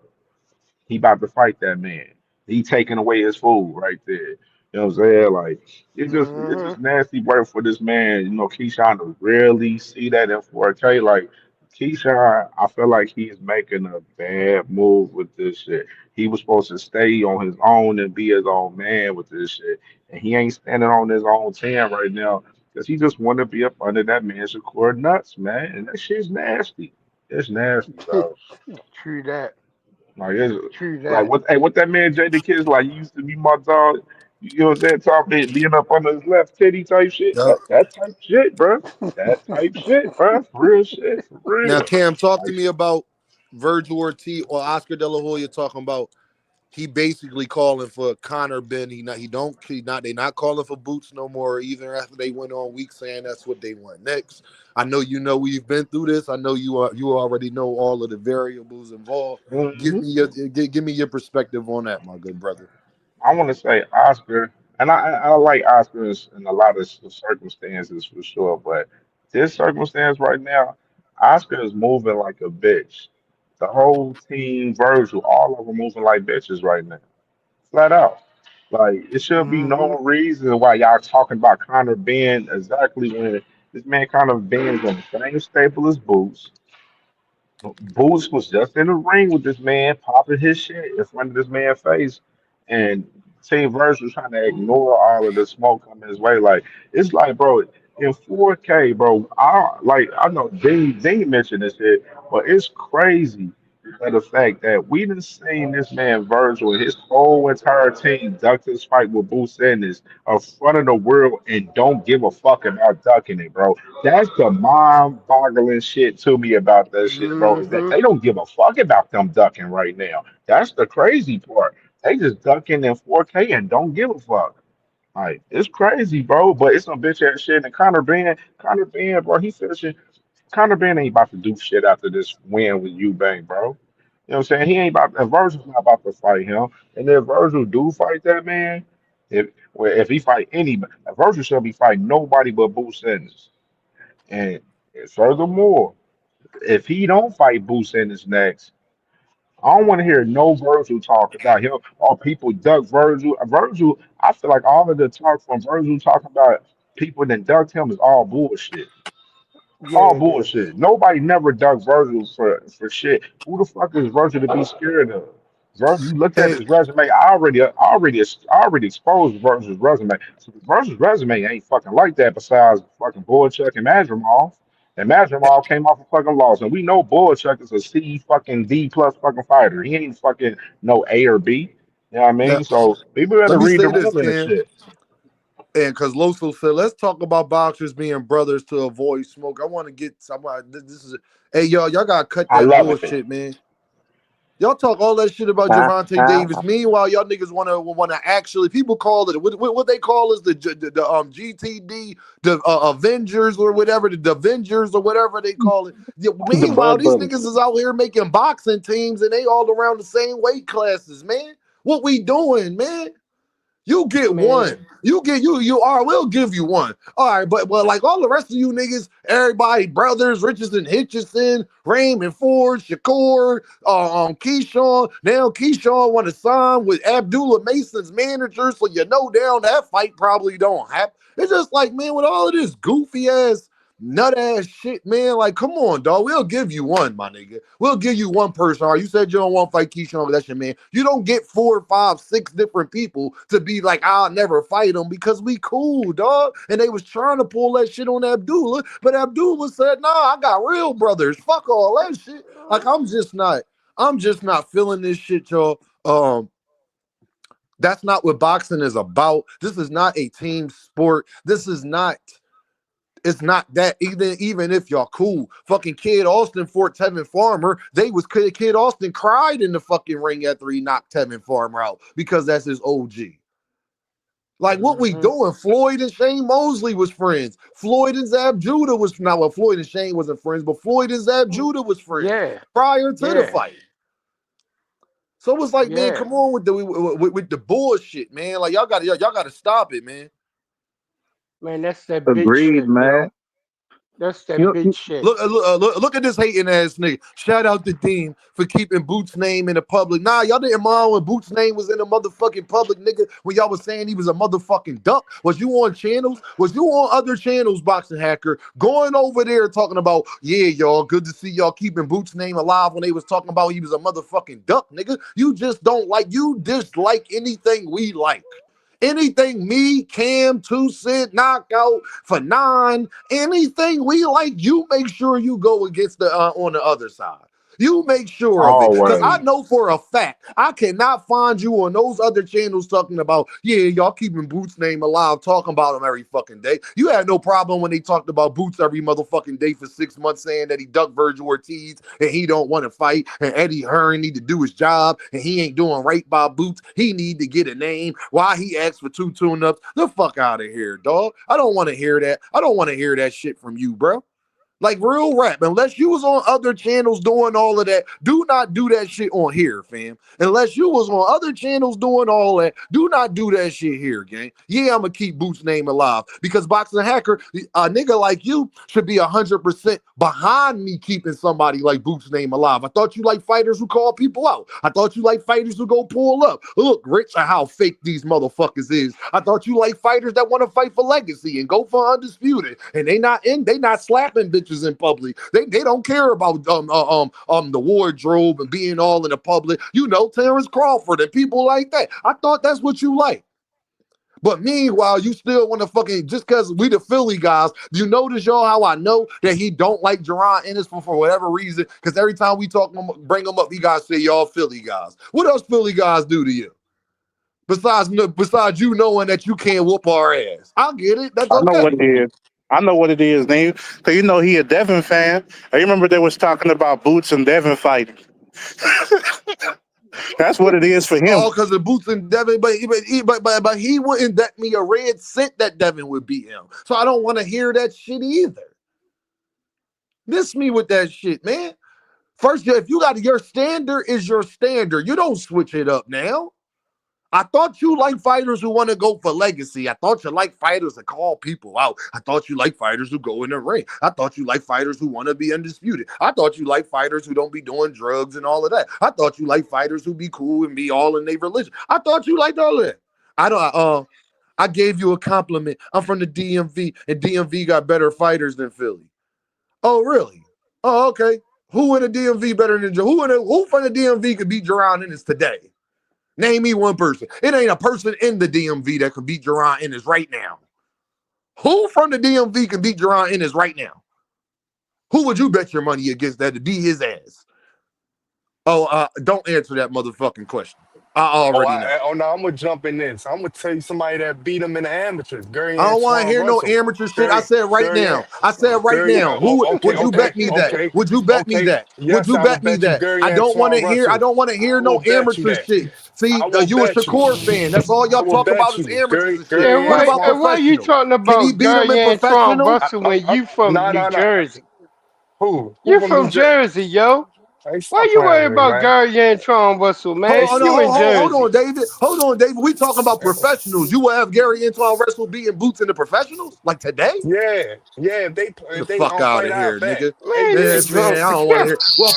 He about to fight that man. He taking away his food right there. You know what I'm saying? Like it's just Mm-hmm. nasty work for this man. Keyshawn to really see that in 4K. Like Keyshawn, I feel like he's making a bad move with this shit. He was supposed to stay on his own and be his own man with this shit, and he ain't standing on his own 10 right now because he just want to be up under that man's cord nuts, man. And that shit's nasty. It's nasty, bro. True that. Like it's True like that. what that man Jada Kids like he used to be my dog. You know what I'm saying? Talking being up under his left titty type shit. Yep. That type shit, bro. That type shit, bro. For real shit. For Now, real. Cam, talk to Like me about Virgil Ortiz or Oscar De La Hoya talking about he basically calling for Conor Ben. They not calling for Boots no more, even after they went on week saying that's what they want next. I know we've been through this. I know you already know all of the variables involved. mhm. Give me your perspective on that, my good brother. I want to say Oscar, and I like Oscars in a lot of circumstances for sure, but this circumstance right now, Oscar is moving like a bitch. The whole team, Virgil, all of them moving like bitches right now. Flat out. Like it should be Mm-hmm. no reason why y'all talking about Conor Ben exactly when this man Conor Ben is on the same staple as Boots. Boots was just in the ring with this man, popping his shit in front of this man's face, and Team Verse was trying to ignore all of the smoke coming his way. Like it's like, bro, in 4K, bro. I know Dean mentioned this shit, but it's crazy at the fact that we done seen this man Virgil and his whole entire team duck this fight with Boots Ennis in front of the world and don't give a fuck about ducking it, bro. That's the mind-boggling shit to me about that shit, bro. Is that Mm-hmm. they don't give a fuck about them ducking right now. That's the crazy part. They just ducking in 4K and don't give a fuck. Like it's crazy, bro. But it's some bitch ass shit. And Conor Ben, bro, he finishing. Conor Ben ain't about to do shit after this win with Eubank, bro. You know what I'm saying? He ain't about. And Virgil's not about to fight him. And if Virgil do fight that man, if he fight anybody, Virgil shall be fighting nobody but Boo Sanders. And furthermore, if he don't fight Boo Sanders next, I don't want to hear no Virgil talk about him or people duck Virgil. Virgil, I feel like all of the talk from Virgil talking about people that ducked him is all bullshit. Yeah, All it is. bullshit. Nobody never dug Virgil for shit. Who the fuck is Virgil to be scared of? Virgil, you looked at Hey, his resume. I already exposed Virgil's resume. So Virgil's resume ain't fucking like that. Besides fucking Boychuk and Madrimov, and Madrimov came off a fucking loss, and we know Boychuk is a C fucking D plus fucking fighter. He ain't fucking no A or B. You know what I now mean? So people better let me read the say this, room in this Cam. shit. And because Loso said, let's talk about boxers being brothers to avoid smoke. I want to get somebody. This is, hey, y'all got to cut I that love it. bullshit, man. Y'all talk all that shit about Gervonta Davis. Meanwhile, y'all niggas want to actually, people call it, what they call is the GTD, the Avengers or whatever, the Avengers or whatever they call it. Yeah, The meanwhile, Bud these Brothers. niggas is out here making boxing teams and they all around the same weight classes, man. What we doing, man? You get Man, one. You get we'll give you one. All right, but like all the rest of you niggas, everybody, brothers, Richardson, Hitchison, Raymond Ford, Shakur, Keyshawn. Now Keyshawn want to sign with Abdullah Mason's manager, so you know down that fight probably don't happen. It's just like, man, with all of this goofy ass nut ass shit, man. Like, come on, dog. We'll give you one, my nigga. We'll give you one person. All right, you said you don't want to fight Keyshawn, that's your man. You don't get 4, 5, 6 different people to be like, I'll never fight him because we cool, dog. And they was trying to pull that shit on Abdullah, but Abdullah said, nah, I got real brothers. Fuck all that shit. Like, I'm just not feeling this shit, y'all. That's not what boxing is about. This is not a team sport. It's not that, even if y'all cool. Fucking Kid Austin fought Tevin Farmer. Kid Austin cried in the fucking ring after he knocked Tevin Farmer out because that's his OG. Like, what we doing? Floyd and Shane Mosley was friends. Floyd and Zab Judah was Floyd and Shane wasn't friends, but Floyd and Zab Judah was friends prior to the fight. So it's like, man, come on with the bullshit, man. Like, y'all gotta stop it, man. Man, that's that Agreed, bitch shit, man. yo. That's that bitch shit. Look at this hating ass nigga. Shout out to Dean for keeping Boots' name in the public. Nah, y'all didn't mind when Boots' name was in the motherfucking public, nigga, when y'all was saying he was a motherfucking duck. Was you on channels? Was you on other channels, Boxing Hacker, going over there talking about, yeah, y'all, good to see y'all keeping Boots' name alive when they was talking about he was a motherfucking duck, nigga? You dislike anything we like. Anything me, Cam, 2 Cent, Knockout, for 9, anything we like, you make sure you go against the on the other side. You make sure of it. Because I know for a fact, I cannot find you on those other channels talking about, yeah, y'all keeping Boots' name alive, talking about him every fucking day. You had no problem when they talked about Boots every motherfucking day for 6 months, saying that he ducked Virgil Ortiz and he don't want to fight, and Eddie Hearn need to do his job, and he ain't doing right by Boots. He need to get a name. Why he asked for 2 tune-ups? The fuck out of here, dog. I don't want to hear that. I don't want to hear that shit from you, bro. Like, real rap. Unless you was on other channels doing all of that, do not do that shit on here, fam. Unless you was on other channels doing all that, do not do that shit here, gang. Yeah, I'm gonna keep Boots' name alive because Boxing Hacker, a nigga like you should be 100% behind me keeping somebody like Boots' name alive. I thought you like fighters who call people out. I thought you like fighters who go pull up. Look, Rich, how fake these motherfuckers is. I thought you like fighters that want to fight for legacy and go for undisputed, and they not slapping bitches in public. They don't care about the wardrobe and being all in the public. You know, Terrence Crawford and people like that. I thought that's what you like. But meanwhile, you still want to fucking, just because we the Philly guys, you notice, y'all, how I know that he don't like Jerron Ennis for whatever reason? Because every time we bring him up, he got to say, y'all Philly guys. What else Philly guys do to you? Besides you knowing that you can't whoop our ass. I get it. That's okay. I know what it is, name. Because you know he a Devin fan. I remember they was talking about Boots and Devin fighting. That's what it is for him. Oh, because of Boots and Devin, but he wouldn't bet me a red cent that Devin would beat him. So I don't want to hear that shit either. Miss me with that shit, man. First, if you got your standard is your standard. You don't switch it up now. I thought you like fighters who want to go for legacy. I thought you like fighters that call people out. I thought you like fighters who go in the ring. I thought you like fighters who want to be undisputed. I thought you like fighters who don't be doing drugs and all of that. I thought you like fighters who be cool and be all in their religion. I thought you liked all that. I gave you a compliment. I'm from the DMV, and DMV got better fighters than Philly. Oh, really? Oh, okay. Who in the DMV better than who from the DMV could beat Jerron Ennis today? Name me one person. It ain't a person in the DMV that could beat Jerron Ennis right now. Who from the DMV can beat Jerron Ennis right now? Who would you bet your money against that to beat his ass? Oh, don't answer that motherfucking question. I already know. No, I'm gonna jump in this. I'm gonna tell you somebody that beat him in the amateurs. I don't want to hear no amateur shit. I said right now. Would you bet me that? Would you bet me that? Would you bet me that? I don't want to hear no amateur shit. See, you a Shakur fan. That's all y'all talk about is amateur shit. And why are you talking about Antoine Russell when you from New Jersey? Who? You from Jersey, yo? Hey, Why stop you playing worry with me, about man. Gary Antoine Russell, Hey, man? Hold on, You in hold Jersey. on, David. Hold on, David. We talking about professionals. You will have Gary Antoine Russell beating Boots in the professionals like today? yeah, yeah. Get the If they fuck out fight, of I'll here, bet. nigga. Man, AJ, you Man, listen. man, drunk. I don't want to hear. Well,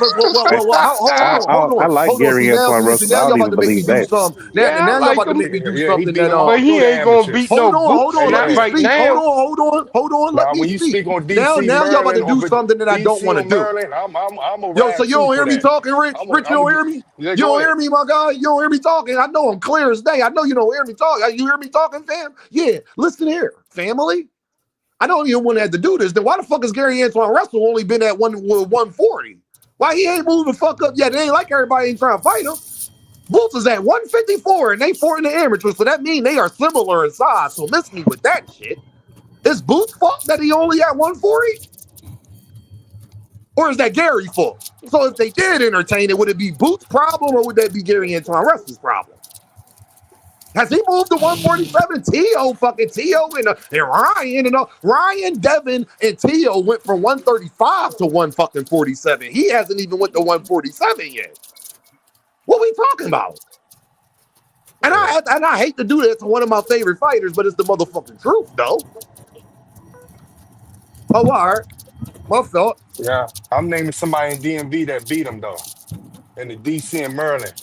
I like hold on. See Gary now, Antoine see Russell. I now don't y'all about even to make me believe do that. something. Now, Yeah, I y'all like about to him, make me do Yeah, he something beat that them but through he the ain't gonna amateurs. beat no Boots. Not Yeah. right now. Hold on. Let Now, me when you speak. speak on Now, DC, y'all about to Maryland do over something that I don't DC want to or do. Maryland, I'm a Yo, so ride you too don't for hear me that. talking, Rich? Rich, you don't hear me? Yeah, You go don't ahead. hear me, my guy? You don't hear me talking? I know I'm clear as day. I know you don't hear me talking. You hear me talking, fam? Yeah, listen here, family. I don't even want to have to do this. Then why the fuck is Gary Antoine Russell only been at 140? Why he ain't moving the fuck up yet? It ain't like everybody ain't trying to fight him. Boots is at 154 and they fought in the amateurs, so that means they are similar in size. So miss me with that shit. Is Boots' fault that he only at 140? Or is that Gary's fault? So if they did entertain it, would it be Boots' problem or would that be Gary Antoine Russell's problem? Has he moved to 147? Tio and Ryan and Ryan, Devin, and Tio went from 135 to 147. He hasn't even went to 147 yet. What we talking about? And I hate to do that to one of my favorite fighters, but it's the motherfucking truth, though. Oh, all right. My fault. Yeah, I'm naming somebody in DMV that beat him though, in the DC and Maryland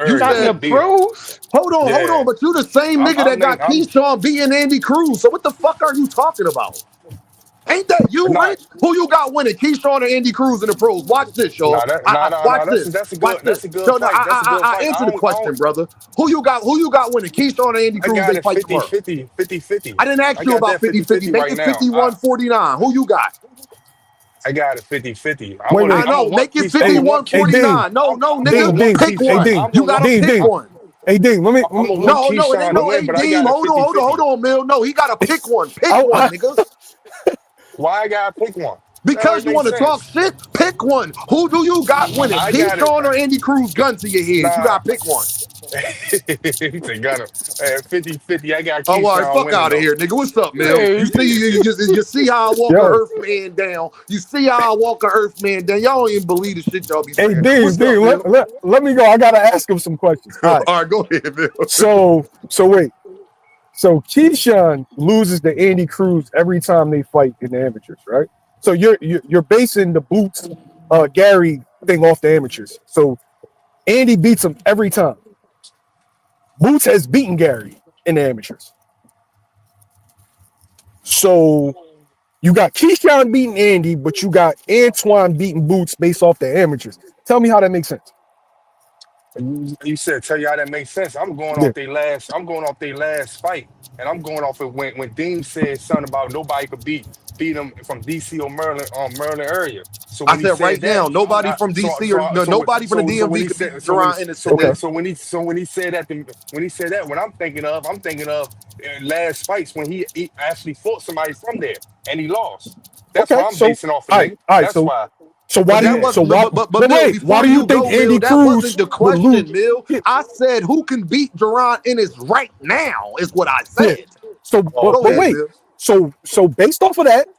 You area Not in the said, that beat him. pros. hold Yeah, on, but you the same nigga I'm that naming. got Keyshawn beating Andy Cruz. So what the fuck are you talking about? Ain't that you, Not Rich? Who you got winning? Keyshawn or Andy Cruz in the pros? Watch this, y'all. nah that nah nah Watch nah. this. Watch this. That's a good No, no, fight. That's a good I fight. answer the I don't question, brother. Who you got winning? Keyshawn or Andy I Cruz, got they it fight 50 tomorrow. 50 50 50. I didn't ask I you got about that 50 50 50. 50 Make right it now. 51-49. Who you got? I got it 50 50. Wait, wait. I know. Make it Hey, hey, Dean. 51-49. No, I'm gonna nigga. want Dean. Pick Hey, Keyshawn. one. Dean. I'm You gonna got to want Dean. pick Dean. one. Hey, Dean. I'm gonna want No, no, it ain't Keyshawn to no win, A but I got Deem. it Hold 50 on, 50. Mill. No, he got to pick one. Pick one, I, nigga. Why I gotta pick one? That don't Because even you make want to talk sense. shit, pick one. Who do you got winning? I got it. Keyshawn or Andy Cruz? Gun to your head. You Nah. got to pick one. He said, got him. 50 50. I got Oh, all right, Keyshawn fuck winning out of though. here, nigga. What's up, Mill? Hey, You see, you see how I walk a yo. Earth man down. You see how I walk a Earth man down. Y'all don't even believe the shit y'all be Hey, saying. Dean. What's up, Dean. Mill? Let me go. I gotta ask him some questions. All right. All right, go ahead, Mill. So wait. So Keyshawn loses to Andy Cruz every time they fight in the amateurs, right? So you're basing the Boots Gary thing off the amateurs. So Andy beats him every time. Boots has beaten Gary in the amateurs. So you got Keyshawn beating Andy, but you got Antoine beating Boots based off the amateurs. Tell me how that makes sense. You said tell y'all that makes sense. Yeah. I'm going off their last fight. And I'm going off it when Dean said something about nobody could beat him from DC or Maryland area. So I when he said right said that, now, nobody from DC or no, nobody from the so when DMV he could beat said Jerron in this. when he said that when I'm thinking of last fights when he actually fought somebody from there and he lost. That's Okay. why I'm So basing off of all right, nigga. all right. That's why. So why But do that you? Yeah. So wasn't. why? But But Mill, wait, why before do you you think go, Andy Mill, that Cruz wasn't the would lose? question, Mill. Yeah. I said who can beat Jerron Ennis right now is what I Yeah. said. So, Oh, but Go but okay. ahead, wait. Mill. So based off of that,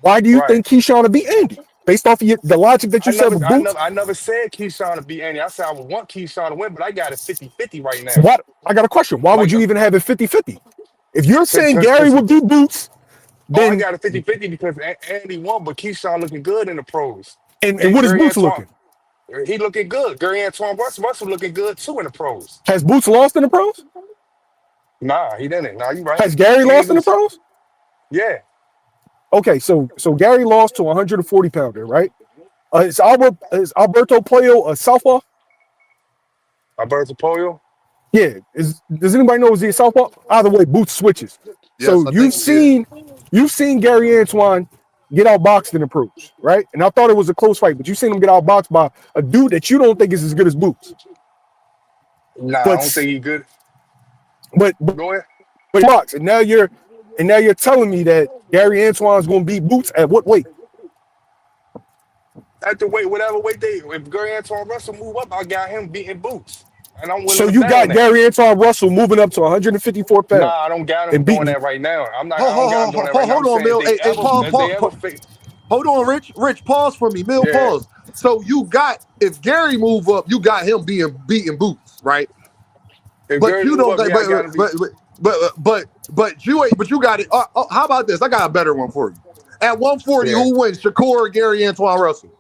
why do you Right. think Keyshawn to beat Andy? Based off of the logic that you said with Boots, I never said Keyshawn to beat Andy. I said I would want Keyshawn to win, but I got it 50 right now. what? I got a question. Why would Like, you even have it 50-50? If you're saying Gary because would beat Boots, oh, I then got it 50 because Andy won, but Keyshawn looking good in the pros. and what is Gary Boots Antoine, looking? he looking good. Gary Antoine Russell looking good too in the pros. Has Boots lost in the pros? Nah, he didn't. Nah, you right. Has Gary He ain't lost in the lose. pros? Yeah, Okay, so Gary lost to a 140 pounder, right? Is Alberto Playo a southpaw? Alberto Pollo. Yeah. Does anybody know is he a southpaw? Either way, Boots switches. Yes, So I think he is. you've seen Gary Antoine get outboxed in the pros, right? And I thought it was a close fight, but you've seen him get outboxed by a dude that you don't think is as good as Boots. Nah, I don't But think he good. but Go ahead. box, and now you're telling me that Gary Antoine's going to beat Boots at what weight? At the weight, whatever weight if Gary Antoine Russell move up, I got him beating Boots, and I'm willing So to you bet on got that. Gary Antoine Russell moving up to 154 Nah, pounds I don't got him and doing beating. that right now. I don't got him doing that right now. I'm Hold on, saying Mill. Hey, if they ever Paul, fit, hold on, Rich. Rich, pause for me. Mill, yeah. pause. So you got if Gary move up, you got him beating Boots, right? If But Gary you move don't. up, yeah, I gotta be. But you ain't. But you got it. How about this? I got a better one for you. At 140, Yeah, who wins, Shakur or Gary Antoine Russell?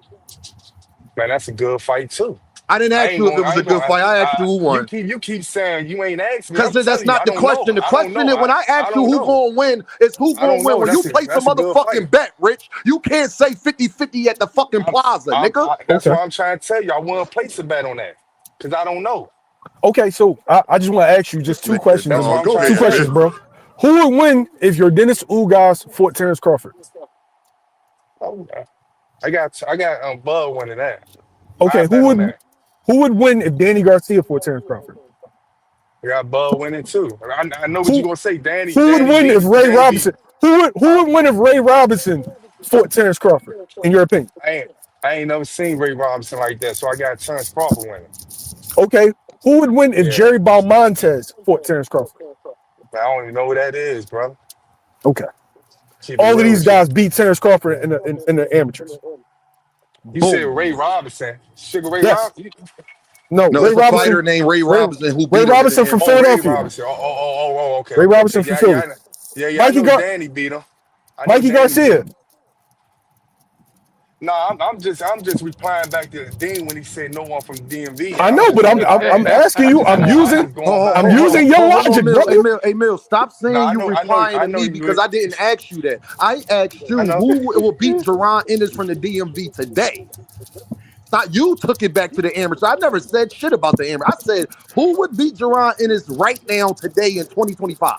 man, that's a good fight too. I didn't I ask ain't you if it going. was I a ain't good going. fight. I asked you who won. You keep saying you ain't asked me. Because I'm that's telling you, not I the don't know. question. The I don't question know. is when I I ask you don't who know. gonna win, it's who I gonna don't win. know. When you place a That's a good fight. motherfucking bet, Rich, you can't say 50-50 at the fucking plaza, nigga. That's Okay. why I'm trying to tell you. I want to place a bet on that because I don't know. Okay, so I just want to ask you just two Nigga, questions. That's why dog, I'm go trying Two to ahead, tell questions, man. you. bro. Who would win if your Dennis Ugas fought Terrence Crawford? Oh, I got Bud winning that. I Okay, bet on that. who would win if Danny Garcia fought Terrence Crawford? I got Bud winning too. I know what you're Who gonna say. Danny, who would Danny win if beat, Ray Danny beat. Robinson? Who Huh? would win if Ray Robinson fought Terrence Crawford? In your opinion? I ain't I ain't never seen Ray Robinson like that, so I got Terrence Crawford winning. Okay, who would win if Yeah, Jerry Balmontes fought Terrence Crawford? I don't even know who that is, bro. Okay, Keep it all of real these with you. guys beat Terrence Crawford in the amateurs. You said Boom. Ray Robinson, Sugar Ray Yes, Rob. no, No, Ray it's a Robinson, fighter named Ray Ray Robinson who Ray beat him in the Robinson from Oh, amateur. Ray Philadelphia. Robinson. Okay, Ray okay. Robinson from Yeah, Philly. yeah. I Mikey know Gar Danny beat him. I know Mikey Danny beat Garcia. him. No, I'm just replying back to Dean when he said no one from DMV, and I I'm know, just but going by I'm that. asking you. I'm just going by I'm that. using your Hold on, logic, Mill. brother. Hey, Mill, stop No, saying you replying I to know me you. because I didn't ask you that. I asked I you know. who will beat Jerron Ennis from the DMV today. Thought you took it back to the amateur. I never said shit about the amateur. I said who would beat Jerron Ennis right now today in 2025.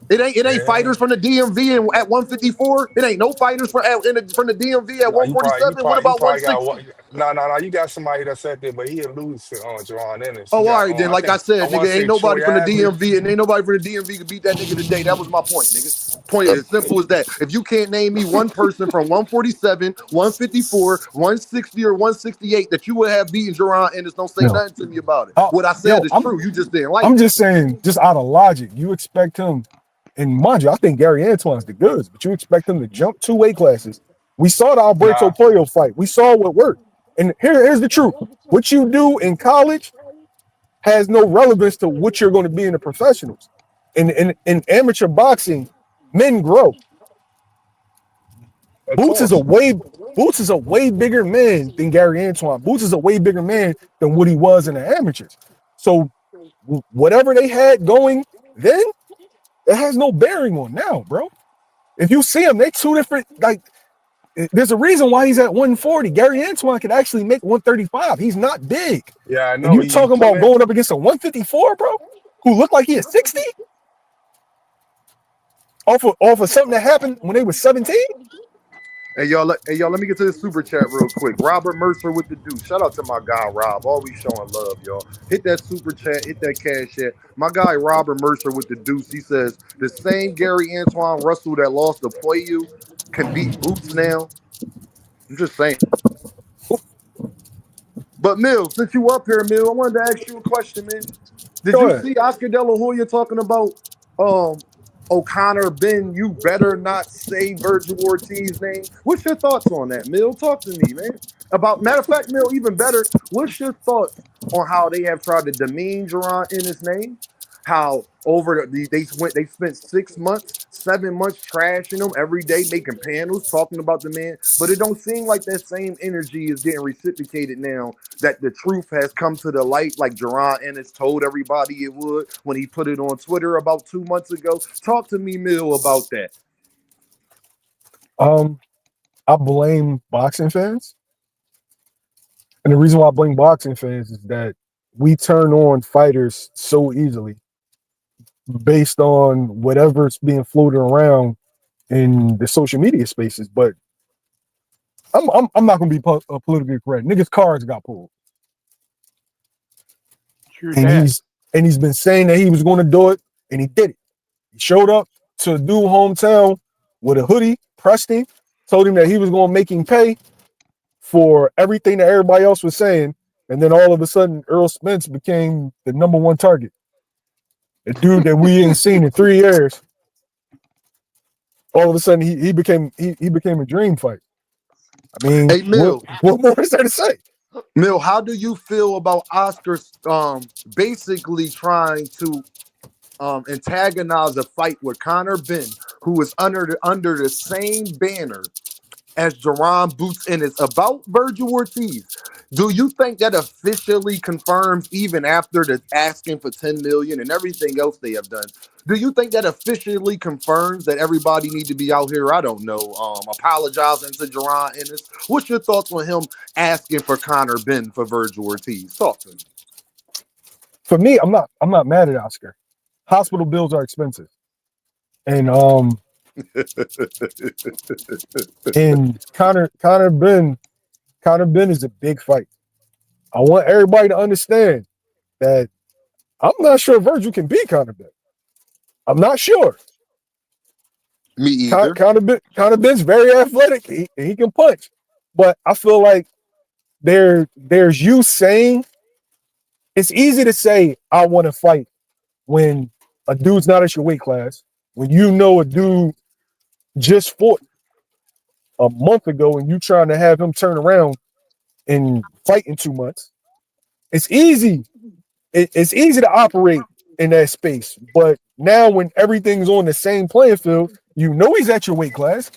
It ain't Yeah. fighters from the DMV at 154. It ain't no fighters from the DMV at No, you 147. What probably, you about probably got what? 160? No. You got somebody that's out there, but he'll lose to Jerron Ennis. You Oh, all got right then. I Like I think I said, want nigga, to ain't say nobody Troy from the Isley. DMV, and ain't nobody from the DMV could beat that nigga today. That was my point, nigga. Point as simple as that. If you can't name me one person from 147, 154, 160, or 168 that you would have beaten Jerron Ennis, don't say Yo, nothing to me about it. I, What I said yo, is true. You just didn't like I'm it. just saying, just out of logic, you expect him, and mind you, I think Gary Antoine's the goods, but you expect him to jump two weight classes. We saw the Alberto Nah, Puello fight. We saw what worked. And here's the truth. What you do in college has no relevance to what you're going to be in the professionals. In amateur boxing, men grow. of Boots is a course. way Boots is a way bigger man than Gary Antoine. Boots is a way bigger man than what he was in the amateurs. So whatever they had going then, it has no bearing on now, bro. If you see him, they two different. Like, there's a reason why he's at 140. Gary Antoine can actually make 135. He's not big, Yeah, I and know. you He talking come about in. going up against a 154, bro, who looked like he is 60 off of something that happened when they were 17. Hey y'all, let me get to this super chat real quick. Robert Mercer with the deuce. Shout out to my guy Rob. Always showing love, y'all. Hit that super chat, hit that cash app. My guy Robert Mercer with the deuce. He says the same Gary Antoine Russell that lost to play you can beat Boots now. I'm just saying. But Mill, since you up here, Mill, I wanted to ask you a question, man. Did Go you ahead. see Oscar De La Hoya talking about um O'Connor Ben? You better not say Virgil Ortiz's name. What's your thoughts on that, Mill? Talk to me, man. About matter of fact, Mill, even better. What's your thoughts on how they have tried to demean Jerron in his name? How over they spent 6 months, 7 months trashing him every day, making panels talking about the man, but it don't seem like that same energy is getting reciprocated now that the truth has come to the light, like Jerron Ennis told everybody it would when he put it on Twitter about 2 months ago. Talk to me, Mill, about that. I blame boxing fans, and the reason why I blame boxing fans is that we turn on fighters so easily based on whatever's being floated around in the social media spaces. But I'm not gonna be politically correct. Niggas' cards got pulled, True and that. he's been saying that he was going to do it, and he did it. He showed up to dude hometown with a hoodie, pressed him, told him that he was going to make him pay for everything that everybody else was saying, and then all of a sudden, Earl Spence became the #1 target. A dude that we ain't seen in 3 years. All of a sudden, he became a dream fight. I mean, Hey, Mill, what more is there to say? Mill, how do you feel about Oscar basically trying to antagonize a fight with Conor Benn, who is under the same banner as Jerron Boots, and it's about Virgil Ortiz? Do you think that officially confirms, even after the asking for 10 million and everything else they have done? Do you think that officially confirms that everybody need to be out here, I don't know, apologizing to Jerron Ennis? What's your thoughts on him asking for Conor Benn for Virgil Ortiz? Talk to me. For me, I'm not mad at Oscar. Hospital bills are expensive, and Conor Benn is a big fight. I want everybody to understand that I'm not sure Virgil can beat Conor Benn. I'm not sure. Me either. Conor Benn's very athletic. He can punch, but I feel like there's you saying it's easy to say I want to fight when a dude's not at your weight class, when you know a dude just fought a month ago and you trying to have him turn around and fight in 2 months. It's easy. It's easy to operate in that space, but now when everything's on the same playing field, you know he's at your weight class.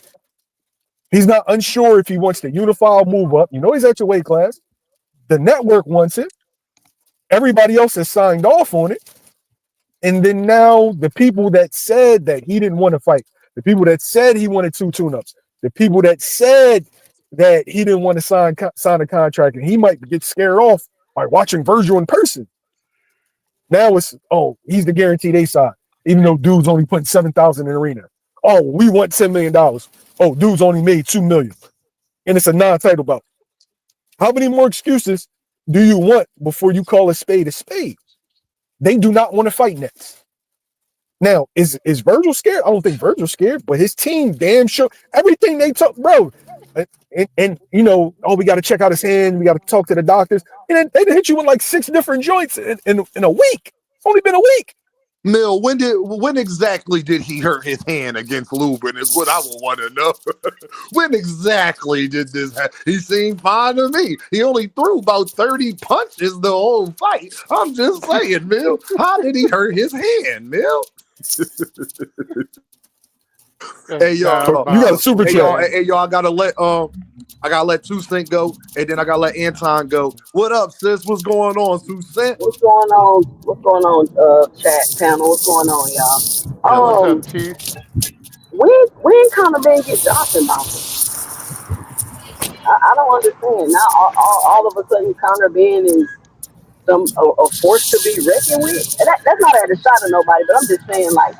He's not unsure if he wants to unify or move up. You know he's at your weight class. The network wants it. Everybody else has signed off on it. And then now the people that said that he didn't want to fight, the people that said he wanted 2 tune-ups, the people that said that he didn't want to sign a contract and he might get scared off by watching Virgil in person. Now it's, oh, he's the guaranteed A side, even though dude's only putting 7,000 in the arena. Oh, we want $10 million. Oh, dude's only made $2 million. And it's a non-title bout. How many more excuses do you want before you call a spade a spade? They do not want to fight next. Now, is Virgil scared? I don't think Virgil's scared, but his team damn sure. Everything they talk, bro. And you know, oh, we got to check out his hand. We got to talk to the doctors. And they hit you with like 6 different joints in a week. It's only been a week. Mill, when exactly did he hurt his hand against Lubin is what I would want to know. When exactly did this happen? He seemed fine to me. He only threw about 30 punches the whole fight. I'm just saying, Mill, how did he hurt his hand, Mill? Hey y'all, You got a super chat. Hey y'all, I gotta let 2 Cent go, and then I gotta let Anton go. What up, sis? What's going on, 2 Cent? What's going on? What's going on, chat panel? What's going on, y'all? What's up, Chief? When kind of been get Johnson bouncing? I don't understand. Now all of a sudden Conor Ben is a force to be reckoned with. And that's not at a shot of nobody, but I'm just saying, like,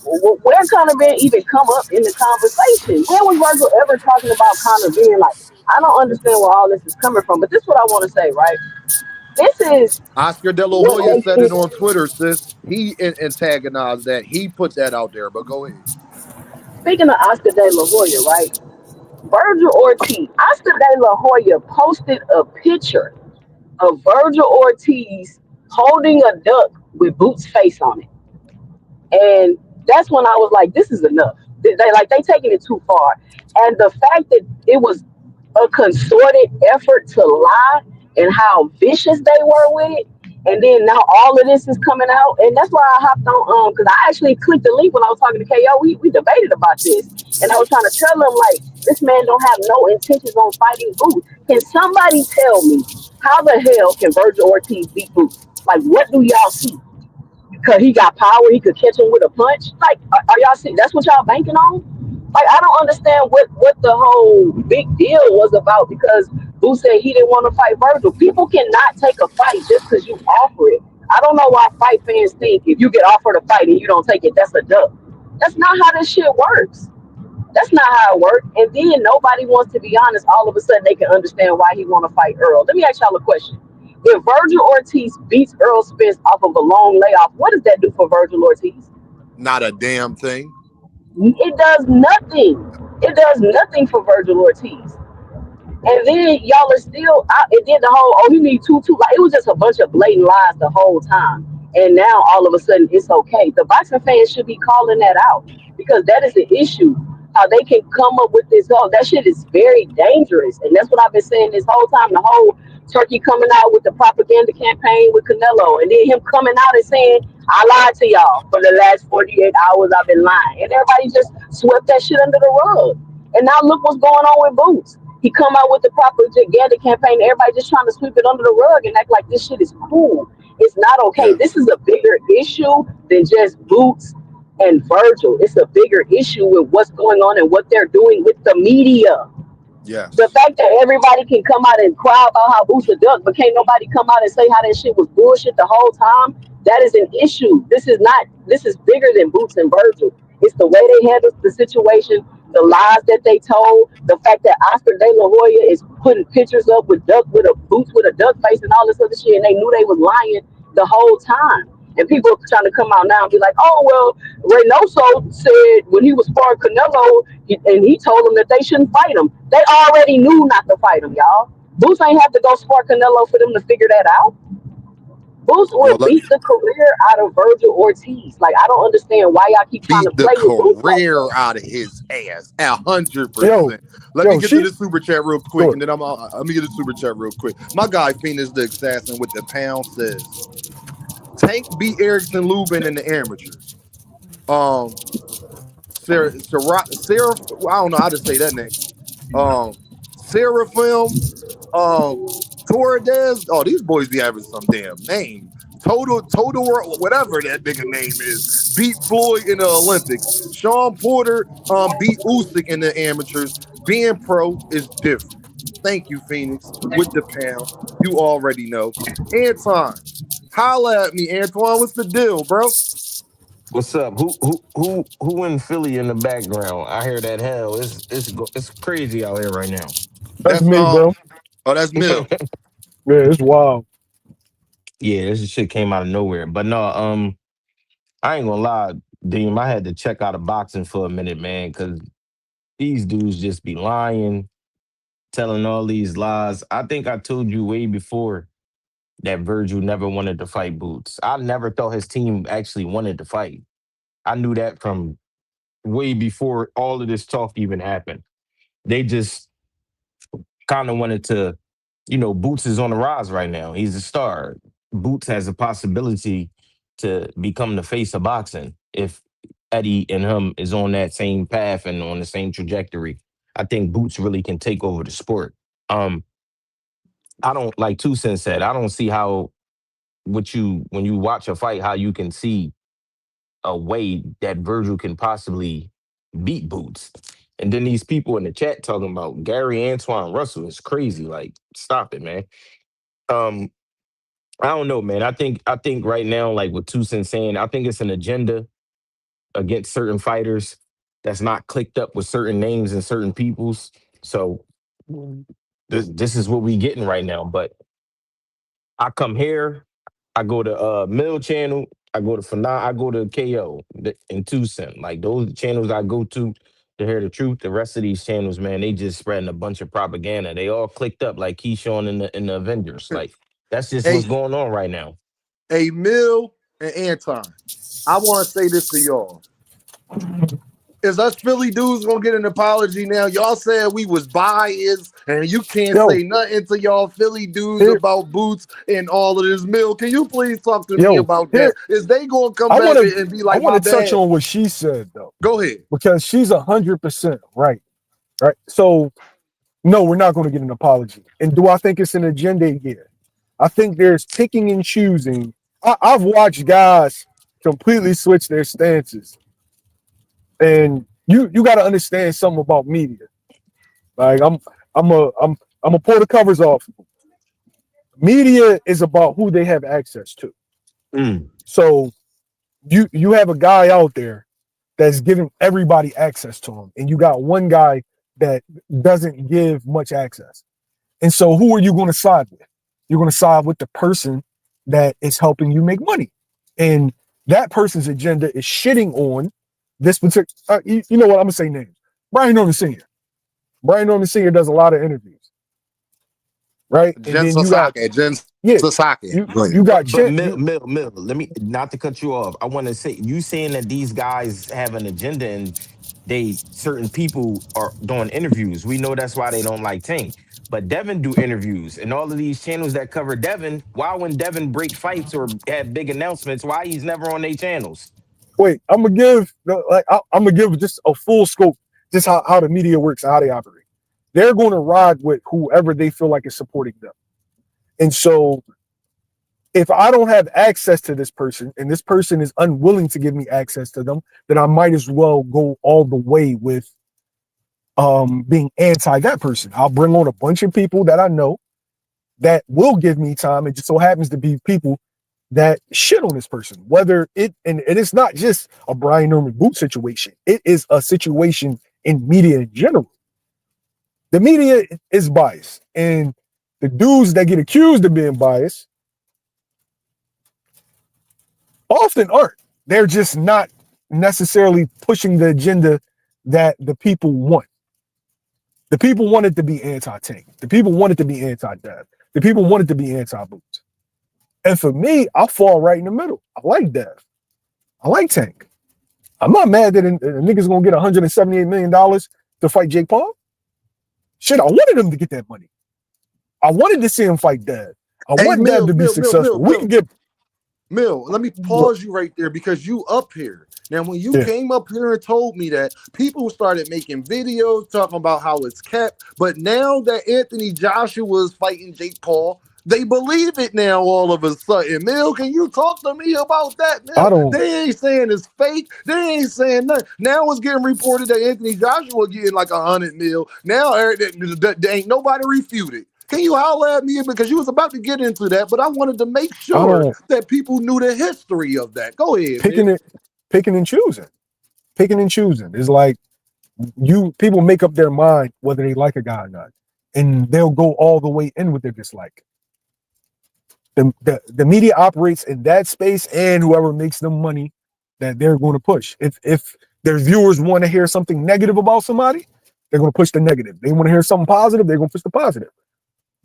where Conor Ben even come up in the conversation? When was Virgil ever talking about Conor Ben? Like, I don't understand where all this is coming from. But this is what I want to say, right? This is Oscar De La Hoya said it on Twitter, sis. He antagonized that. He put that out there, but go ahead. Speaking of Oscar De La Hoya, right? Virgil Ortiz. Oscar De La Hoya posted a picture of Virgil Ortiz holding a duck with Boots' face on it. And that's when I was like, this is enough. They taking it too far. And the fact that it was a concerted effort to lie and how vicious they were with it. And then now all of this is coming out. And that's why I hopped on, because I actually clicked the link when I was talking to KO. We debated about this. And I was trying to tell them, like, this man don't have no intentions on fighting Boots. Can somebody tell me how the hell can Virgil Ortiz beat Boots? Like, what do y'all see? Because he got power, he could catch him with a punch. Like, are y'all see? That's what y'all banking on? Like, I don't understand what the whole big deal was about, because Boots said he didn't want to fight Virgil. People cannot take a fight just because you offer it. I don't know why fight fans think if you get offered a fight and you don't take it, that's a duck. That's not how this shit works. That's not how it works. And then nobody wants to be honest. All of a sudden they can understand why he want to fight Earl. Let me ask y'all a question. If Virgil Ortiz beats Earl Spence off of a long layoff, what does that do for Virgil Ortiz? Not a damn thing. It does nothing. It does nothing for Virgil Ortiz. And then y'all are still out. It did the whole, oh, you need 2-2. Like, it was just a bunch of blatant lies the whole time. And now all of a sudden it's okay. The boxing fans should be calling that out, because that is the issue. how they can come up with this. Oh, that shit is very dangerous, and that's what I've been saying this whole time. The whole Turkey coming out with the propaganda campaign with Canelo, and then him coming out and saying, "I lied to y'all for the last 48 hours. I've been lying," and everybody just swept that shit under the rug. And now look what's going on with Boots. He come out with the propaganda campaign. Everybody just trying to sweep it under the rug and act like this shit is cool. It's not okay. This Yes. is a bigger issue than just Boots and Virgil. It's a bigger issue with what's going on and what they're doing with the media. The Yes. fact that everybody can come out and cry about how Boots a duck, but can't nobody come out and say how that shit was bullshit the whole time, that is an issue. This is not, this is bigger than Boots and Virgil. It's the way they handled the situation, the lies that they told, the fact that Oscar De La Hoya is putting pictures up with duck with a Boots with a duck face and all this other shit, and they knew they was lying the whole time. And people are trying to come out now and be like, oh, well, Reynoso said when he was sparring Canelo, and he told them that they shouldn't fight him. They already knew not to fight him, y'all. Boots ain't have to go spar Canelo for them to figure that out. Boots Well, would beat the career out of Virgil Ortiz. Like, I don't understand why y'all keep trying to beat the play with Boots like career that. out of his ass, Yo, 100%. Let me yo, get to she the super chat real quick, sure. and then let me get the super chat real quick. My guy Phoenix the Assassin with the pound says, Tank beat Erickson Lubin in the amateurs. Sarah, I don't know how to say that name. Seraphim, Torres. Oh, these boys be having some damn name. Total, whatever that nigga name is, beat Floyd in the Olympics. Sean Porter beat Usyk in the amateurs. Being pro is different. Thank you, Phoenix, with the pound. You already know. Anton, holla at me, Antoine. What's the deal, bro? What's up? Who in Philly in the background? I hear that hell. It's crazy out here right now. That's That's me, bro. oh, that's Mill. Yeah, it's wild. Yeah, this shit came out of nowhere. But no, I ain't gonna lie, Deem. I had to check out of boxing for a minute, man, because these dudes just be lying, telling all these lies. I think I told you way before that Virgil never wanted to fight Boots. I never thought his team actually wanted to fight. I knew that from way before all of this talk even happened. They just kind of wanted to, Boots is on the rise right now. He's a star. Boots has a possibility to become the face of boxing if Eddie and him is on that same path and on the same trajectory. I think Boots really can take over the sport. Um, I don't like Two Cent said, I don't see how when you watch a fight, how you can see a way that Virgil can possibly beat Boots. And then these people in the chat talking about Gary Antoine Russell is crazy. Like, stop it, man. Um, I don't know, man. I think right now, like what Two Cent saying, I think it's an agenda against certain fighters that's not clicked up with certain names and certain peoples. So this is what we getting right now. But I come here, I go to Mill Channel, I go to Fana, I go to KO in Tucson. Like those channels I go to hear the truth. The rest of these channels, man, they just spreading a bunch of propaganda. They all clicked up like Keyshawn in the Avengers. Like that's just Hey, what's going on right now. hey, Mill and Anton. I want to say this to y'all. Is us Philly dudes gonna get an apology now? Y'all said we was biased and you can't Yo, say nothing to y'all Philly dudes here, about Boots and all of this. Mill, can you please talk to me yo, about here. that? Is they gonna come I back wanna and be I like, my wanna touch bad? on what she said though, Go ahead. because she's 100% right. Right. So no, we're not going to get an apology. And do I think it's an agenda here? I think there's picking and choosing. I've watched guys completely switch their stances, and you got to understand something about media. Like I'm a pull the covers off. Media is about who they have access to. Mm. So you have a guy out there that's giving everybody access to him, and you got one guy that doesn't give much access. And so who are you going to side with? You're going to side with the person that is helping you make money. And that person's agenda is shitting on this particular, you know what, I'm going to say names. Brian Norman Sr. Brian Norman Sr. does a lot of interviews, right? And Jen then you got, yeah, Sasaki. you got But Jen, Mill, let me not to cut you off. I want to say you saying that these guys have an agenda and certain people are doing interviews. We know that's why they don't like Tank. But Devin do interviews, and all of these channels that cover Devin. Why when Devin break fights or have big announcements, why he's never on their channels? Wait, I'm gonna give just a full scope, just how the media works, how they operate. They're going to ride with whoever they feel like is supporting them. And so if I don't have access to this person and this person is unwilling to give me access to them, then I might as well go all the way with being anti that person. I'll bring on a bunch of people that I know that will give me time. It just so happens to be people that shit on this person. Whether and it's not just a Brian Norman Boot situation. It is a situation in media in general. The media is biased, and the dudes that get accused of being biased often aren't. They're just not necessarily pushing the agenda that the people want. The people want it to be anti-Tank. The people want it to be anti-Dev. The people want it to be anti-Boots. And for me, I fall right in the middle. I like Dev. I like Tank. I'm not mad that a nigga's gonna get $178 million to fight Jake Paul. Shit, I wanted him to get that money. I wanted to see him fight Dev. I want Dev to be successful. We can get Mill, let me pause you right there because you up here. Now, when you came up here and told me that, people started making videos talking about how it's kept. But now that Anthony Joshua is fighting Jake Paul, they believe it now all of a sudden. Mill, can you talk to me about that? Mill? They ain't saying it's fake. They ain't saying nothing. Now it's getting reported that Anthony Joshua getting like 100 mil. Now there ain't nobody refuted. Can you holler at me? Because you was about to get into that, but I wanted to make sure that people knew the history of that. Go ahead. Picking and choosing. It's like people make up their mind whether they like a guy or not, and they'll go all the way in with their dislike. The media operates in that space, and whoever makes them money that they're going to push. If their viewers want to hear something negative about somebody, they're going to push the negative. They want to hear something positive, they're going to push the positive.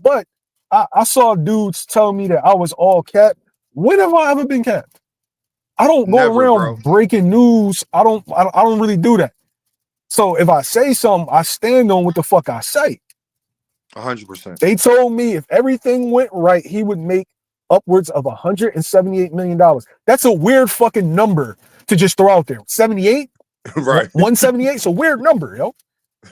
But I saw dudes tell me that I was all capped. When have I ever been capped? I don't go around breaking news. I don't really do that. So if I say something, I stand on what the fuck I say. 100%. They told me if everything went right, he would make upwards of $178 million. That's a weird fucking number to just throw out there. 78? Right. 178? It's a weird number, yo.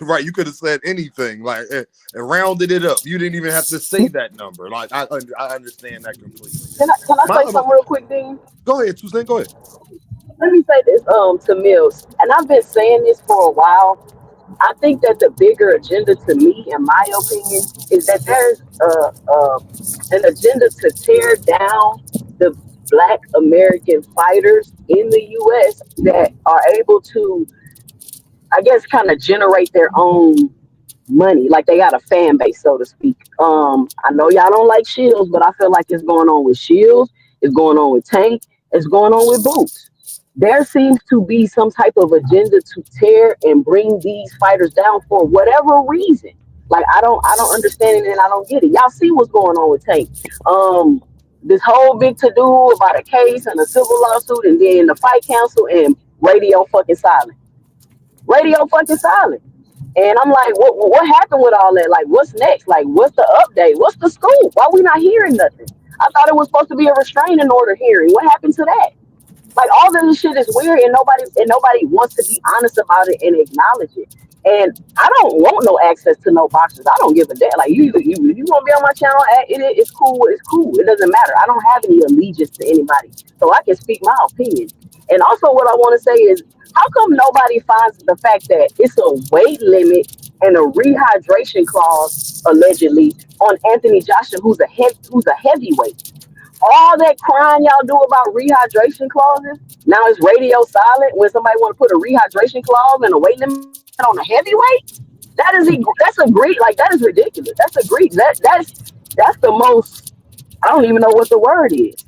Right, you could have said anything, like and rounded it up. You didn't even have to say that number. Like I understand that completely. Can I say something real quick, Dean? Go ahead, Suzanne. Go ahead. Let me say this to Mills, and I've been saying this for a while. I think that the bigger agenda, to me, in my opinion, is that there's an agenda to tear down the Black American fighters in the U.S. that are able to, I guess, kind of generate their own money. Like they got a fan base, so to speak. I know y'all don't like Shields, but I feel like it's going on with Shields, it's going on with Tank, it's going on with Boots. There seems to be some type of agenda to tear and bring these fighters down for whatever reason. Like I don't understand it and I don't get it. Y'all see what's going on with Tank. This whole big to-do about a case and a civil lawsuit and then the fight council and radio fucking silent. Radio fucking silent. And I'm like, what happened with all that? Like, what's next? Like, what's the update? What's the scoop? Why we not hearing nothing? I thought it was supposed to be a restraining order hearing. What happened to that? Like, all this shit is weird, and nobody wants to be honest about it and acknowledge it. And I don't want no access to no boxers. I don't give a damn. Like, you want to be on my channel? It's cool. It's cool. It doesn't matter. I don't have any allegiance to anybody, so I can speak my opinion. And also, what I want to say is, how come nobody finds the fact that it's a weight limit and a rehydration clause allegedly on Anthony Joshua, who's a heavyweight? All that crying y'all do about rehydration clauses, now it's radio silent when somebody want to put a rehydration clause and a weight limit on a heavyweight. That is ridiculous. That's the most, I don't even know what the word is.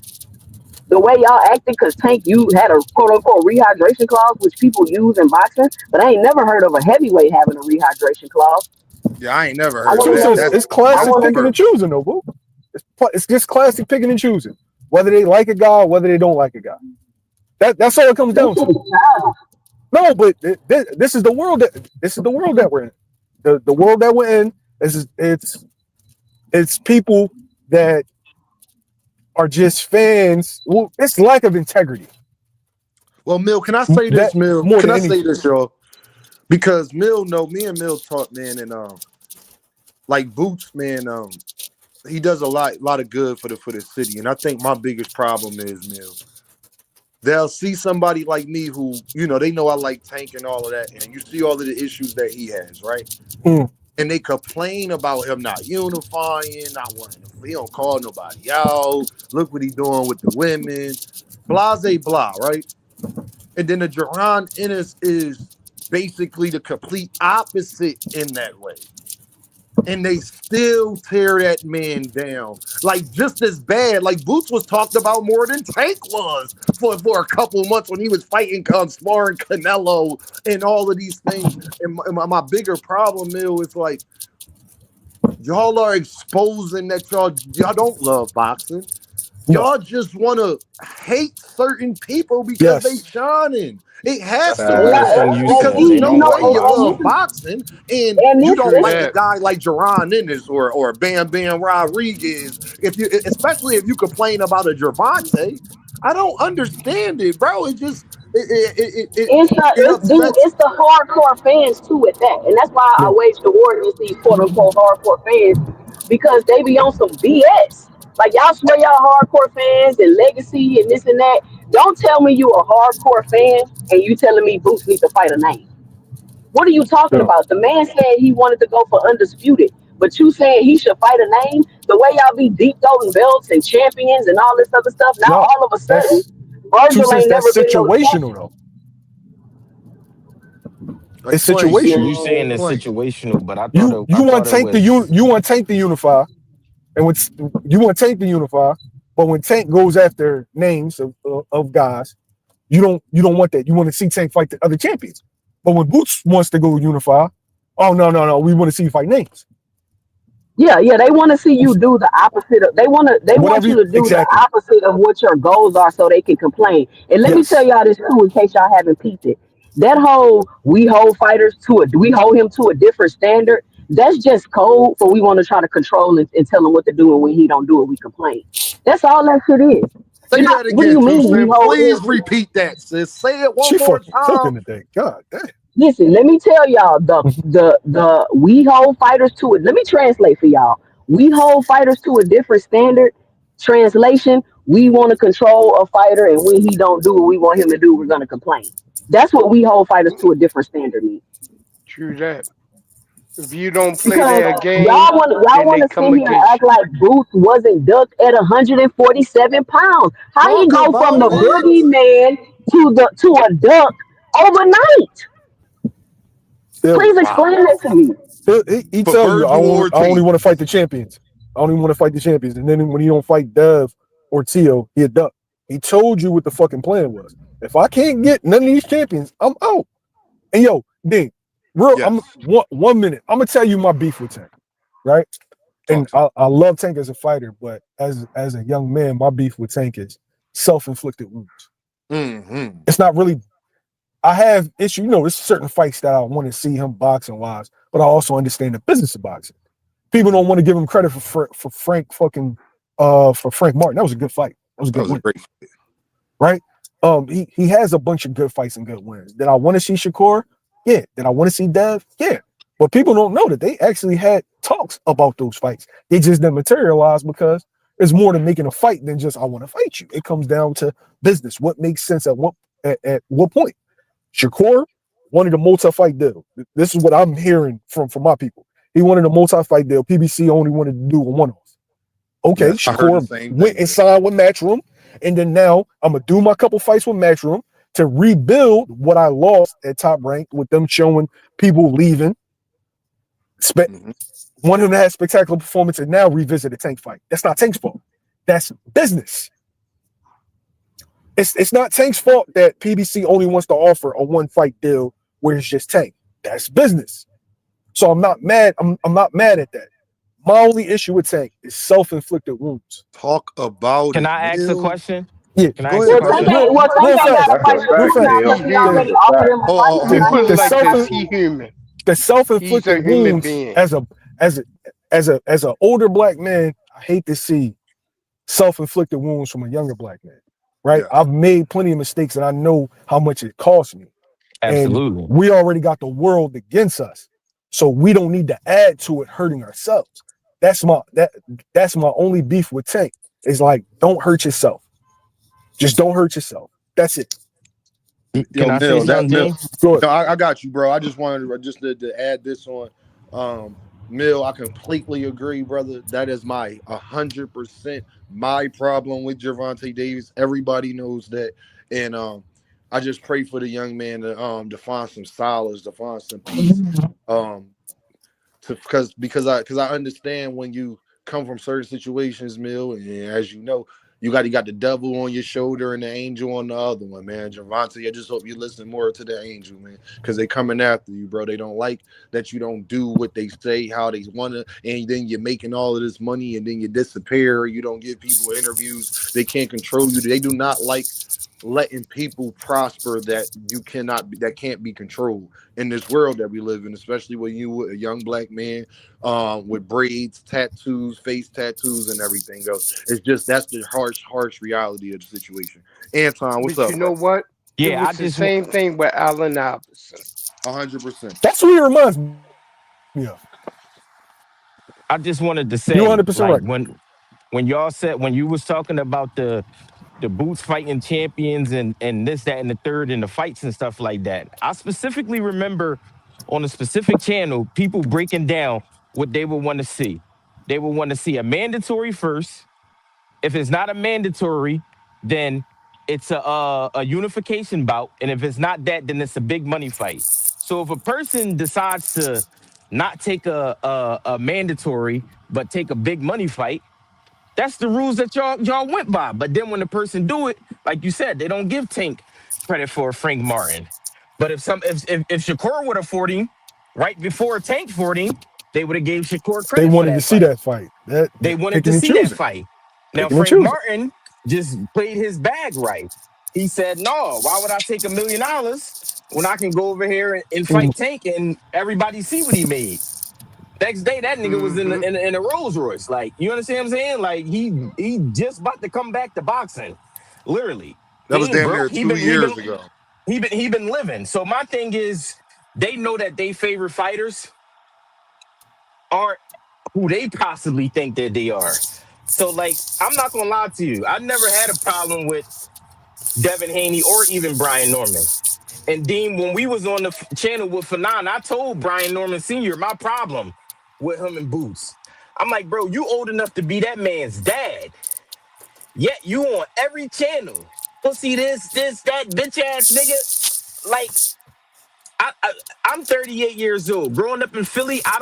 The way y'all acted, because Tank, you had a quote unquote rehydration clause, which people use in boxing, but I ain't never heard of a heavyweight having a rehydration clause. Yeah, I ain't never heard of that. It's classic picking and choosing, though, boo. It's just classic picking and choosing, whether they like a guy or whether they don't like a guy. That's all it comes down to. No, but this is the world that we're in. The world that we're in it's people that are just fans. Well, it's lack of integrity. Well, Mill, can I say this, That Mill? more Can than I say anything. this, y'all? Because Mill, me and Mill talk, man, and like Boots, man, he does a lot of good for the city. And I think my biggest problem is, Mill, they'll see somebody like me who, they know I like Tank and all of that, and you see all of the issues that he has, right? Mm. And they complain about him not unifying, not wanting to, he don't call nobody out. Look what he doing with the women, blase blah, right? And then the Jerron Ennis is basically the complete opposite in that way. And they still tear that man down. Like, just as bad. Like, Boots was talked about more than Tank was for a couple months when he was fighting, sparring Canelo and all of these things. And my bigger problem, Mill, is like, y'all are exposing that y'all don't love boxing. Y'all just want to hate certain people because they shining. It has to be Everything you because said, there's they no don't way like you boxing. love boxing and you don't True like a that. guy like Jerron Ennis or Bam Bam Rodriguez. Especially if you complain about a Gervonta, I don't understand it, bro. It just it upsets. It's the hardcore fans too with that, and that's why I Yeah. wage the war against these quote unquote hardcore fans because they be on some BS. Like y'all swear y'all hardcore fans and legacy and this and that. Don't tell me you a hardcore fan and you telling me Boots needs to fight a name. What are you talking Yeah. about? The man said he wanted to go for undisputed, but you saying he should fight a name? The way y'all be deep throwing belts and champions and all this other stuff. Now No, all of a sudden, that's two Virgil cents. ain't That's never been no situational champion. though. It's Explain. You situational. saying it's Explain. situational, but You I you thought want it Tank to was you want Tank to unify, and when you want Tank to unify, but when Tank goes after names of guys, you don't want that. You want to see Tank fight the other champions. But when Boots wants to go unify, oh no, we want to see you fight names. Yeah, they want to see you do the opposite of they want Whatever you you, to do the exactly. opposite of what your goals are so they can complain. And let me tell Yes. y'all this too, in case y'all haven't peeped it. That whole we hold him to a different standard. That's just code for we want to try to control and tell him what to do, and when he don't do it, we complain. That's all that shit is. Say Not that what do again, you Two mean we Cent. hold Please him? repeat that, sis. Say it one She more fucking time. cooking today. God damn. Listen, let me tell y'all the we hold fighters to it. Let me translate for y'all. We hold fighters to a different standard. Translation: we want to control a fighter, and when he don't do what we want him to do, we're gonna complain. That's what we hold fighters to a different standard means. True that. If you don't play Because their game, y'all then want they to sit come here and against act you. like Boots wasn't ducked at 147 pounds. How he Talk go from about the it. boogeyman to a duck overnight? Yeah. Please Wow. explain that to me. He For tell you Virgil I only Ortiz. want to fight the champions. I only want to fight the champions. And then when he don't fight Dev or Tio, he a duck. He told you what the fucking plan was. If I can't get none of these champions, I'm out. And yo, Ding, I'm Yes. 1 minute. I'm gonna tell you my beef with Tank, right? Talk And to me. I love Tank as a fighter, but as a young man, my beef with Tank is self-inflicted wounds. Mm-hmm. It's not really. I have issue. There's certain fights that I want to see him boxing wise, but I also understand the business of boxing. People don't want to give him credit for Frank fucking for Frank Martin. That was a good fight. That was a That good was a win, great. right? He has a bunch of good fights and good wins. Did I want to see Shakur? Yeah. Did I want to see Dev? Yeah. But people don't know that they actually had talks about those fights. They just didn't materialize because it's more than making a fight than just I want to fight you. It comes down to business. What makes sense at what point? Shakur wanted a multi-fight deal. This is what I'm hearing from my people. He wanted a multi-fight deal. PBC only wanted to do a one-off. Okay, Yes, I heard the Shakur same went thing. and signed with Matchroom, and then now I'm gonna do my couple fights with Matchroom to rebuild what I lost at Top Rank with them showing people leaving. Mm-hmm. Want him to have spectacular performance and now revisit a Tank fight. That's not Tank's fault. That's business. It's not Tank's fault that PBC only wants to offer a one-fight deal where it's just Tank. That's business. So I'm not mad. I'm not mad at that. My only issue with Tank is self-inflicted wounds. Talk about Can it, I ask a Mill. question? Yeah. Can I Go ask a ahead, Well, go Tank ahead. question? ain't well Tank Real ain't fast. gotta That's a fight Real fact, Shakur fast. now He because Neil. he That's already human. a offered fact. him a fight. We The put it the like self this. He human. the self He's a inflicted human wounds being. as a older black man, I hate to see self inflicted wounds from a younger black man. Right? Yes. I've made plenty of mistakes and I know how much it cost me. And Absolutely. we already got the world against us. So we don't need to add to it hurting ourselves. That's my only beef with Tank. Is like, don't hurt yourself. Just don't hurt yourself. That's it. Can Yo, I say Mill, something, Mill. Dean? Good. No, I got you, bro. I just wanted to add this on. Mill, I completely agree, brother. That is my 100% my problem with Gervonta Davis. Everybody knows that, and I just pray for the young man to find some solace, to find some peace, um, because I understand when you come from certain situations, Mill, and as you know, you got the devil on your shoulder and the angel on the other one, man. Javante, I just hope you listen more to the angel, man, because they coming after you, bro. They don't like that you don't do what they say, how they wanna, and then you're making all of this money and then you disappear. You don't give people interviews. They can't control you. They do not like letting people prosper that can't be controlled in this world that we live in, especially when you a young black man with braids, tattoos, face tattoos, and everything else. It's just that's the harsh reality of the situation. Anton, what's But you up, know bro? what? It Yeah, was the same thing with Allen Iverson. 100%. That's what he reminds me of. I just wanted to You're say, 100% like right. when y'all said when you was talking about the boots fighting champions and this, that, and the third and the fights and stuff like that. I specifically remember on a specific channel, people breaking down what they would want to see. They would want to see a mandatory first. If it's not a mandatory, then it's a unification bout. And if it's not that, then it's a big money fight. So if a person decides to not take a mandatory, but take a big money fight, that's the rules that y'all went by. But then when the person do it, like you said, they don't give Tank credit for Frank Martin. But if Shakur would have fought him right before Tank fought him, they would have gave Shakur They credit for wanted to that see fight. that fight. That They wanted to picking and see that choosing. fight. Now Picking and Frank choosing. Martin just played his bag right. He said, "No, why would I take $1 million when I can go over here and fight Tank and everybody see what he made?" Next day, that nigga was Mm-hmm. in a Rolls Royce. Like, you understand what I'm saying? Like, he just about to come back to boxing, literally. That was damn Bro. near 2 years ago. He been living. So my thing is, they know that they favorite fighters aren't who they possibly think that they are. So, like, I'm not gonna lie to you. I never had a problem with Devin Haney or even Brian Norman. And Dean, when we was on the channel with Fanon, I told Brian Norman Sr. my problem with him and Boots. I'm like, bro, you old enough to be that man's dad. Yet you on every channel. Pussy this, that, bitch ass nigga. Like, I'm 38 years old. Growing up in Philly, I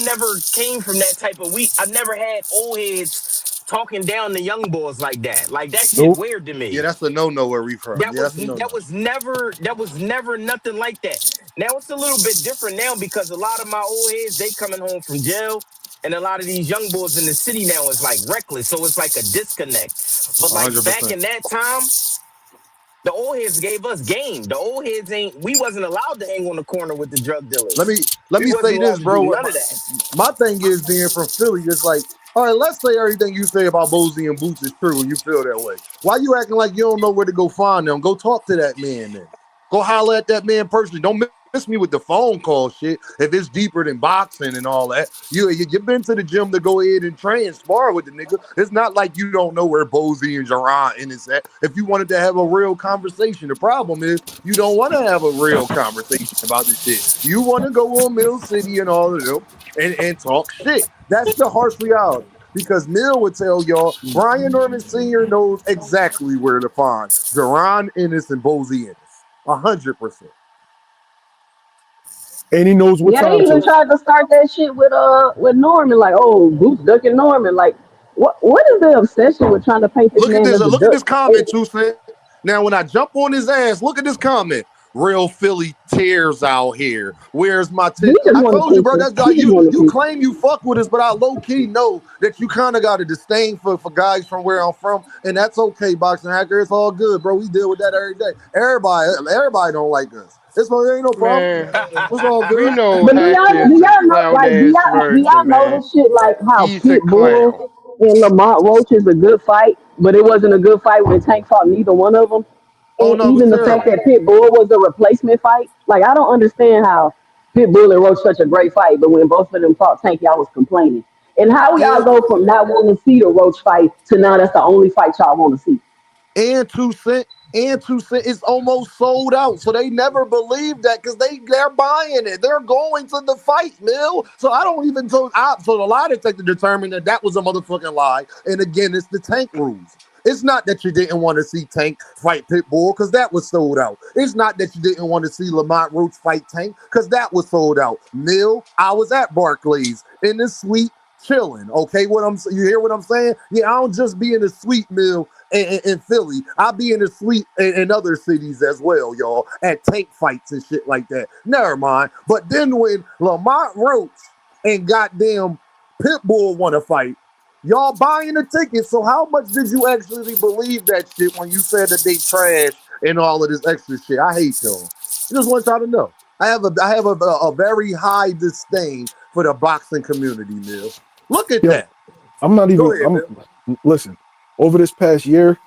never came from that type of week. I never had old heads talking down the young boys like that. Like, that shit Nope. weird to Yeah, me. that's a no where we from. Yeah, that's a no. That was never nothing like that. Now it's a little bit different now because a lot of my old heads, they coming home from jail, and a lot of these young boys in the city now is like reckless, so it's like a disconnect. But like back 100%. in that time, the old heads gave us game. The old heads we wasn't allowed to hang on the corner with the drug dealers. Let me We wasn't say this, allowed to do bro. none of that. My thing is being from Philly, it's like, all right, let's say everything you say about Bozy and Boots is true and you feel that way. Why you acting like you don't know where to go find them? Go talk to that man then. Go holler at that man personally. Don't miss me with the phone call shit. If it's deeper than boxing and all that, you've been to the gym to go ahead and train and spar with the nigga. It's not like you don't know where Bozy and Jaron is at. If you wanted to have a real conversation, the problem is you don't want to have a real conversation about this shit. You want to go on Mill City and all of them and talk shit. That's the harsh reality. Because Mill would tell y'all, Brian Norman Sr. knows exactly where to find Jaron Ennis and Bozy Ennis. 100%. And he knows what Yeah, they time even to. tried to start that shit with Norman, like, oh, Boots ducking Norman. Like, what is the obsession with trying to paint this Look at man this. as a Look at duck? this comment, Tucson. Now, when I jump on his ass, look at this comment. Real Philly tears out here. Where's my We just I want told you, bro. attention. That's like We just want you attention. claim you fuck with us, but I low key know that you kind of got a disdain for guys from where I'm from, and that's okay, Boxing Hacker. It's all good, bro. We deal with that every day. Everybody don't like us. It's ain't no problem. Man, It's all we good. know But Hacker do is a y'all know clown like ass do y'all virgin, know man. this shit like how He's a Pit clown. Bull and Lamont Roach is a good fight, but it wasn't a good fight when Tank fought neither one of them. Oh And no, it was even the fact terrible. that Pit Bull was a replacement fight, like I don't understand how Pit Bull and Roach such a great fight, but when both of them fought Tank, y'all was complaining. And how y'all And go from not wanting to see the Roach fight to now that's the only fight y'all want to see? and 2 Cent and 2 Cent is almost sold out. So they never believe that because they're buying it. They're going to the fight, Mill. So I don't even so the lie detector determined that was a motherfucking lie. And again, it's the Tank rules. It's not that you didn't want to see Tank fight Pitbull because that was sold out. It's not that you didn't want to see Lamont Roach fight Tank because that was sold out. Mill, I was at Barclays in the suite chilling. Okay, you hear what I'm saying? Yeah, I don't just be in the suite, Mill, in Philly. I'll be in the suite in other cities as well, y'all, at tank fights and shit like that. Never mind. But then when Lamont Roach and goddamn Pitbull want to fight, y'all buying the tickets. So how much did you actually believe that shit when you said that they trash and all of this extra shit? I hate y'all. I just want y'all to know. I have a very high disdain for the boxing community, Mill. Look at Yo, that. I'm not Go even. ahead, Mill. Listen. Over this past year,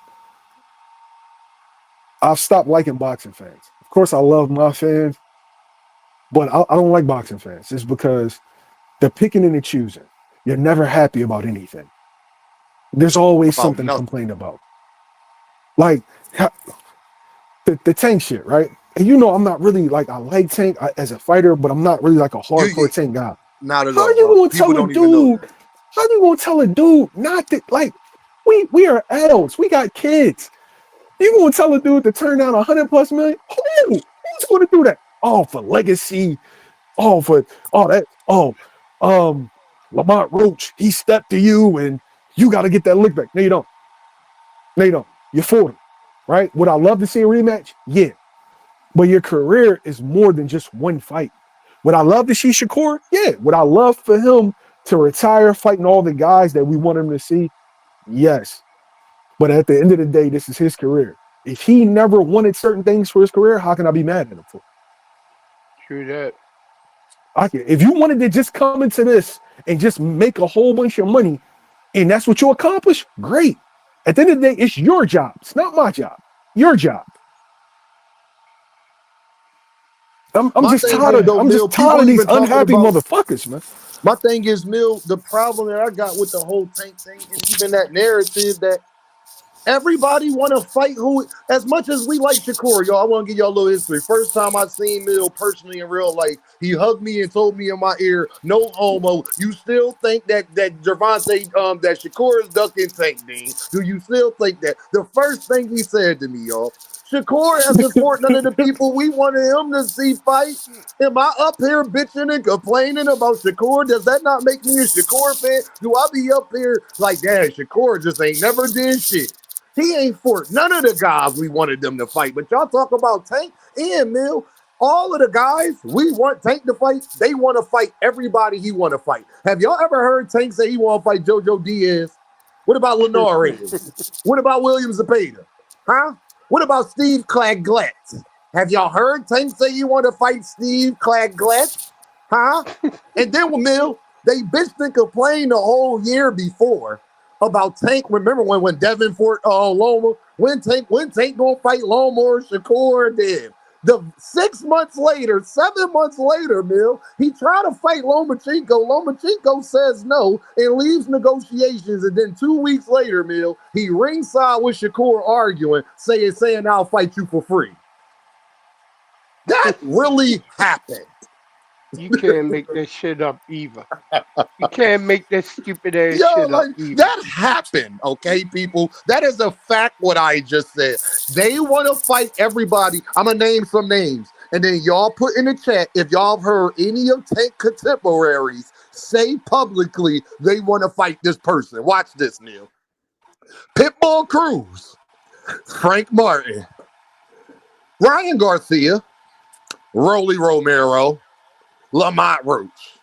I've stopped liking boxing fans. Of course, I love my fans, but I don't like boxing fans. It's because they're picking and they're choosing. You're never happy about anything. There's always About something to nothing. complain about. Like the Tank shit, right? And you know, I'm not really like I like Tank as a fighter, but I'm not really like a hardcore Tank guy. Not at How all. you gonna People tell a don't even know dude? that. How you gonna tell a dude not to like? We are adults. We got kids. You gonna tell a dude to turn down 100+ million? Who's gonna do that? Oh, for legacy. Oh, for that. Oh, Lamont Roach, he stepped to you and you got to get that lick back. No, you don't. No, you don't. You're 40, right? Would I love to see a rematch? Yeah. But your career is more than just one fight. Would I love to see Shakur? Yeah. Would I love for him to retire fighting all the guys that we want him to see? Yes. But at the end of the day, this is his career. If he never wanted certain things for his career, how can I be mad at him for? True that. If you wanted to just come into this and just make a whole bunch of money, and that's what you accomplish, great. At the end of the day, it's your job. It's not my job. Your job. I'm My just thing tired is of though, I'm Mill, just tired people of these even talking unhappy about motherfuckers, man. my thing is, Mill, the problem that I got with the whole Tank thing and even that narrative that everybody want to fight who, as much as we like Shakur, y'all, I want to give y'all a little history. First time I seen Mill personally in real life, he hugged me and told me in my ear, no homo. You still think that Gervonta, that Shakur is ducking Tank, Dean? Do you still think that? The first thing he said to me, y'all, Shakur hasn't fought none of the people we wanted him to see fight. Am I up here bitching and complaining about Shakur? Does that not make me a Shakur fan? Do I be up here like, damn, Shakur just ain't never did shit? He ain't fought none of the guys we wanted them to fight. But y'all talk about Tank and Mill. All of the guys we want Tank to fight, they want to fight everybody he want to fight. Have y'all ever heard Tank say he want to fight JoJo Diaz? What about Lenore Reyes? What about William Zepeda? Huh? What about Steve Claggett? Have y'all heard Tank say he want to fight Steve Claggett? Huh? And then with Mill, they bitched and complained the whole year before about Tank. Remember when Devin fought Loma? When Tank gonna fight Loma or Shakur? Then the 6 months later, 7 months later, Mill, he tried to fight Lomachenko. Lomachenko says no and leaves negotiations. And then 2 weeks later, Mill, he ringside with Shakur arguing, saying I'll fight you for free. That really happened. You can't make that shit up either. You can't make that stupid ass Yo, shit up like either. that happened, okay, people? That is a fact what I just said. They want to fight everybody. I'm going to name some names. And then y'all put in the chat if y'all have heard any of Tank contemporaries say publicly they want to fight this person. Watch this, Neil. Pitbull Cruz, Frank Martin, Ryan Garcia, Rolly Romero, Lamont Roach.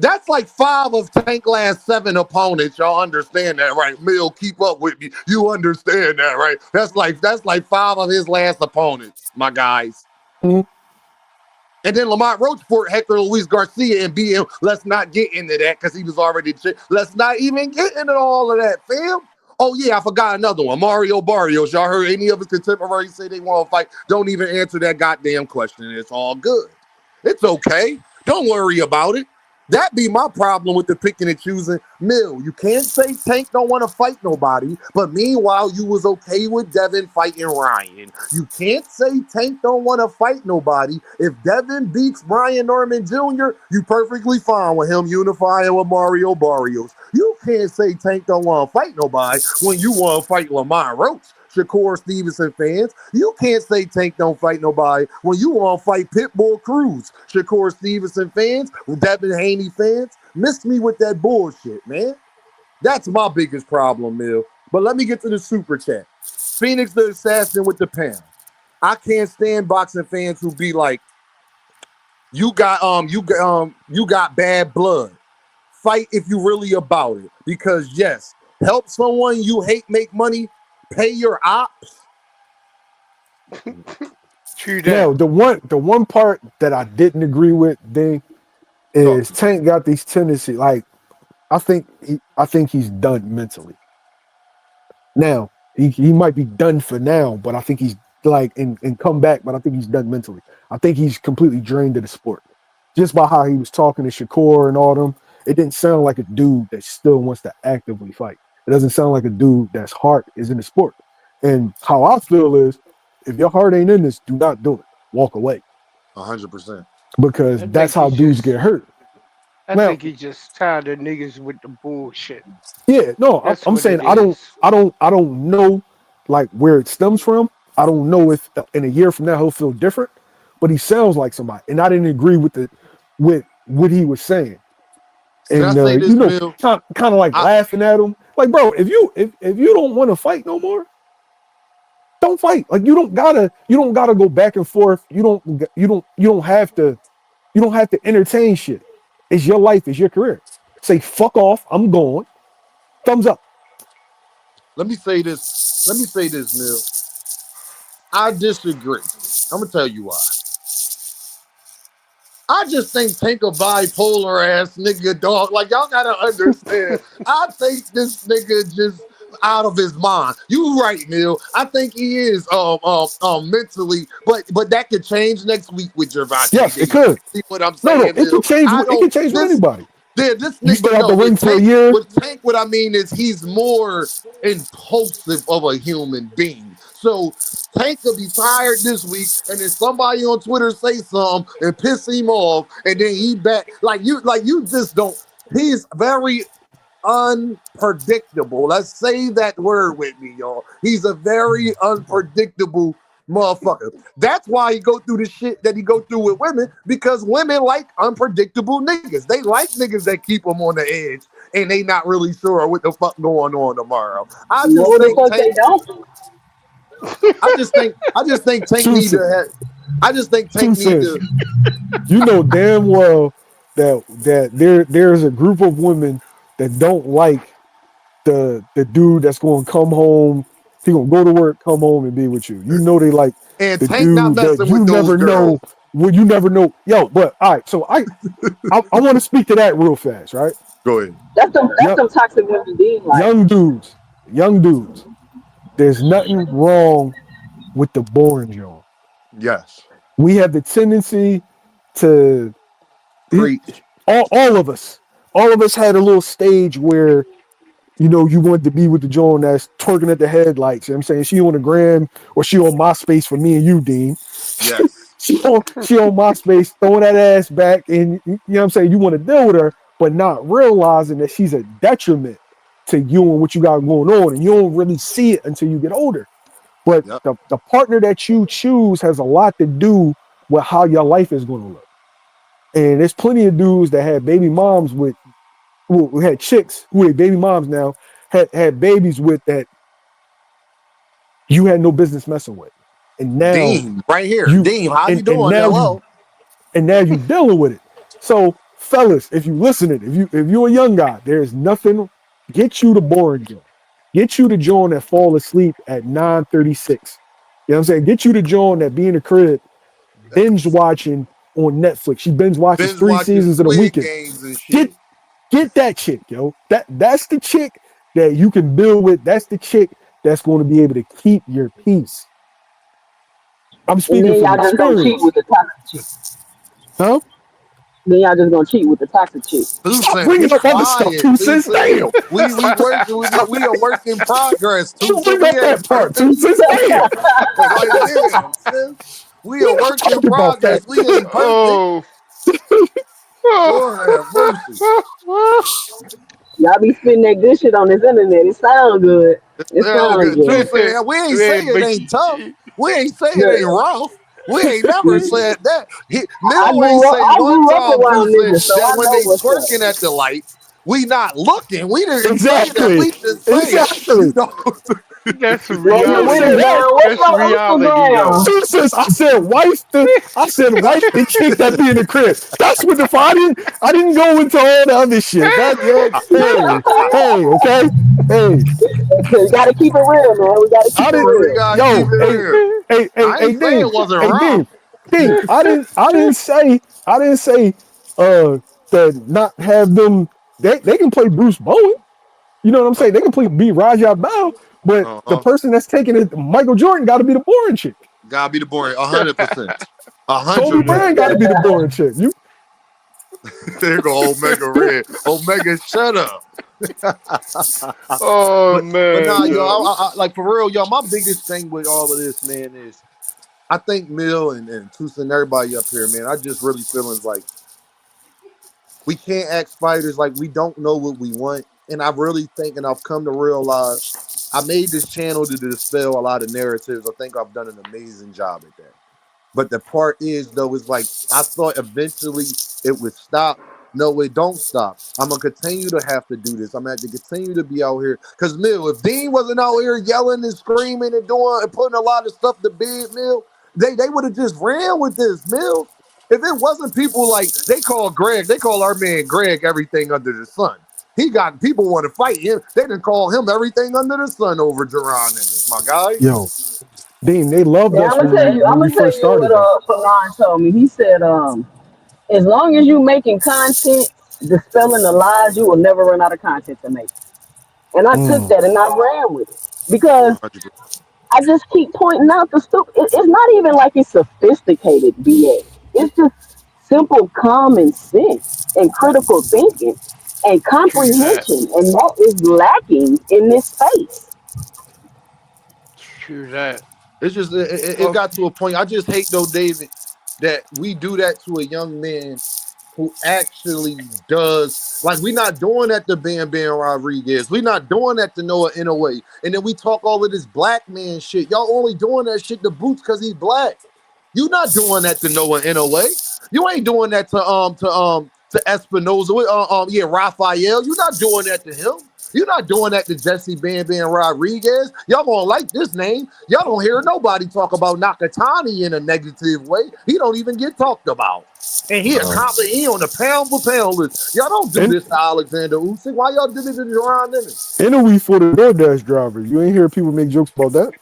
That's like 5 of Tank last 7 opponents. Y'all understand that, right? Mill, keep up with me. You understand that, right? That's like 5 of his last opponents, my guys. Mhm. And then Lamont Roach fought Hector Luis Garcia and beat him. Let's not get into that because he was already. Let's not even get into all of that, fam. Oh, yeah, I forgot another one. Mario Barrios. Y'all heard any of his contemporaries say they want to fight? Don't even answer that goddamn question. It's all good. It's okay. Don't worry about it. That be my problem with the picking and choosing. Mill, you can't say Tank don't want to fight nobody, but meanwhile, you was okay with Devin fighting Ryan. You can't say Tank don't want to fight nobody. If Devin beats Brian Norman Jr., you perfectly fine with him unifying with Mario Barrios. You can't say Tank don't want to fight nobody when you want to fight Lamont Roach. Shakur Stevenson fans, you can't say Tank don't fight nobody when you want to fight Pitbull Cruz. Shakur Stevenson fans, Devin Haney fans, miss me with that bullshit, man. That's my biggest problem, Mill. But let me get to the super chat. Phoenix the Assassin with the pound. I can't stand boxing fans who be like, you got bad blood. Fight if you really about it. Because yes, help someone you hate make money. Pay your ops. True that. Now, the one part that I didn't agree with, Ding, is Tank got these tendencies. Like, I think he's done mentally. Now, he might be done for now, but I think he's like and come back, but I think he's done mentally. I think he's completely drained of the sport. Just by how he was talking to Shakur and all them, it didn't sound like a dude that still wants to actively fight. It doesn't sound like a dude that's heart is in the sport. And how I feel is, if your heart ain't in this, do not do it. Walk away. 100%. Because I that's think how he dudes just- get hurt. I Now- think he just tired of niggas with the bullshit. Yeah, no, That's I'm what saying it I is. don't know like where it stems from. I don't know if in a year from now he'll feel different, but he sounds like somebody. And I didn't agree with what he was saying. Can I And say this, Mill? kind of like laughing at him. Like, bro, if you don't want to fight no more, don't fight. Like you don't gotta go back and forth. You don't have to entertain shit. It's your life, it's your career. Say fuck off, I'm going. Thumbs up. Let me say this, Mill. I disagree. I'm gonna tell you why. I just think Tank a bipolar ass nigga, dog. Like y'all gotta understand. I think this nigga just out of his mind. You right, Neil. I think he is mentally, but that could change next week with Gervonta. Yes, it could. See what I'm No, saying? it could change. It could change with this, anybody. Yeah, this You nigga, stay out the ring with for a Tank, year. With Tank, what I mean is he's more impulsive of a human being. So Tank could be tired this week, and then somebody on Twitter say something and piss him off, and then he back like you just don't. He's very unpredictable. Let's say that word with me, y'all. He's a very unpredictable motherfucker. That's why he go through the shit that he go through with women, because women like unpredictable niggas. They like niggas that keep them on the edge and they not really sure what the fuck going on tomorrow. I just No, the think fuck they Tank, don't. I just think Tank need to have, I just think Tank need to. You know damn well that there's a group of women that don't like the dude that's going to come home. He gonna go to work, come home, and be with you. You know they like And the Tank not dude that messing you with those never know. girls. Well, you never know. Yo, but all right. So I want to speak to that real fast, right? Go ahead. That's them toxic women being like. Young dudes. There's nothing wrong with the boring John. Yes. We have the tendency to preach. All of us had a little stage where, you know, you wanted to be with the Joan that's twerking at the headlights. You know what I'm saying? She on the gram or she on MySpace for me and you, Dean. Yes. she on MySpace throwing that ass back, and you know what I'm saying? You want to deal with her, but not realizing that she's a detriment to you and what you got going on, and you don't really see it until you get older. But the partner that you choose has a lot to do with how your life is going to look. And there's plenty of dudes that had baby moms with, who had chicks who had baby moms now, had babies with that you had no business messing with. and now Dean, right here. you Dean, how you and doing? now Hello. you dealing with it. So, fellas, if you listening, if you're a young guy, there's nothing. Get you the boring joint. Get you the joint that fall asleep at 9:36. You know what I'm saying? Get you the joint that be in the crib binge watching on Netflix. She binge watches Binge 3 watching seasons in a Squid weekend. Games and Get shit. get that chick, yo. That's the chick that you can build with. That's the chick that's going to be able to keep your peace. I'm And speaking then from y'all just gonna cheat experience. with the toxic chick. Huh? Then y'all just gonna cheat with the toxic chick. Stop Tucson, bringing be up other stuff, quiet, two cents. Tucson. Damn. We working with it. We a work in progress, Don't Tucson. bring We up ain't that part, two perfect. cents. Damn. Like, damn, sis. We We a not work in talking about that. progress. We ain't perfect. Oh. Lord have mercy. Y'all be spitting that good shit on this internet. It sound good. It Yeah, sounds okay. good. Tucson, we ain't say Man, it but ain't tough. We ain't say it ain't Look, rough. We ain't never said that. Mill ain't say I one grew up time, around Tucson, niggas, so that I when know they what's up. twerking at the lights, we not looking. We didn't say that. Exactly. We just saying, Exactly. you know. that's I Nigga, didn't when say reality. it's that. down, what's That's your reality, though. Instagram? Two cents. I said wife the chick that be in the crib. That's what the I didn't go into all the other shit. That hey, okay? Hey, We gotta keep it real, man. We gotta keep I it didn't We real. gotta keep yo, it real. I hey, ain't say Dean, it wasn't hey, rough. Dean, I didn't say to not have them they can play Bruce Bowen. You know what I'm saying? They can play be Raja Bell, but the Uh-huh. person that's taking it, Michael Jordan, got to be the boring chick. Gotta be the boring. 100%. Kobe Bryant 100%. got to be the boring chick. You There go Omega Red. Omega, shut up. Oh But nah, man, yo, dog. like for real, yo, my biggest thing with all of this, man, is I think Mill and Tucson and everybody up here, man, I just really feeling like we can't act spiders like we don't know what we want. And I really think, and I've come to realize, I made this channel to dispel a lot of narratives. I think I've done an amazing job at that. But the part is, though, is like I thought eventually it would stop. No, it don't stop. I'm gonna continue to have to do this. I'm gonna have to continue to be out here. Cause Mill, if Dean wasn't out here yelling and screaming and doing and putting a lot of stuff to bed, Mill, they would have just ran with this, Mill. If it wasn't people like they call our man Greg everything under the sun. He got people want to fight him. They didn't call him everything under the sun over Jerron and this, my guy. yo, Dean, they loved Yeah, us when I'm we gonna tell first you what started though. Fanon told me. He said, as long as you making content, dispelling the lies, you will never run out of content to make. And I took Mm, that and I ran with it. Because 100%. I just keep pointing out the stupid. It's not even like it's sophisticated BS. It's just simple common sense and critical thinking and True that. comprehension. And that is lacking in this space. True that. It's just it Oh, got to a point. I just hate though, David, that we do that to a young man who actually does. Like we're not doing that to Bam Bam Rodriguez. We're not doing that to Noah Inouye. And then we talk all of this black man shit. Y'all only doing that shit to Boots because he's black. You not doing that to Noah Inouye. You ain't doing that to Espinoza. Yeah, Raphael. You're not doing that to him. You're not doing that to Jesse Bam Bam Rodriguez. Y'all gonna like this name. Y'all don't hear nobody talk about Nakatani in a negative way. He don't even get talked about. And he accomplished, he on the pound for pound list. Y'all don't do and this to Alexander Usyk. Why y'all did it to Jerron Dennis? and a we for the DoorDash drivers. You ain't hear people make jokes about that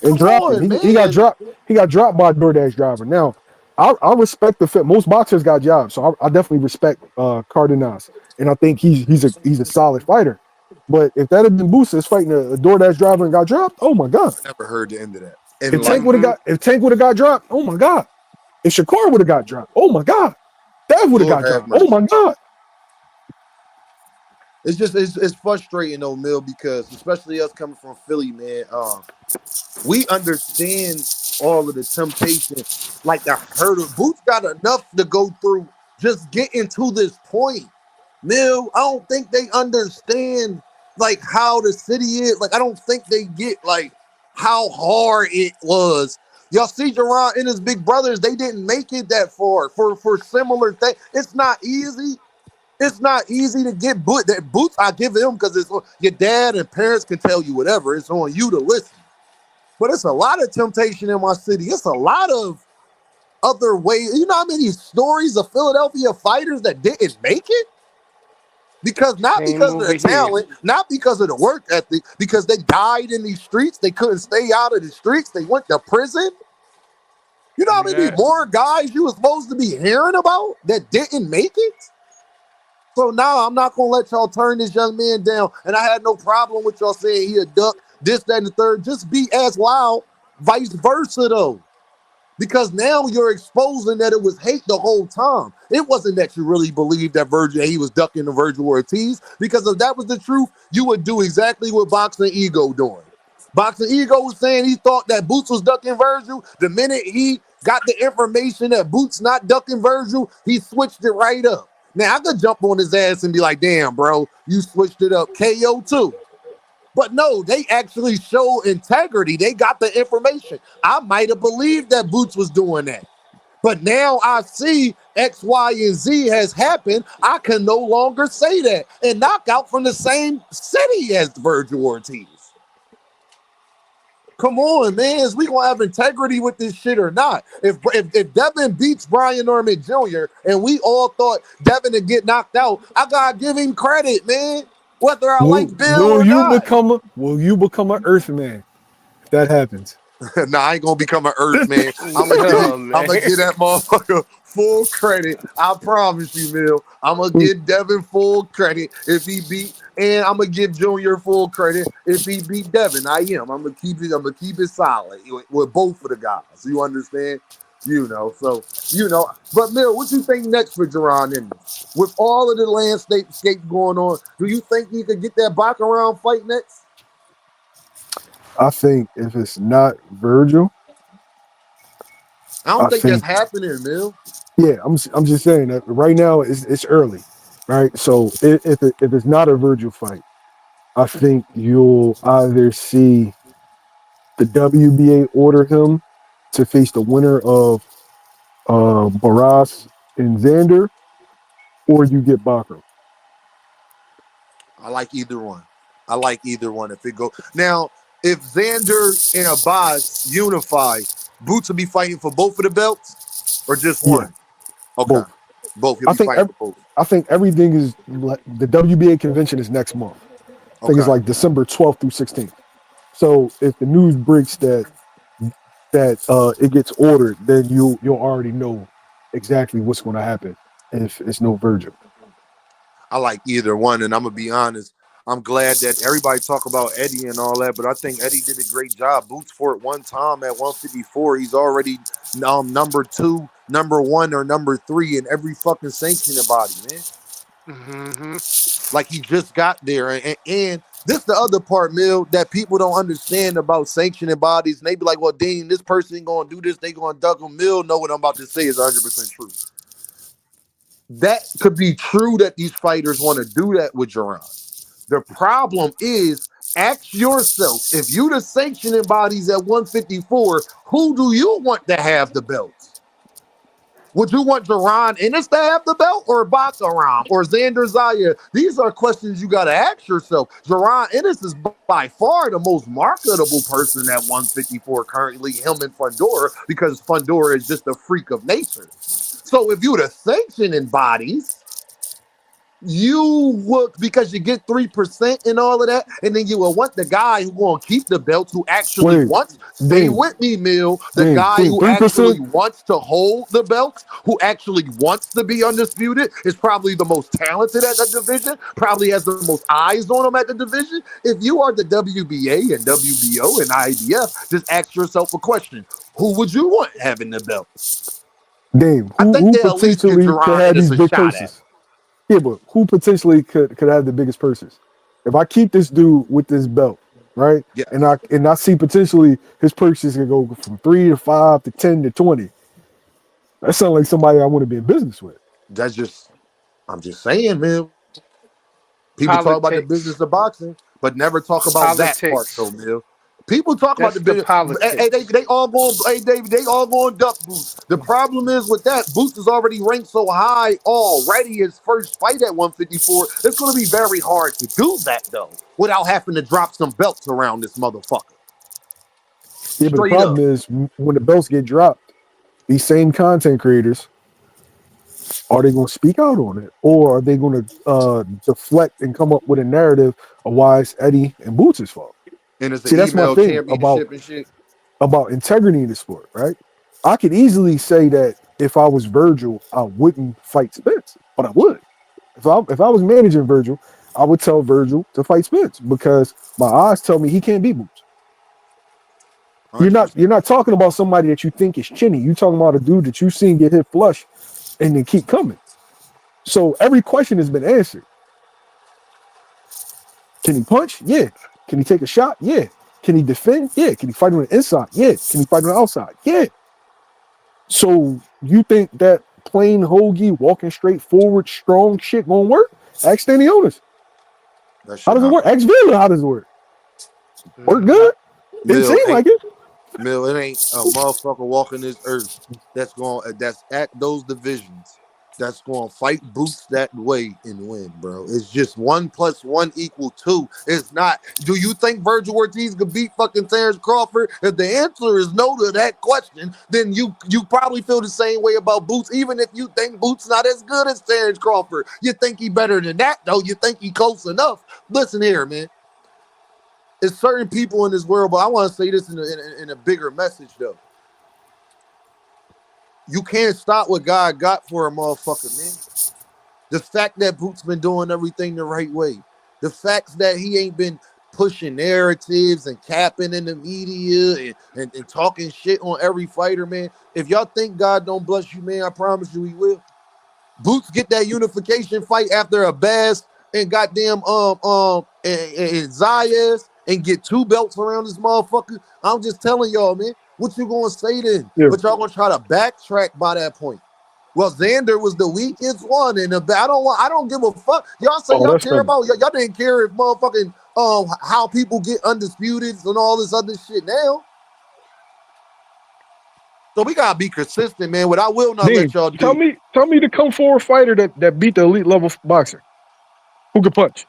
and Come dropping. on, He got man. dropped. He got dropped by a DoorDash driver. Now, I respect the fit. Most boxers got jobs, so I definitely respect Cardenas, and I think he's a solid fighter. But if that had been Boosis fighting a DoorDash driver and got dropped, oh my god! Never heard the end of that in If Tank life. would have mm-hmm. got dropped, oh my god! If Shakur would have got dropped, oh my god! Dev would have Lord got have dropped, oh mercy. my god! It's just it's frustrating though, Mill, because especially us coming from Philly, man. We understand all of the temptation, like the hurdle. Boots got enough to go through just getting to this point. Mill, I don't think they understand like how the city is. Like, I don't think they get like how hard it was. Y'all see Jerron and his big brothers, they didn't make it that far for similar things. It's not easy. It's not easy to get that Boots. I give him because it's your dad and parents can tell you whatever. It's on you to listen. but it's a lot of temptation in my city. It's a lot of other ways. You know how many stories of Philadelphia fighters that didn't make it? Because not Same because of over the here. talent, not because of the work ethic, because they died in these streets. They couldn't stay out of the streets. They went to prison. You know how many Yeah. more guys you were supposed to be hearing about that didn't make it? So now I'm not gonna let y'all turn this young man down. And I had no problem with y'all saying he a duck, this, that, and the third. Just be as loud, vice versa though. Because now you're exposing that it was hate the whole time. It wasn't that you really believed that he was ducking the Virgil Ortiz. Because if that was the truth, you would do exactly what Boxing Ego doing. Boxing Ego was saying he thought that Boots was ducking Virgil. The minute he got the information that Boots not ducking Virgil, he switched it right up. Now I could jump on his ass and be like, damn, bro, you switched it up. KO too. But no, they actually show integrity. They got the information. I might have believed that Boots was doing that. But now I see X, Y, and Z has happened. I can no longer say that. And Knockout from the same city as Virgil Ortiz. Come on, man. Is we gonna have integrity with this shit or not? If Devin beats Brian Norman Jr. and we all thought Devin would get knocked out, I gotta give him credit, man. Whether I like Bill or not. Will you become an Earthman if that happens? Nah, I ain't gonna become an Earthman. I'm No, gonna man. give that motherfucker full credit. I promise you, Mill. I'm gonna give Devin full credit if he beat, and I'm gonna give Junior full credit if he beat Devin. I am. I'm gonna keep it solid with both of the guys. You understand? But Mill, what you think next for Jaron Ennis? With all of the landscape going on, do you think he could get that Baccarat fight next? I think if it's not Virgil, I don't I think think that's happening, Mill. yeah, I'm just saying that right now it's early, right? So if it's not a Virgil fight, I think you'll either see the WBA order him to face the winner of Barras and Xander, or you get Bakker. I like either one. If it go now, if Xander and Abbas unify, Boots will be fighting for both of the belts or just Yeah, one. Okay, both. He'll I be think fighting for both. I think everything is the WBA convention is next month. I think it's Okay, like December 12th through 16th. So if the news breaks that it gets ordered, then you'll already know exactly what's going to happen if it's no Virgil. I like either one, and I'm gonna be honest. I'm glad that everybody talk about Eddie and all that, but I think Eddie did a great job. Boots for it one time at 154. He's already number 2, number 1, or number 3 in every fucking sanctioning body, man. Mm-hmm. Like he just got there, and this the other part, Mill, that people don't understand about sanctioning bodies. And they be like, "Well, Dean, this person ain't gonna do this. They gonna duck him." Mill, know what I'm about to say is 100% true. That could be true that these fighters want to do that with Jaron. The problem is, ask yourself, if you the sanctioning bodies at 154, who do you want to have the belts? Would you want Jaron Ennis to have the belt or Baccarat or Xander Zaya? These are questions you got to ask yourself. Jaron Ennis is by far the most marketable person at 154 currently, him and Fundora, because Fundora is just a freak of nature. So if you the sanctioning bodies, you would, because you get 3% and all of that, and then you will want the guy who gonna keep the belts, who actually wants, stay with me, Mill, the guy who actually wants to hold the belts, who actually wants to be undisputed, is probably the most talented at the division, probably has the most eyes on him at the division. If you are the WBA and WBO and IBF, just ask yourself a question: who would you want having the belt? Dave, who potentially could have these big purses? Yeah, but who potentially could have the biggest purses? If I keep this dude with this belt, right? Yeah. And I see potentially his purses can go from 3 to 5 to 10 to 20. That sounds like somebody I want to be in business with. I'm just saying, man. People talk about the business of boxing, but never talk about that part, though, Mill. People talk about the business. Hey, they all going. Hey, David, they all going duck Boots. The problem is with that, Boots is already ranked so high already. His first fight at 154. It's going to be very hard to do that though, without having to drop some belts around this motherfucker. Yeah, but the Straight problem up. is when the belts get dropped, these same content creators, are they going to speak out on it, or are they going to deflect and come up with a narrative of why it's Eddie and Boots' fault? And it's an See, that's my email thing about championship and shit. integrity in the sport, right? I could easily say that if I was Virgil, I wouldn't fight Spence, but I would. If I was managing Virgil, I would tell Virgil to fight Spence because my eyes tell me he can't beat Boots. 100%. You're not talking about somebody that you think is chinny. You're talking about a dude that you've seen get hit flush and then keep coming. So every question has been answered. Can he punch? Yeah. Can he take a shot? Yeah. Can he defend? Yeah. Can he fight on the inside? Yeah. Can he fight on the outside? Yeah. So you think that plain hoagie, walking straight forward, strong shit gonna work? Ask Danny Otis. That shit How does it not work? Ask Villa, how does it work? Work good? Didn't Mill seem like it. Mill, it ain't a motherfucker walking this earth that's at those divisions that's going to fight Boots that way and win, bro. It's just 1 + 1 = 2. It's not. Do you think Virgil Ortiz could beat fucking Terrence Crawford? If the answer is no to that question, then you probably feel the same way about Boots, even if you think Boots not as good as Terrence Crawford. You think he better than that, though. You think he close enough. Listen here, man. It's certain people in this world, but I want to say this in a bigger message, though. You can't stop what God got for a motherfucker, man. The fact that Boots been doing everything the right way. The fact that he ain't been pushing narratives and capping in the media and talking shit on every fighter, man. If y'all think God don't bless you, man, I promise you he will. Boots get that unification fight after a Bass and goddamn and Zayas and get 2 belts around this motherfucker. I'm just telling y'all, man. What you gonna say then? Yeah. But y'all gonna try to backtrack by that point. Well, Xander was the weakest one, and I don't give a fuck. Y'all say Oh, y'all that's care funny. about y'all didn't care if motherfucking how people get undisputed and all this other shit now. So we gotta be consistent, man. What I will not let Dave, y'all tell do. me the come forward fighter that beat the elite level boxer. Who could punch?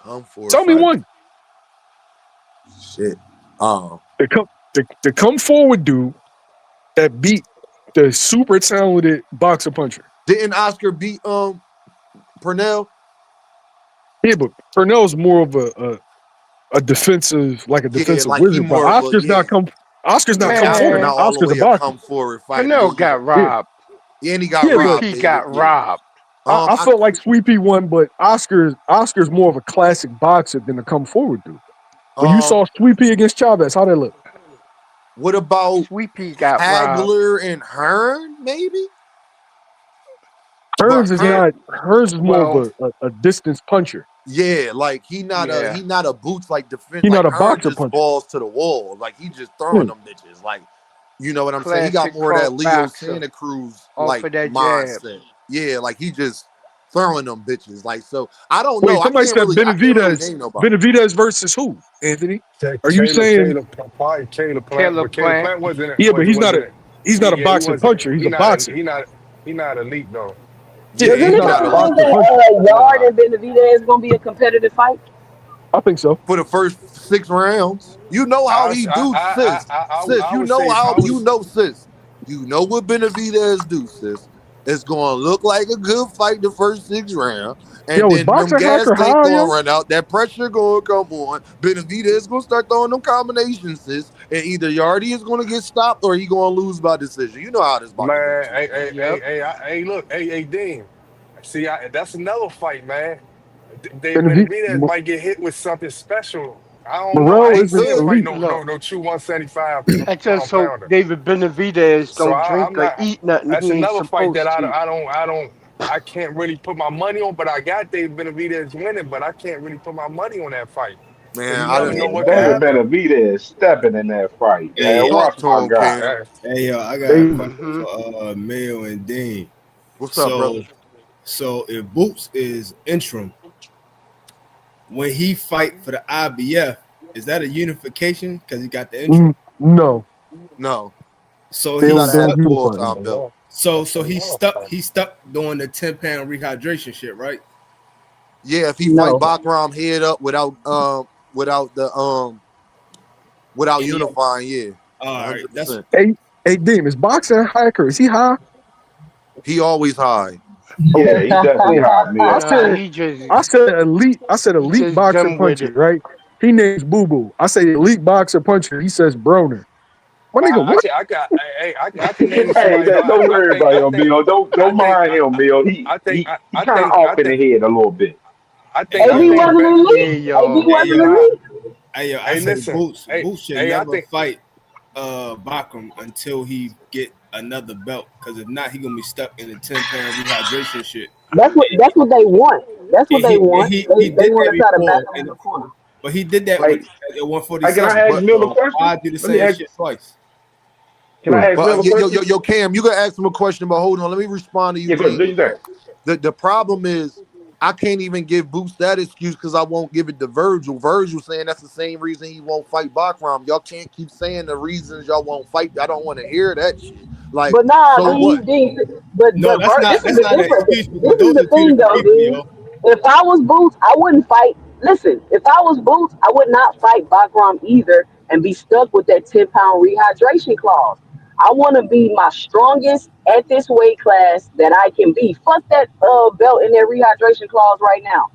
Come forward, Tell me fight. one. Shit. The come forward dude that beat the super talented boxer puncher. Didn't Oscar beat Purnell? Yeah, but Purnell's more of a defensive, like a Yeah, defensive like he wizard. But more of a Oscar's not come Oscar forward. not Man, all the Oscar's a way a boxer. come forward fighter. Canelo Yeah, got Yeah, robbed. and he got yeah, robbed. Sweet Pea got Yeah. robbed. I felt like Sweet Pea won, but Oscar's more of a classic boxer than a come forward dude. When you saw Sweet Pea against Chavez, how that look? What about Sweet Pea got robbed. Hagler and Hearn? Maybe. Hers But is Hearn, not. Hers is more Well, of a distance puncher. yeah, like he not yeah. a Boots like defense. He's Like not a Hearn boxer just puncher. balls to the wall. Like he just Yeah. throwing them bitches. Like, you know what I'm saying? He got Classic more of that Leo boxer Santa Cruz off like of that jab. mindset. Yeah, like he just throwing them bitches. Like, so I don't Wait, know. I somebody can't said really name nobody. Benavidez versus who? Anthony, are you Caleb, saying? probably Caleb Plant, Caleb but Caleb Plant. Plant wasn't Yeah, but he's not wasn't a he boxing wasn't puncher. He's a boxer. he not elite though. Yeah, Yeah, Does he's he's not not a anybody elite. think boxer that puncher. Yard Nah. and Benavidez is gonna be a competitive fight? I think so. For the first 6 rounds. You know how he do, sis. Sis, I you would know say how I would you know, sis. You know what Benavidez do, sis. It's gonna look like a good fight the first 6 rounds, and Yo, is then them boxer gas hacker tank high, gonna yo? run out. That pressure gonna come on. Benavidez gonna start throwing them combinations, sis. And either Yardy is gonna get stopped or he gonna lose by decision. You know how this about to go man. too. Yep. Look, Dean. See, that's another fight, man. Dave Benavidez, Benavidez might get hit with something special. I don't know. I Morrell He ain't isn't seen him could. fight elite. no Look, true 175 I just pound hope pounder. David Benavidez So don't drink I'm or not. eat nothing That's he ain't another fight that supposed to. I can't really put my money on. But I got Dave Benavidez winning, but I can't really put my money on that fight because Man, you I never didn't know Man, what can David happen. Benavidez stepping in that fight, man. Hey, talk Watch to my him, guy. King. Eh, hey, I got a They question Mm-hmm. for Mayo and Dean. What's up, brother? So if Boots is interim, when he fight for the IBF, is that a unification because he got the interim? no, No. So they You he's don't gotta they have don't stuck. the full unify. time belt. So he's stuck doing the 10-pound rehydration shit, right? Yeah, if he fight No. Bakram head up without the without And he, unifying. Yeah, all right, that's 100%. Hey, Deem, is boxing hiker? Is he high? He always high. Yeah, he definitely hot, I Mill. Nah, said, he just I said elite. I said he elite just boxer done with puncher, it. right? He names Boo Boo. I say elite boxer puncher. He says Broner. My nigga, what? I can name Hey, somebody, but don't worry about him, Mill. I Don't think, mind him, Mill. He I think, he he kind of off in the head a little bit. hey I AB yo, think, wasn't Yeah, elite. AB y'all. hey wasn't yo, nah. elite. hey yo. I Hey, say listen. Boots should I never think, fight Bakram until he get another belt. Because if not, he gonna be stuck in the 10-pound rehydration shit. That's what they want. That's what And they he want. he They did want that to try to back before, him in the corner. but he did that Like, at can I 147. ask But Mill a So question? why do the Let me same ask. shit twice? Can I ask Mill but a yo, question? Cam, you gotta ask him a question. But hold on, let me respond to Yeah, go ahead. Eugene Do your with thing. that. The problem is I can't even give Boots that excuse because I won't give it to Virgil. Virgil saying that's the same reason he won't fight Bakram. Y'all can't keep saying the reasons y'all won't fight. I don't want to hear that shit. Like, But nah, so what? No, that's This not is the an difference. excuse. This is Those the are two thing different though, people, dude. yo. If I was Boots, I wouldn't fight. Listen, if I was Boots, I would not fight Bakram either and be stuck with that 10-pound rehydration clause. I want to be my strongest at this weight class that I can be. Fuck that belt and that rehydration clause right now.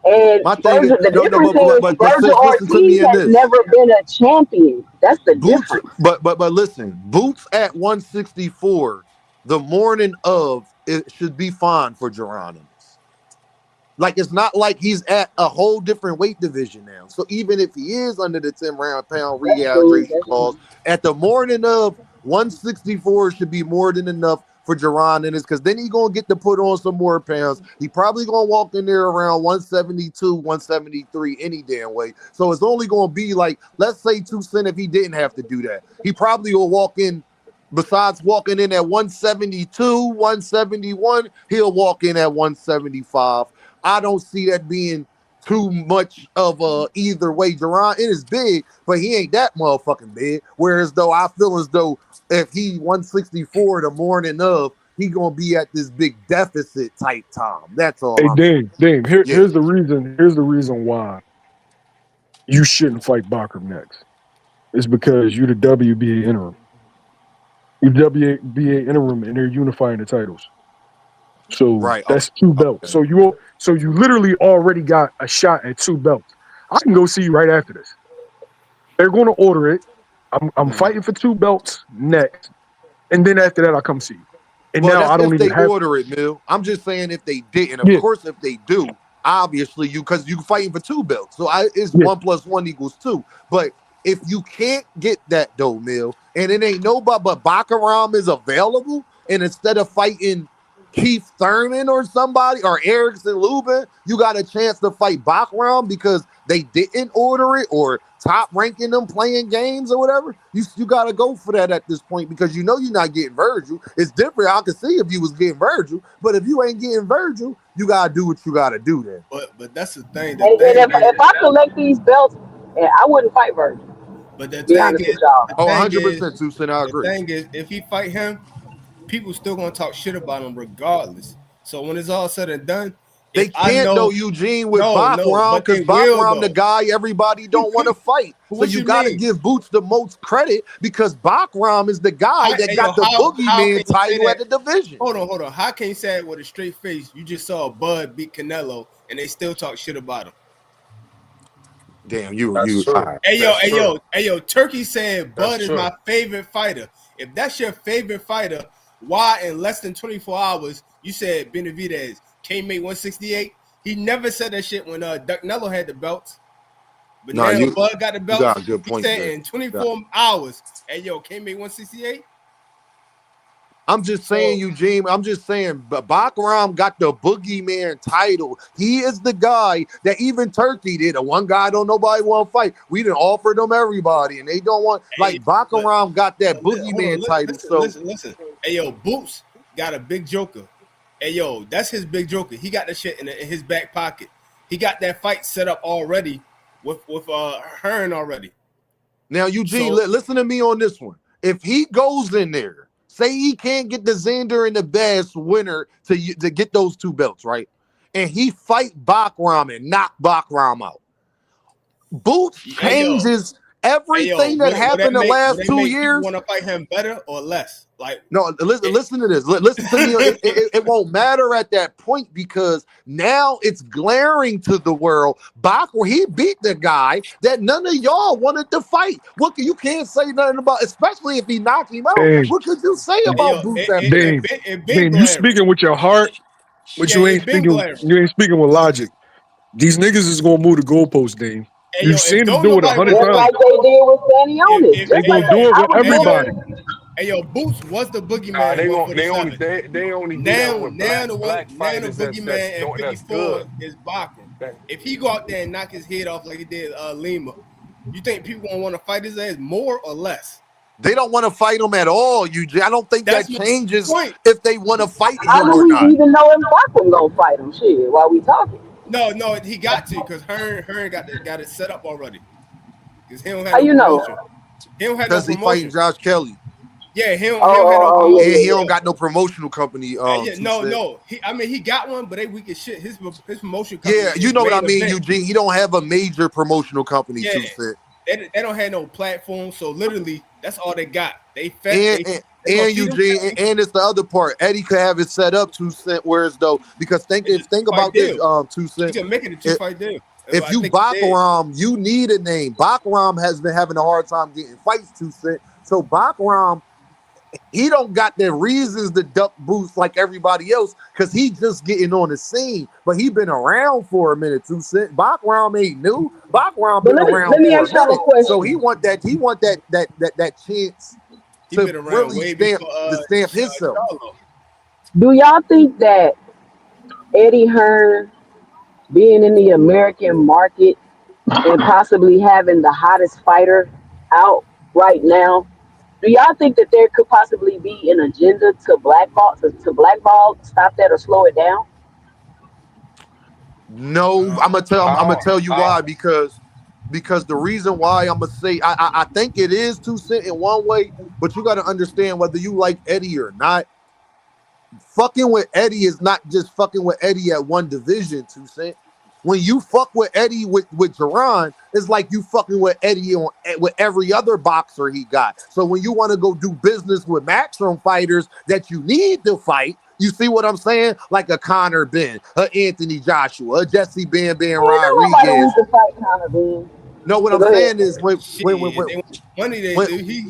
And My thing is Virgil, the no, no, difference is but Virgil sis, listen to me Ortiz in has this. never been a champion. That's the Boots, difference. but listen, Boots at 164, the morning of it should be fine for Geronimus. Like it's not like he's at a whole different weight division now. So even if he is under the 10-pound That's true. rehydration That's clause, true. at the morning of 164 should be more than enough for Jerron Ennis because then he's gonna get to put on some more pounds. He probably gonna walk in there around 172, 173 any damn way. So it's only gonna be like, let's say 2 cents if he didn't have to do that. He probably will walk in. Besides walking in at 172, 171, he'll walk in at 175. I don't see that being too much of a either way. Jerron, it is big, but he ain't that motherfucking big. Whereas though I feel as though if he 164 the morning of, he gonna be at this big deficit type time. That's all Hey, I'm saying. Dame. Yeah. Here's the reason. Here's the reason why you shouldn't fight Bakram next. It's because you the WBA interim. You WBA interim, and they're unifying the titles. So Right. that's two belts. Okay. So you literally already got a shot at two belts. I can go see you right after this. They're going to order it. I'm fighting for two belts next, and then after that, I'll come see you. And Well, now that's I don't if even they have. order it, Mill. I'm just saying if they didn't. Of Yeah, course, if they do, obviously because you fighting for two belts. So it's yeah. 1 + 1 = 2. But if you can't get that though, Mill, and it ain't nobody but Bakaram is available, and instead of fighting Keith Thurman or somebody or Erickson Lubin, you got a chance to fight Bakaram because they didn't order it or top ranking them playing games or whatever. You got to go for that at this point because you know you're not getting Virgil. It's different. I could see if you was getting Virgil, but if you ain't getting Virgil, you got to do what you got to do then. But that's the thing. The And thing is, if I collect these belts, I wouldn't fight Virgil. but the To be thing honest with is, y'all. the Oh, thing is, 100%, Tucson, I the agree. thing is, if he fight him, people still gonna talk shit about him regardless. So when it's all said and done, They if I can't though, know, Eugene, with no, Bachram but they because will Bachram the though. guy everybody don't want to fight. So What you you got to mean? give Boots the most credit because Bachram is the guy that Hey, yo, got the how can boogeyman you say title at that? the division. Hold on. How can you say it with a straight face? You just saw Bud beat Canelo, and they still talk shit about him. Damn, That's you. All true. right. That's true. Hey, yo. Turkey said That's Bud is true. my favorite fighter. If that's your favorite fighter, why in less than 24 hours you said Benavidez can't make 168? He never said that shit when Ducknello had the belts. But Nah, now you Bud got the belts. got a good He point said there. in 24 hours, hey, yo, can't make 168? I'm just saying, So, Eugene. I'm just saying, but Bachram got the boogeyman title. He is the guy that even Turkey did. The one guy don't nobody want to fight. We didn't offer them everybody, and they don't want. hey, Like Bachram got that hold on, boogeyman title. So listen. Hey, yo, Boots got a big joker. Hey, yo, that's his big joker. He got the shit in his back pocket. He got that fight set up already with Hearn already. now, Eugene, So, listen to me on this one. If he goes in there, say he can't get the Xander and the Bass winner to get those two belts, right? And he fight Bachram and knock Bachram out. Boots hey, yo, changes Everything that happened the last 2 years. Want to fight him better or less? Like, no, listen to this. Listen to me. It won't matter at that point because now it's glaring to the world. Bakr, he beat the guy that none of y'all wanted to fight. What you can't say nothing about, especially if he knocked him out. Hey. What could you say about Boots? Dame, you speaking with your heart, but you ain't speaking. You ain't speaking with logic. These niggas is gonna move the goalpost, Dame. You've seen them do it 100 times. Like they did with Stanionis. They gonna do it with everybody. Hey, yo, Boots was the boogeyman. Nah, they only now with the black fighters boogeyman that's at 54 is Bakr. If he go out there and knock his head off like he did Lima, you think people gonna want to fight his ass more or less? They don't want to fight him at all, UJ. I don't think that changes if they want to fight him or or not. How do we even know if Bakr gonna fight him? Shit, while we talking. No, he got to because Hearn got it set up already. Because he don't have How you know? He don't have because he fighting Josh Kelly. Yeah, he don't have no promotion. He don't got no promotional company. No. He got one, but they weak as shit. His promotion company. Yeah, you know what I mean, Eugene. He don't have a major promotional company. Yeah, they don't have no platform, so literally that's all they got. They fed. And Eugene, and it's the other part. Eddie could have it set up 2 Cent. Whereas though, because think about this, 2 Cent. You can make it a 2-fight deal. If you Bakram, you need a name. Bakram has been having a hard time getting fights, 2 Cent. So Bakram, he don't got the reasons to duck Boots like everybody else because he just getting on the scene. But he been around for a minute, 2 Cent. Bakram ain't new. Bakram been around for a minute. So he want that chance to really stamp himself. Do y'all think that Eddie Hearn being in the American market and possibly having the hottest fighter out right now, do y'all think that there could possibly be an agenda to blackball, stop that or slow it down? No, I'm gonna tell you why because the reason why I'm gonna say I think it is 2 Cent in one way, but you got to understand whether you like Eddie or not. Fucking with Eddie is not just fucking with Eddie at one division, 2 Cent. When you fuck with Eddie with Jaron, it's like you fucking with Eddie with every other boxer he got. So when you want to go do business with Matchroom fighters that you need to fight, you see what I'm saying? Like a Conor Benn, a Anthony Joshua, a Jesse Bam Rodriguez. No, what I'm saying is when he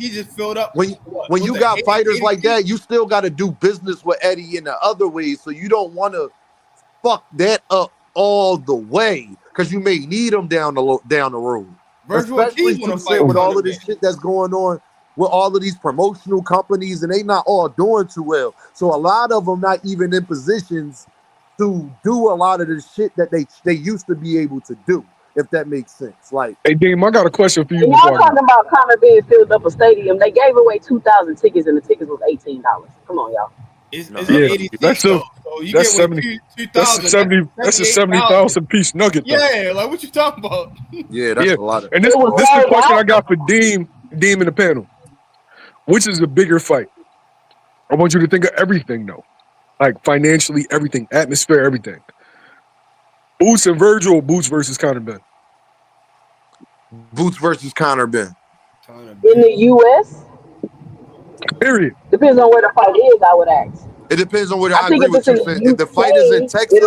just filled up. When you got fighters like that, you still got to do business with Eddie in the other ways. So you don't want to fuck that up all the way because you may need them down the road. Especially with all of this shit that's going on with all of these promotional companies, and they not all doing too well. So a lot of them not even in positions to do a lot of the shit that they used to be able to do. If that makes sense. Like, hey, Dame, I got a question for you. Y'all talking about Conor being filled up a stadium. They gave away 2,000 tickets, and the tickets was $18. Come on, y'all. That's a 70,000 piece nugget. Though. Yeah, like what you talking about? Yeah, that's a lot of. And this is the question I got for Deem in the panel. Which is a bigger fight? I want you to think of everything though, like financially, everything, atmosphere, everything. Boots and Virgil, Boots versus Conor Benn. Boots versus Conor Benn. In the U.S. Period. Depends on where the fight is, I would ask. It depends on where I agree with you. If the fight is in Texas,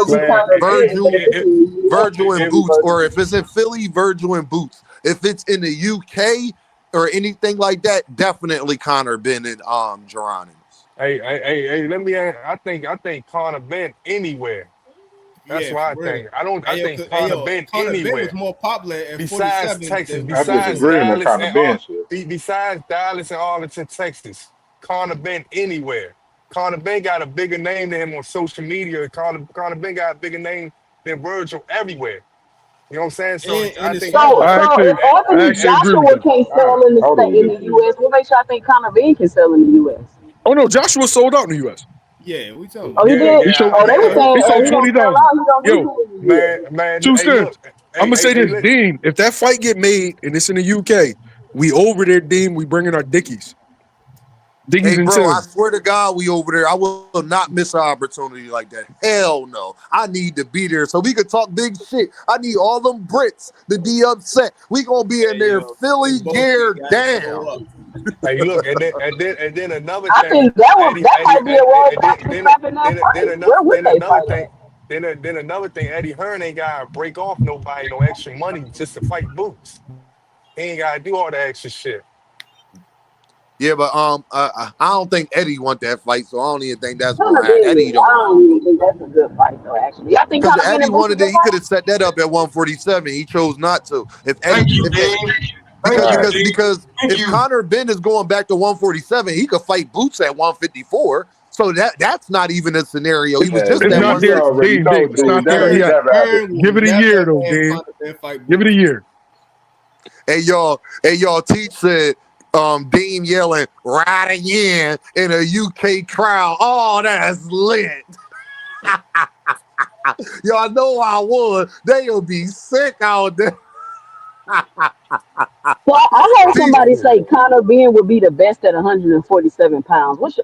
Virgil and Boots, or if it's in Philly, Virgil and Boots. If it's in the UK or anything like that, definitely Conor Benn and Geronimo. Hey, let me ask, I think Conor Benn anywhere. That's what I think. I think Conor Benn anywhere. Ben was more popular besides Texas, besides Dallas and Arlington, Texas. Conor Benn anywhere. Conor Benn got a bigger name than him on social media. Conor Benn got a bigger name than Virgil everywhere. You know what I'm saying? So if Anthony Joshua can't sell in the U.S., what makes y'all think Conor Benn can sell in the U.S.? Oh no, Joshua sold out in the U.S. Yeah, we talking. Oh, he did. He sold 20,000. Yo, man. 2 Cents. I'm gonna say this, Dean. If that fight get made and it's in the UK, we over there, Dean. We bringing our dickies. Diggy's Hey, in bro, I 10. swear to God, we over there. I will not miss an opportunity like that. Hell no. I need to be there so we could talk big shit. I need all them Brits to be upset. We gonna be in Hey, there yo, Philly them both gear got to down. show up. Hey, look, and then another I thing, think that might be a role Patrick have in that fight. Where would they another fight thing, at? then another thing, Eddie Hearn ain't gotta break off nobody no extra money just to fight Boots. He ain't gotta do all that extra shit. Yeah, but I don't think Eddie want that fight, so I don't even think that's Conor gonna happen. Eddie Benn, I don't want don't even think that's a good fight though. Actually, I think because Conor Benn Eddie and Boots is a wanted good it. He could fight. have set that up at 147. He chose not to. If Thank Eddie, you, if Dean. Thank you, Dean. because Thank if you. Conor Benn is going back to 147, he could fight Boots at 154. So that's not even a scenario. He was Yeah, just It's at not Dean, you there. 160. already Dean, know, it's Dean. not That there ain't yet. never happened. Hearn will Give it a year, never though, have Dean. Conor Benn fight Give it a Boots. year. Hey y'all, Teach said Dean yelling right again in a UK crowd. Oh, that's lit. Y'all know I would. They'll be sick out there. So I heard Teach, somebody say Conor Benn would be the best at 147 pounds. What's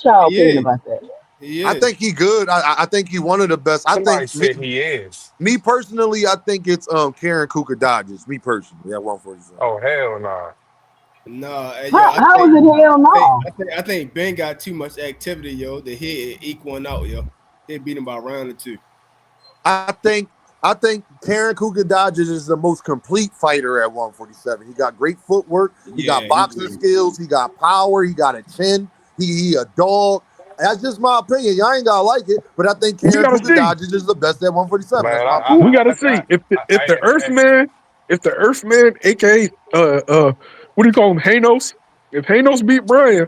y'all He opinion is. about that? He I is. think he good. I think he one of the best. I Somebody think said he is. me personally, I think it's Karen Kuka Dodgers. Me personally, at 147. Oh hell nah. No, hey, yo, How is it hell no? I think Ben got too much activity, yo. The hit equaling out, yo. They beat him by a round or two. I think Karen Kuka Dodgers is the most complete fighter at 147. He got great footwork. He Yeah, got boxing skills. He got power. He got a chin. He a dog. That's just my opinion. Y'all ain't gotta like it, but I think We Karen gotta Kuka see. Dodgers is the best at 147. That's Man, my opinion. We gotta see. If the Earthman, aka what do you call him, Hanos? If Hanos beat Brian,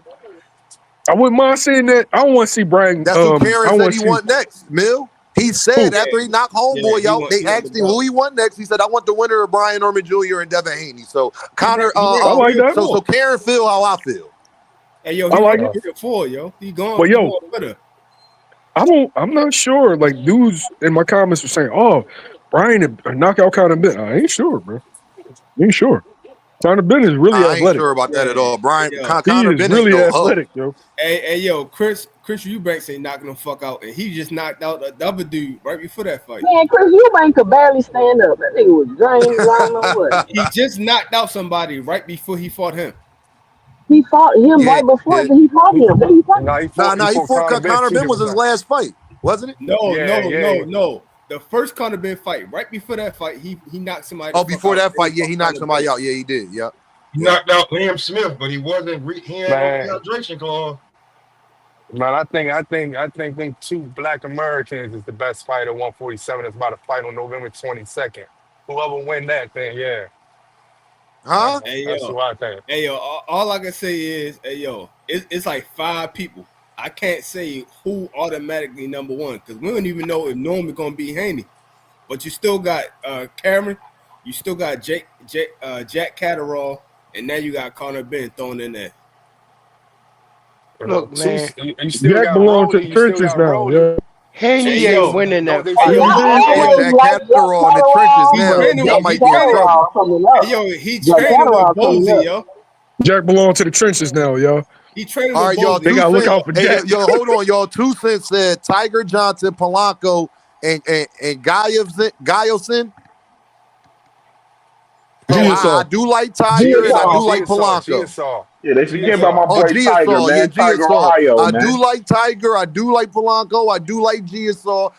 I wouldn't mind seeing that. I don't want to see Brian. That's who Karen I said want he to see want next, Mill. He said who. after he knocked Homeboy out, they he want asked the him who belt. he want next. He said, I want the winner of Brian Norman Jr. and Devin Haney. So Connor, I like that. so Karen feel how I feel. Hey, yo, I he like going it. before, yo. He But going yo, with her. I'm not sure. Like dudes in my comments were saying, "Oh, Brian a knockout Conor Benn." I ain't sure, bro. Ain't sure. Conor Benn is really I ain't athletic. sure about that at all. Brian Yo. He Connor is Benn ain't really no hoe. athletic, yo. Hey, yo, Chris Eubanks ain't knocking him fuck out, and he just knocked out the other dude right before that fight. Man, Chris Eubank could barely stand up. That nigga was drained. I don't know what. He just knocked out somebody right before he fought him. He fought him Yeah. right before he fought him. Then he fought him. He fought Conor Benn Connor two Benn was different his times. last fight, wasn't it? No. The first Conor Benn fight, right before that fight, he knocked somebody. Oh, before that fight, yeah, he knocked somebody out. Yeah, he did. Yeah. He knocked out Liam Smith, but he wasn't. He had Man. no hydration clause. Man, I think them two Black Americans is the best fight at 147. It's about to fight on November 22nd. Whoever win that thing, yeah. Huh? That's what I think. Hey, yo, all I can say is, hey, yo, it's like 5 people. I can't say who automatically number one because we don't even know if Norman gonna be Haney. But you still got Cameron, you still got Jack Catterall, and now you got Conor Benn thrown in there. Look, man. You still Jack got belongs to Brody. the You still trenches got now. Brody. Yeah. Haney Hey, yo, ain't winning that they fight. say- I always Jack like Jack Catterall in the trenches Catterall, now. training Y'all with- might he be in training with- trouble. Catterall coming up. Hey, yo, he Jack training Catterall with coming Bozy, up. yo. Jack belongs to the trenches now, yo. He training All with right, y'all. Bozy. They gotta look out for Hey, Jack. yo, hold on, y'all. 2 Cents said Tiger Johnson, Polanco, and Guyelson. So I do like Tiger and I do like Polanco. Yeah, they forget about my boy Tiger, Giasaw, man. Tiger, Giasaw. Ohio, I man. do like Tiger. I do like Polanco. I do like Giasaw.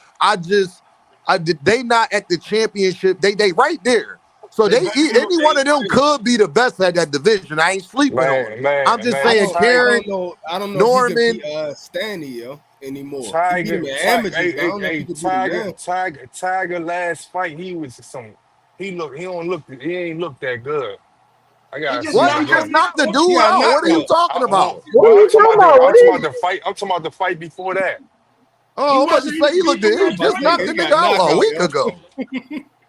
They not at the championship. They right there. So any one of them could be the best at that division. I ain't sleeping on it. I'm just saying, Karen, I don't know Norman, if he could be Stanley, yo, anymore. Tiger, he beat him in amateurs, but I don't know if he could beat him down. Tiger. Last fight, he was some. He ain't look that good. I got what? He just knocked the dude out. What are you talking about? What are you talking about? I'm talking about the fight. I'm talking about the fight before that. Oh, I'm about to say he just knocked the nigga out a week ago.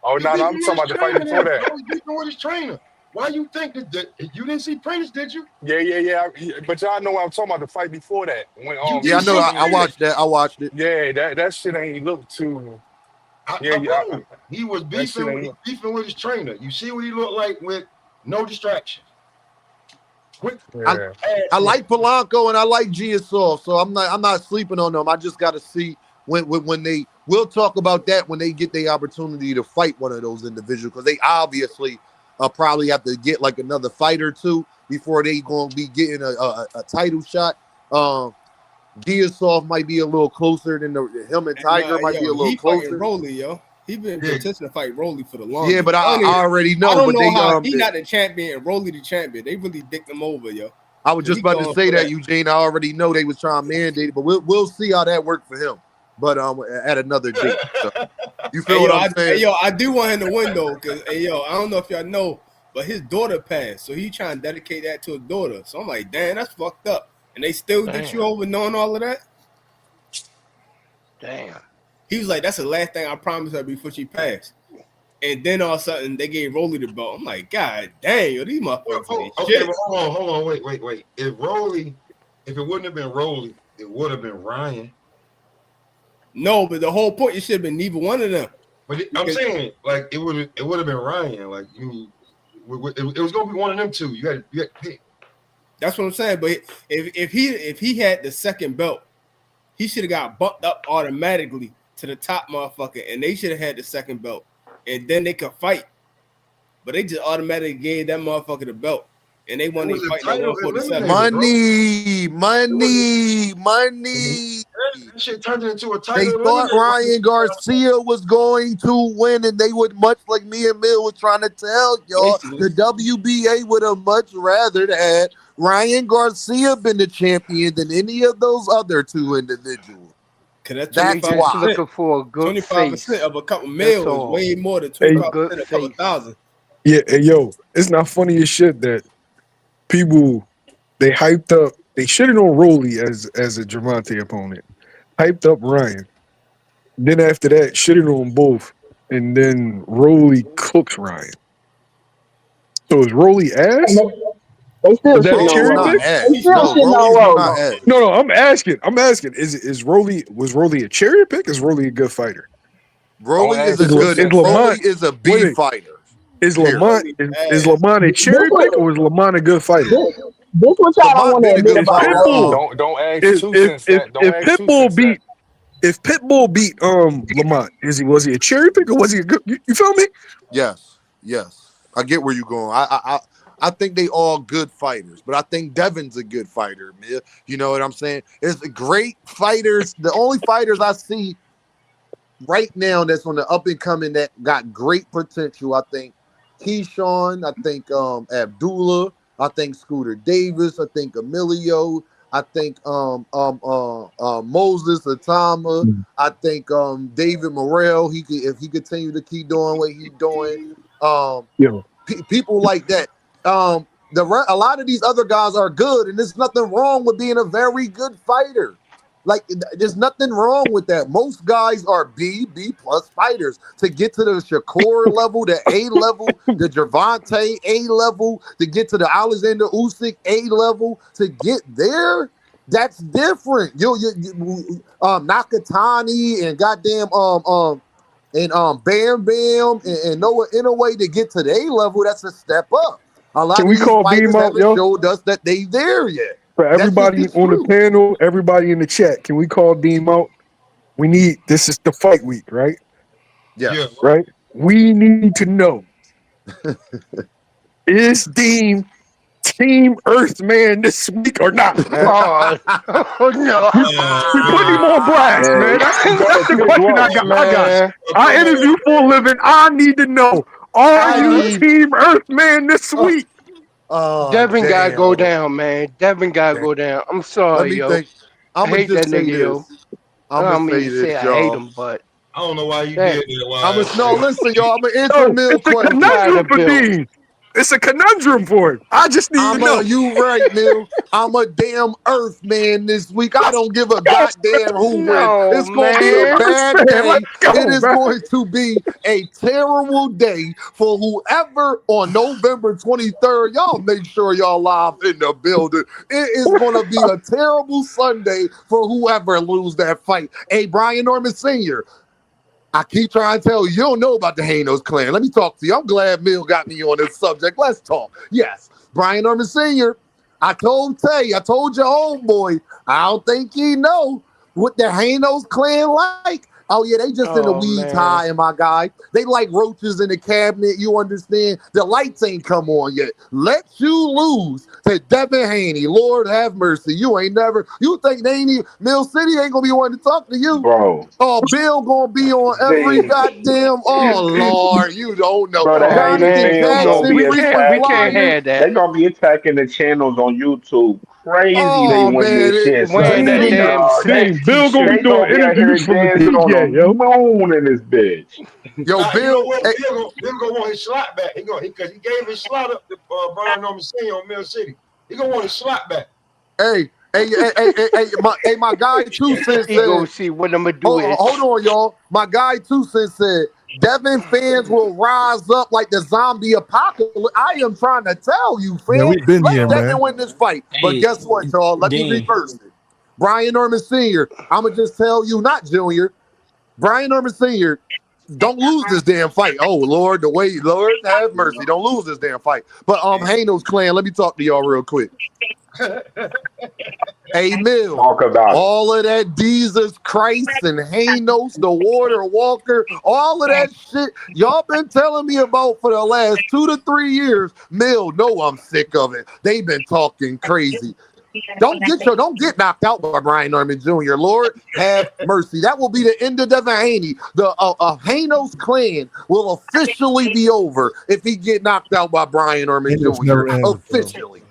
Oh no, I'm talking about the fight before that. He's beating with his trainer. Why you think that you didn't see Prentice, did you? Yeah. But y'all know what I'm talking about. The fight before that. When yeah, I know. I watched that. I watched it. Yeah, that shit ain't look too. He was beefing with his trainer. You see what he looked like with no distraction. I, Yeah. I like Polanco and I like Giasol, so I'm not sleeping on them. I just got to see when they. We'll talk about that when they get the opportunity to fight one of those individuals, because they obviously probably have to get like another fight or two before they gonna be getting a title shot. Giasol might be a little closer than him and Tiger might be a little he fighting closer. Rolly, yo. He been Yeah. petitioning to fight Rolly for the longest. Yeah, but I already know. I don't but know they how he not the champion and Rolly the champion. They really dicked him over, yo. I was just He about to going say for that, that. Eugene. I already know they was trying to mandate it, but we'll see how that worked for him. But at another date. So, you feel what I'm saying? I do want him to win though, because I don't know if y'all know, but his daughter passed, so he trying to dedicate that to his daughter. So I'm like, damn, that's fucked up. And they still get you over knowing all of that? Damn. He was like, that's the last thing I promised her before she passed. And then all of a sudden they gave Rolly the belt. I'm like, God damn, yo, these motherfuckers ain't Okay, shit. but hold on, wait. If it wouldn't have been Rolly, it would have been Ryan. No, but the whole point, it should have been neither one of them. But I'm saying, like, it would have been Ryan. Like, it was gonna be one of them two. You got to pick. That's what I'm saying. But if he had the second belt, he should have got bumped up automatically to the top motherfucker, and they should have had the second belt, and then they could fight. But they just automatically gave that motherfucker the belt, and they won their fight at 147. Money. That shit turned into a They title. thought Ryan Garcia was going to win, and they would, much like me and Mill was trying to tell y'all, the WBA would have much rather had Ryan Garcia been the champion than any of those other two individuals. That's why. Looking for a good 25% of a couple mil is way more than 25% of a couple thousand. Yeah, yo, it's not funny as shit that people they hyped up. They shitted on Rolly as a Gervonta opponent, hyped up Ryan. Then after that, shitted on both, and then Rolly cooks Ryan. So is Rolly ass? They still Is that shitting cherry on pick? Rolly. They still shitting on Rolly. No, I'm asking. Was Rolly a cherry pick? Is Rolly a good fighter? Rolly is a B fighter. Is Lamont a cherry pick or is Lamont a good fighter? This what y'all don't want to admit about Rolly. Don't ask two cents. If Pitbull beat Lamont, was he a cherry pick or was he a good? You feel me? Yes. I get where you're going. I think they all good fighters, but I think Devin's a good fighter. You know what I'm saying? It's great fighters. The only fighters I see right now that's on the up and coming that got great potential, I think Keyshawn, I think Abdullah, I think Scooter Davis, I think Emilio, I think Moses Atama, I think David Morrell. If he continue to keep doing what he's doing, people like that. A lot of these other guys are good, and there's nothing wrong with being a very good fighter. Like, there's nothing wrong with that. Most guys are B plus fighters. To get to the Shakur level, the A level, the Gervonta A level, to get to the Alexander Usyk A level, to get there, that's different. Nakatani and goddamn Bam Bam and Noah Inoue, to get to the A level, that's a step up. A lot of these fighters haven't showed us that they there yet. For everybody on the panel, everybody in the chat, can we call Deem out? This is the fight week, right? Yeah. Right? We need to know, is Deem Team Earthman this week or not? Oh, no. We put him on blast, man. That's the question I got. I interview for a living. I need to know, are you Team Earthman this week? Devin gotta go down, man. Devin gotta go down. I'm sorry, yo. I hate that nigga, yo. I don't mean to say I hate him, but I don't know why you did that. Listen, y'all. I'm gonna answer a Mill question. Conundrum for Dean. It's a conundrum for him. I just need to know. You right, Mill. I'm a damn Earth man this week. I don't give a goddamn who wins. It's going to be a bad day. It is going to be a terrible day for whoever on November 23rd. Y'all make sure y'all live in the building. It is going to be a terrible Sunday for whoever lose that fight. Hey, Brian Norman Sr., I keep trying to tell you, you don't know about the Hanos clan. Let me talk to you. I'm glad Mill got me on this subject. Let's talk. Yes, Brian Norman Sr., I told Tay, I told your homeboy, I don't think he know what the Hanos clan like. Oh yeah, they just in the Oh weeds man. high, my guy. They like roaches in the cabinet. You understand? The lights ain't come on yet. Let you lose to Devin Haney. Lord have mercy. You ain't never. You think they ain't even, Mill City ain't gonna be wanting to talk to you? Bro. Oh, Bill gonna be on every They, goddamn. Oh Lord, you don't know. bro, the Oh Johnny Haney D. man, fans come gonna on. Jackson, be We can't frequent we can't attacking. flyers. have that. They gonna be attacking the channels on YouTube. Crazy they Oh win man, this shit Wearing that Sunday, Dean, damn dog. Dean, sexy Bill gonna be They shirt. doing gonna be out here interviews from the dancing on PJ, yo. the moon in this bitch. yo, You know Bill. what? Hey, Bill gonna want his slot back. Because he gave his slot up to Brian Norman Senior on Mill City. He gonna want his slot back. My guy 2 Cents He go said. see what I'm gonna do is Hold on, y'all. My guy 2 Cents said Devin fans will rise up like the zombie apocalypse. I am trying to tell you, Yeah, fam. we've been here, Let Devin man. win this fight. But Hey, guess what, y'all? Let me Dean. reverse it. Brian Norman Sr., I'ma just tell you, not Junior. Brian Norman Sr., don't lose this damn fight. Oh Lord, Lord have mercy. Don't lose this damn fight. But Hanos clan, let me talk to y'all real quick. Hey, Mill, Talk about it. all of that Jesus Christ and Hanos, the Water Walker, all of that shit y'all been telling me about for the last 2 to 3 years. Mill, no, I'm sick of it. They've been talking crazy. Don't get knocked out by Brian Norman Jr. Lord have mercy. That will be the end of Devin Haney. The Hanos clan will officially be over if he get knocked out by Brian Norman Hanos Jr. never ends, bro. Officially.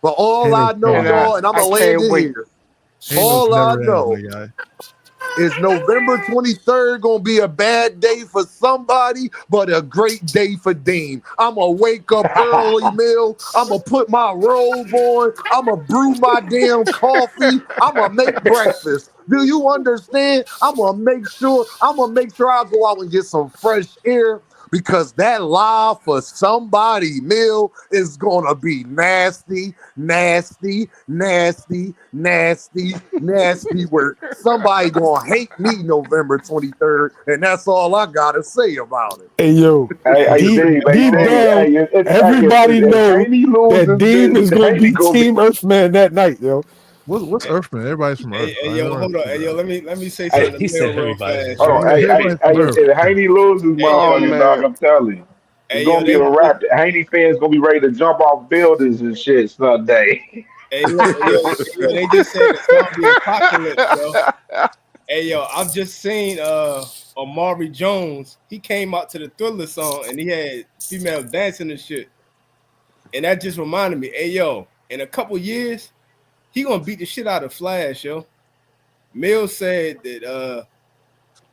But all I Hanos know, and never ends. y'all, and I'm I gonna land can't it wait. here. Hanos All I never ends, know my guy. is November 23rd gonna be a bad day for somebody, but a great day for Dean. I'm gonna wake up early, Mill. I'm gonna put my robe on. I'm gonna brew my damn coffee. I'm gonna make breakfast. Do you understand? I'm gonna make sure I go out and get some fresh air because that live for somebody, Mill, is gonna be nasty, nasty, nasty, nasty, nasty work. Somebody gonna hate me November 23rd, and that's all I gotta say about it. Hey, yo, Hey, deep Dave, down, everybody if know Haney that loses, Dean is gonna Haney be gonna be. Team Earthman that night, yo. What's Earthman? Everybody's from Earth. Hey, I yo, never hold on. understood Hey, yo, that. let me say Hey, something He to Bill said real everybody's fast, from hold yo. on. Yeah, Earth. everybody's from Earth. If Haney loses, Hey, Oh motherfuckers, yo, dog, man. I'm telling you. It's hey, yo, gonna be a they, wrap. Haney fans gonna be ready to jump off buildings and shit Sunday. hey, look, yo, they just said the zombie apocalypse, yo. Hey, yo, I've just seen Amari Jones. He came out to the Thriller song and he had female dancing and shit. And that just reminded me, hey, yo, in a couple years, he gonna beat the shit out of Flash, yo. Mills said that Shout out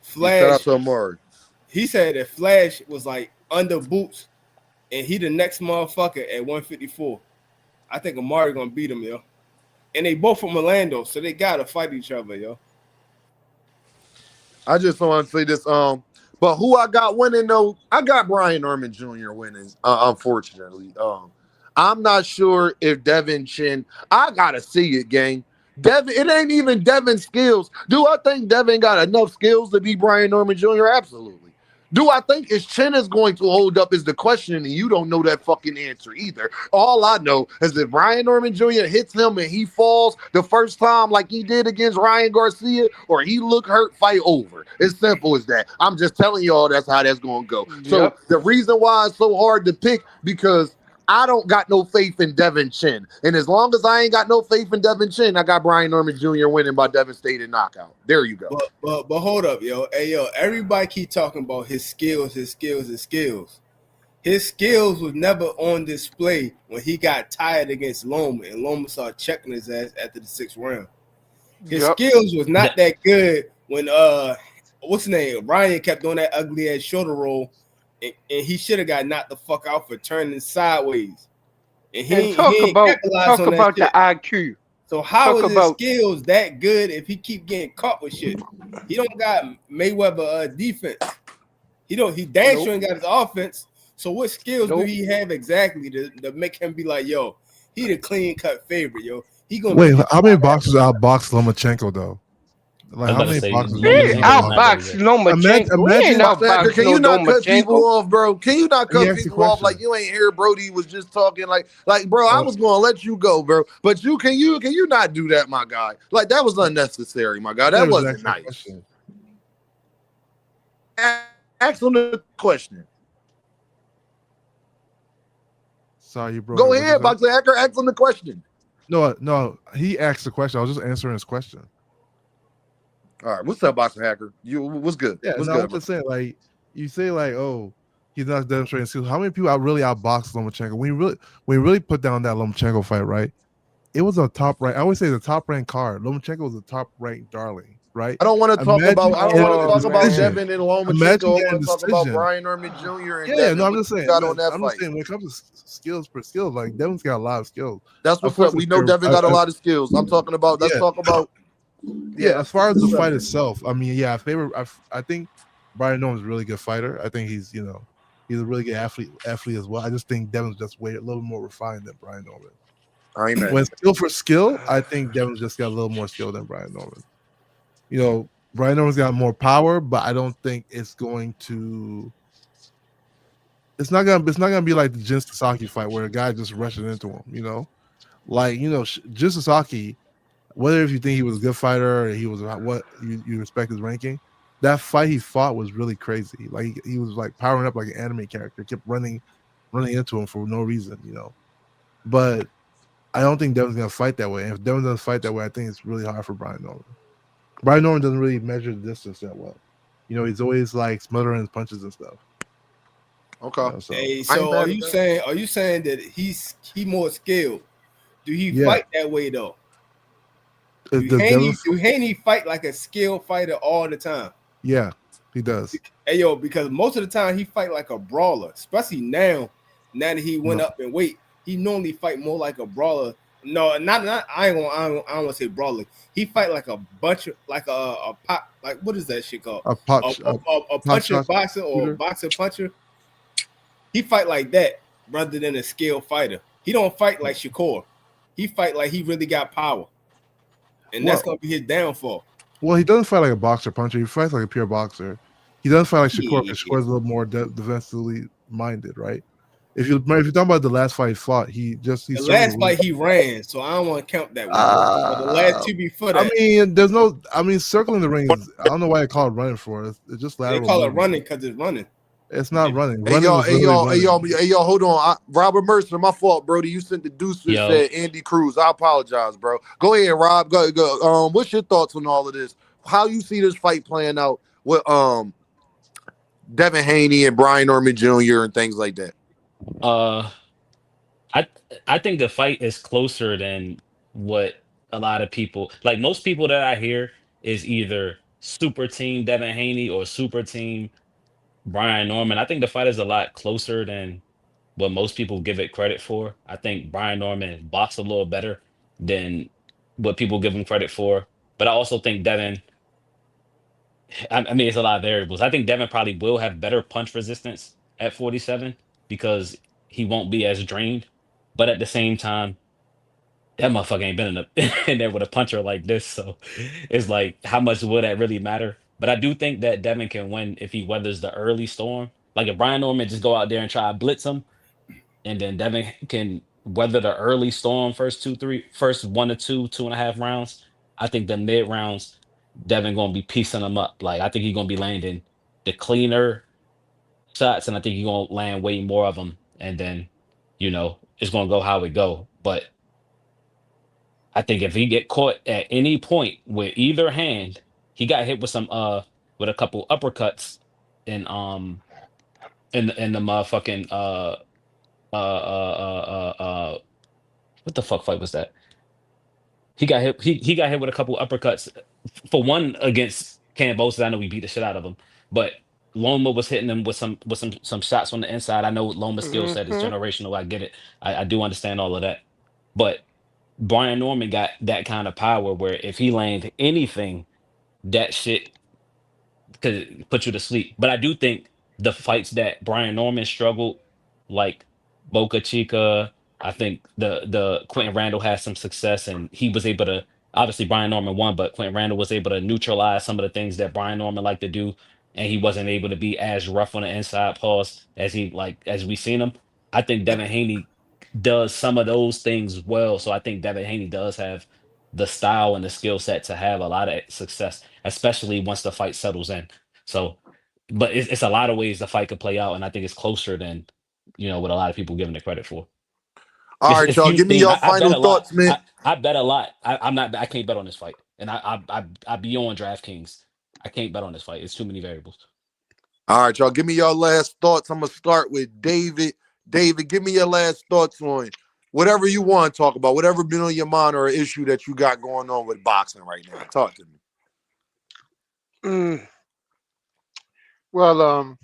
Flash, to Amari. he said that Flash was like under Boots, and he the next motherfucker at 154. I think Amari gonna beat him, yo. And they both from Orlando, so they gotta fight each other, yo. I just want to say this. But who I got winning though? I got Brian Norman Jr. winning. Unfortunately, I'm not sure if Devin Chin. I gotta see it, gang. Devin, it ain't even Devin's skills. Do I think Devin got enough skills to be Brian Norman Jr.? Absolutely. Do I think his chin is going to hold up is the question, and you don't know that fucking answer either. All I know is that Brian Norman Jr. hits him and he falls the first time like he did against Ryan Garcia, or he look hurt, fight over. It's simple as that. I'm just telling y'all that's how that's going to go. So Yep. the reason why it's so hard to pick, because I don't got no faith in Devin Chin. And as long as I ain't got no faith in Devin Chin, I got Brian Norman Jr. winning by devastating knockout. There you go. But hold up, yo. Hey, yo, everybody keep talking about his skills, his skills, his skills. His skills was never on display when he got tired against Loma, and Loma started checking his ass after the 6th round. His Yep. skills was not That- that good when what's his name? Ryan kept doing that ugly ass shoulder roll, and he should have got knocked the fuck out for turning sideways. And And he talk ain't about capitalized on that the shit. IQ. So how Talk is his about skills that good if he keep getting caught with shit? He don't got Mayweather defense. He damn sure ain't got his offense. So what skills do Nope. he have exactly to make him be like, yo, he the clean cut favorite, yo. He gonna Wait, beat the how many fuck out of boxers outboxed Lomachenko though? Like I'm how about to many say boxes We Lomachenko's ain't Lomachenko not lost? there outboxed yet. Lomachenko. We ain't Imagine Box Hacker, outboxed can no you not cut people Lomachenko. off, bro? Can you not he cut asked the people off like question. you ain't hear Brody was just talking like bro, I was gonna let you go, bro. But can you not do that, my guy? Like that was unnecessary, my guy. I That never just wasn't asked that nice. question. Ask him the question. Sorry, you broke Go it. What'd you ahead, say? Box Hacker, ask him the question. No, he asked the question. I was just answering his question. All right, what's up, Box Hacker? You what's good? Yeah, What's no, I'm good, bro? just saying, like, you say, like, oh, he's not demonstrating skills. How many people out really outboxed Lomachenko? When you really put down that Lomachenko fight, right? It was a top rank. I always say the top ranked card. Lomachenko was a top ranked darling, right? I don't want to talk Imagine about getting a Devin decision. and Imagine Lomachenko. I getting a want to talk about decision. Brian Norman Jr. and Yeah, no, Devin. I'm What just you saying. got on that I'm just fight? saying when it comes to skills per skills, like Devin's got a lot of skills. That's Of what's course, up. We know Devin got a lot of skills. I'm talking about. Let's yeah, talk about. yeah. Yeah, As far as the what's up, fight man? itself, I mean, yeah, I think Brian Norman's a really good fighter. I think he's a really good athlete as well. I just think Devin's just way a little more refined than Brian Norman. I ain't mad. When skill for skill, I think Devin's just got a little more skill than Brian Norman. Brian Norman's got more power, but I don't think it's going to. It's not gonna be like the Jin Sasaki fight where a guy just rushing into him. Jin Sasaki, whether if you think he was a good fighter or he was what you respect his ranking, that fight he fought was really crazy. Like he was like powering up like an anime character, kept running into him for no reason. But I don't think Devin's gonna fight that way. And if Devin doesn't fight that way, I think it's really hard for Brian Norman. Brian Norman doesn't really measure the distance that well. He's always like smothering his punches and stuff. Okay. So are you saying that he more skilled? Do he fight that way though? Do Haney fight like a skilled fighter all the time? Yeah, he does. Hey because most of the time he fight like a brawler, especially now that he went up in weight. He normally fight more like a brawler. No, not I don't want to say brawler. He fight like a bunch of like a pop, like what is that shit called? A puncher boxer or a boxer puncher. He fight like that rather than a skilled fighter. He don't fight like Shakur. He fight like he really got power, and that's gonna be his downfall. Well, he doesn't fight like a boxer puncher. He fights like a pure boxer. He doesn't fight like Shakur because Shakur's a little more defensively minded, right? If you're talking about the last fight he fought, the last fight he ran, so I don't want to count that one. But the last two before that, circling the ring. I don't know why they call it running for it. It's just lateral. They call it running because it's running. It's not running. Hey y'all, hold on. Robert Mercer, my fault, Brody. You sent the deuce that said Andy Cruz. I apologize, bro. Go ahead, Rob. Go. What's your thoughts on all of this? How you see this fight playing out with Devin Haney and Brian Norman Jr. and things like that? I think the fight is closer than what a lot of people like. Most people that I hear is either super team Devin Haney or super team Brian Norman. I think the fight is a lot closer than what most people give it credit for. I think Brian Norman boxed a little better than what people give him credit for. But I also think Devin, I mean, it's a lot of variables. I think Devin probably will have better punch resistance at 47 because he won't be as drained. But at the same time, that motherfucker ain't been in there with a puncher like this. So it's like, how much will that really matter? But I do think that Devin can win if he weathers the early storm. Like if Brian Norman just go out there and try to blitz him, and then Devin can weather the early storm first 1 to 2.5 rounds. I think the mid rounds, Devin gonna be piecing them up. Like I think he's gonna be landing the cleaner shots, and I think he's gonna land way more of them. And then, it's gonna go how it go. But I think if he get caught at any point with either hand, he got hit with with a couple uppercuts in the motherfucking what the fuck fight was that? He got hit. He got hit with a couple uppercuts. For one against Cambosa, I know we beat the shit out of him, but Loma was hitting him with some shots from the inside. I know Loma's skill set is generational. I get it. I do understand all of that, but Brian Norman got that kind of power where if he lands anything, that shit could put you to sleep. But I do think the fights that Brian Norman struggled, like Boca Chica, I think the Quentin Randall had some success and he was able to Obviously, Brian Norman won, but Clint Randall was able to neutralize some of the things that Brian Norman liked to do, and he wasn't able to be as rough on the inside pause as we seen him. I think Devin Haney does some of those things well, so I think Devin Haney does have the style and the skill set to have a lot of success, especially once the fight settles in. So, but it's a lot of ways the fight could play out, and I think it's closer than what a lot of people giving it credit for. All right, It's y'all. huge Give me theme. your I bet final a lot. thoughts, man. I bet a lot. I'm not. I can't bet on this fight, and I be on DraftKings. I can't bet on this fight. It's too many variables. All right, y'all. Give me your last thoughts. I'm gonna start with David. David, give me your last thoughts on whatever you want to talk about, whatever been on your mind or issue that you got going on with boxing right now. Talk to me. Well,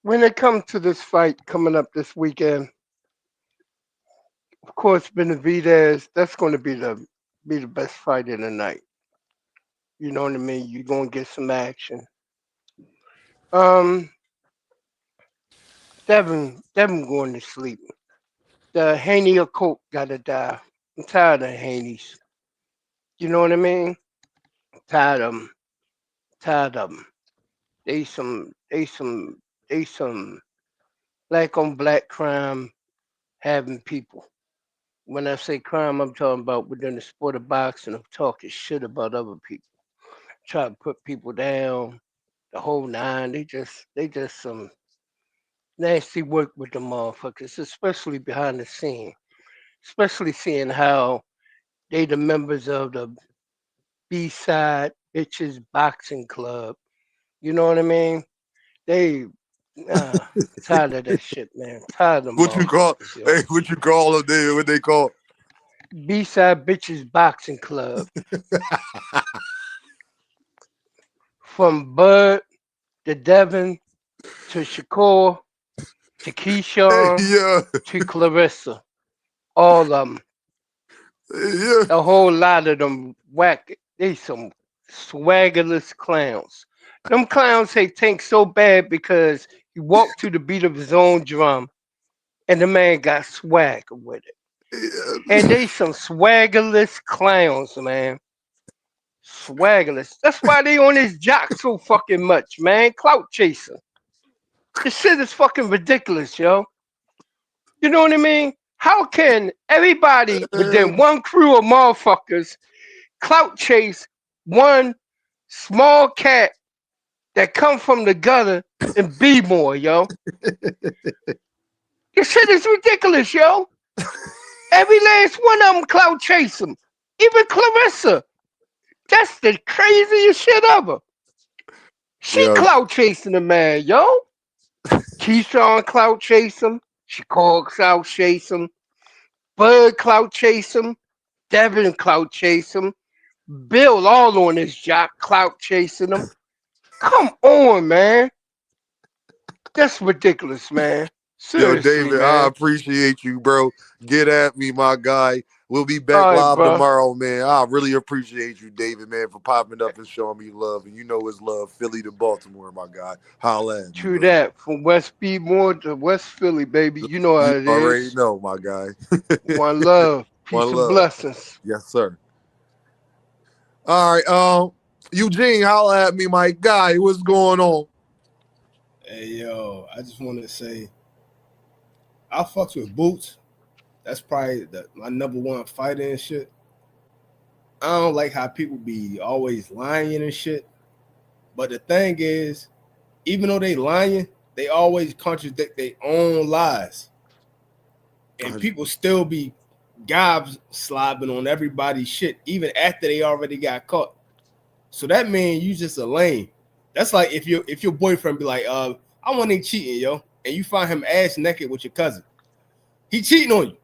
when it comes to this fight coming up this weekend, of course, Benavidez, that's going to be the best fight of the night. You know what I mean? You're gonna get some action. Devin going to sleep. The Haney or Coke gotta die. I'm tired of Haney's. You know what I mean? Tired of them. Tired of them. They some black on black crime having people. When I say crime, I'm talking about within the sport of boxing of talking shit about other people. Try to put people down, the whole nine. They just some nasty work with the motherfuckers, especially behind the scene. Especially seeing how they the members of the B-side bitches boxing club. You know what I mean? They tired of that shit, man. Tired of them. What you call? Hey, what you call them? What they call? B-side bitches boxing club. From Bud to Devin to Shakur to Keyshawn to Clarissa, all of them. Yeah. A whole lot of them whack. They some swaggerless clowns. Them clowns hate Tank so bad because he walked to the beat of his own drum, and the man got swagger with it. And they some swaggerless clowns, man. Swaggerless. That's why they on his jock so fucking much, man. Clout chasing. This shit is fucking ridiculous, yo. You know what I mean? How can everybody within one crew of motherfuckers clout chase one small cat that come from the gutter and be more, yo? This shit is ridiculous, yo. Every last one of them clout chase him. Even Clarissa. That's the craziest shit ever. She clout chasing the man, yo. Keyshawn clout chase him. Shakur clout chase him. Bud clout chase him. Devin clout chase him. Bill all on his jock clout chasing him. Come on, man. That's ridiculous, man. Seriously, Yo, David, man. I appreciate you, bro. Get at me, my guy. We'll be back live tomorrow, man. I really appreciate you, David, man, for popping up and showing me love. And you know it's love, Philly to Baltimore, my guy. Holla at me. True that. From West Beadmore to West Philly, baby. You know how it is. Already know, my guy. One love. Peace and blessings. Yes, sir. All right. Eugene, holla at me, my guy. What's going on? Hey, yo, I just want to say I fucks with Boots. That's probably my number one fighter and shit. I don't like how people be always lying and shit. But the thing is, even though they lying, they always contradict their own lies. And people still be gobs slobbing on everybody's shit, even after they already got caught. So that means you just a lame. That's like if your boyfriend be like, I want him cheating, yo, and you find him ass naked with your cousin. He cheating on you.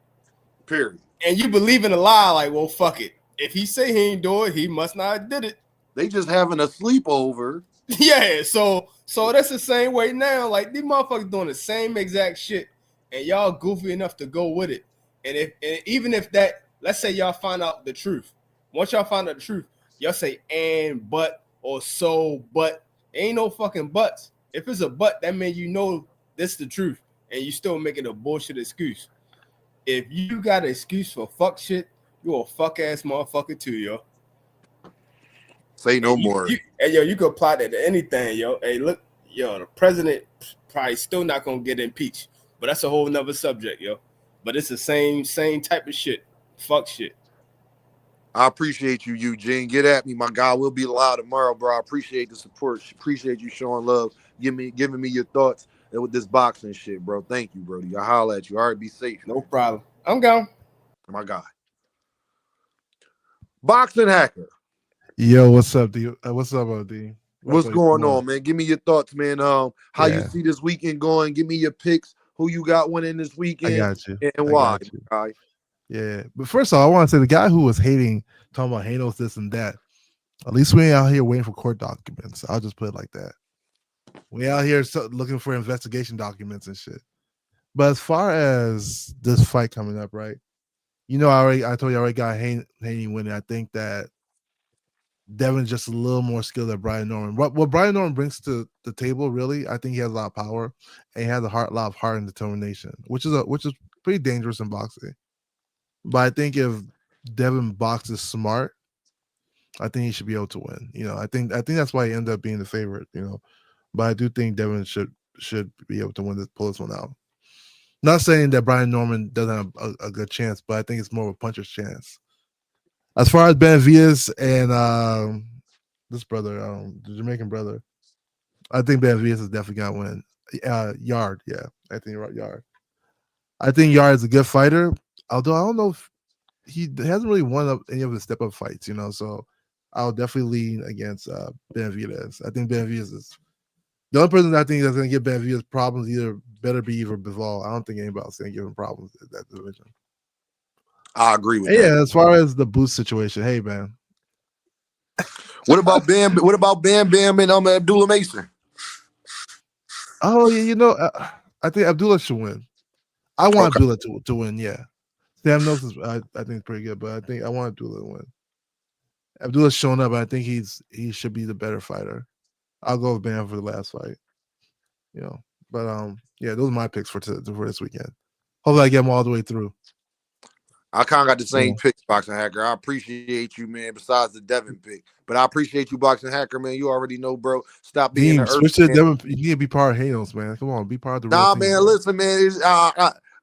Period. And you believe in a lie, like, well, fuck it. If he say he ain't do it, he must not have did it. They just having a sleepover. Yeah, so that's the same way now. Like, these motherfuckers doing the same exact shit, and y'all goofy enough to go with it. And even if that, let's say y'all find out the truth. Once y'all find out the truth, y'all say and, but, or so, but. Ain't no fucking buts. If it's a but, that means you know this is the truth, and you still making a bullshit excuse. If you got an excuse for fuck shit, You a fuck ass motherfucker too, yo. Say And no more. you could apply that to anything, yo. Hey, look, yo, the president probably still not gonna get impeached, but that's a whole nother subject, yo. But it's the same type of shit. Fuck shit. I appreciate you, Eugene. Get at me, my guy. We'll be live tomorrow, bro. I appreciate the support. Appreciate you showing love. Giving me your thoughts with this boxing shit, bro. Thank you, Brody. I holler at you. All right, be safe. No problem. I'm gone. My guy. Boxing hacker. Yo, what's up, D? What's up, OD? What's going on, man? Give me your thoughts, man. How you see this weekend going? Give me your picks. Who you got winning this weekend? I got you. And why? Right. Yeah, but first of all, I want to say the guy who was hating, talking about Hanos this and that. At least we ain't out here waiting for court documents. I'll just put it like that. We out here looking for investigation documents and shit. But as far as this fight coming up, right? You know, I told you I already got Haney winning. I think that Devin's just a little more skilled than Brian Norman. What Brian Norman brings to the table, really, I think he has a lot of power and he has a lot of heart and determination, which is pretty dangerous in boxing. But I think if Devin boxes smart, I think he should be able to win. You know, I think that's why he ended up being the favorite. You know, but I do think Devin should be able to pull this one out. Not saying that Brian Norman doesn't have a good chance, but I think it's more of a puncher's chance. As far as Benavidez and this brother, the Jamaican brother, I think Benavidez is definitely gonna win. Yard, yeah, I think Yard. I think Yard is a good fighter, although I don't know if he hasn't really won any of the step-up fights, you know. So I'll definitely lean against Benavidez. I think Benavidez is the only person I think that's gonna give Benavidez problems. Better be Bivol. I don't think anybody else gonna give him problems in that division. I agree with that. Yeah, as far as the boost situation, hey man. What about Bam? What about Bam Bam and Abdullah Mason? Oh yeah, you know, I think Abdullah should win. I want Abdullah to win. Yeah, Sam knows I think it's pretty good, but I want Abdullah to win. Abdullah's showing up. I think he should be the better fighter. I'll go with Bam for the last fight. You know, but yeah, those are my picks for this weekend. Hopefully, I get them all the way through. I kind of got the same picks, Boxing Hacker. I appreciate you, man, besides the Devin pick. But I appreciate you, Boxing Hacker, man. You already know, bro. Stop being the switch to Devin. You need to be part of Hanos, man. Come on, be part of the real team, man, bro. Listen, man.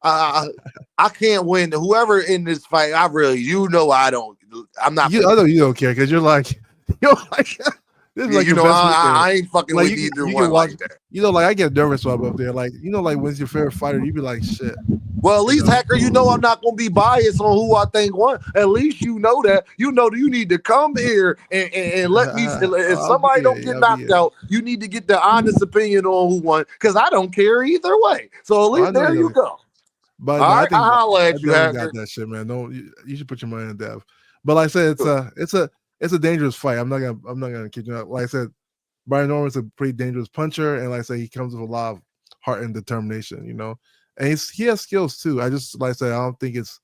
I can't win. Whoever in this fight, I'm not. I know you don't care because you're like, I ain't fucking with either one like that. You know, like I get nervous when I'm up there. Like, you know, like when's your favorite fighter? You be like, shit. Well, at least Hacker, you know I'm not gonna be biased on who I think won. At least you know that. You know you need to come here and let me. If somebody don't get knocked out, you need to get the honest opinion on who won because I don't care either way. So at least there you go. But all right, I'll holler at you, Hacker. Got that shit, man. No, you should put your money in Dev. But like I said, it's a dangerous fight. I'm not gonna kid you out. Like I said, Brian Norman's a pretty dangerous puncher, and like I said, he comes with a lot of heart and determination, you know. And he has skills too. I just like I said, I don't think it's,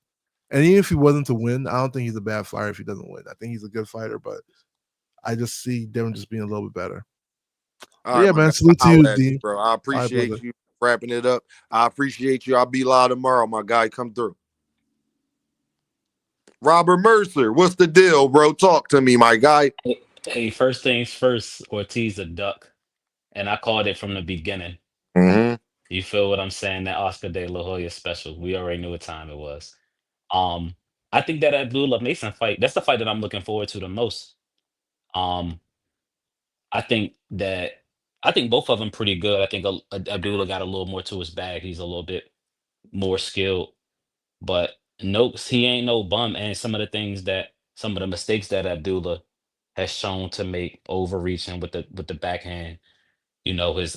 and even if he wasn't to win, I don't think he's a bad fighter if he doesn't win. I think he's a good fighter, but I just see Devin just being a little bit better. Right, man. Salute to you, D. Bro. I appreciate you wrapping it up. I appreciate you. I'll be live tomorrow, my guy. Come through. Robert Mercer, what's the deal, bro? Talk to me, my guy. Hey, first things first, Ortiz a duck. And I called it from the beginning. Mm-hmm. You feel what I'm saying? That Oscar De La Hoya special. We already knew what time it was. I think that Abdullah Mason fight, that's the fight that I'm looking forward to the most. I think both of them pretty good. I think Abdullah got a little more to his bag. He's a little bit more skilled. But Noakes, he ain't no bum. And some of the mistakes that Abdullah has shown to make, overreaching with the backhand, you know, his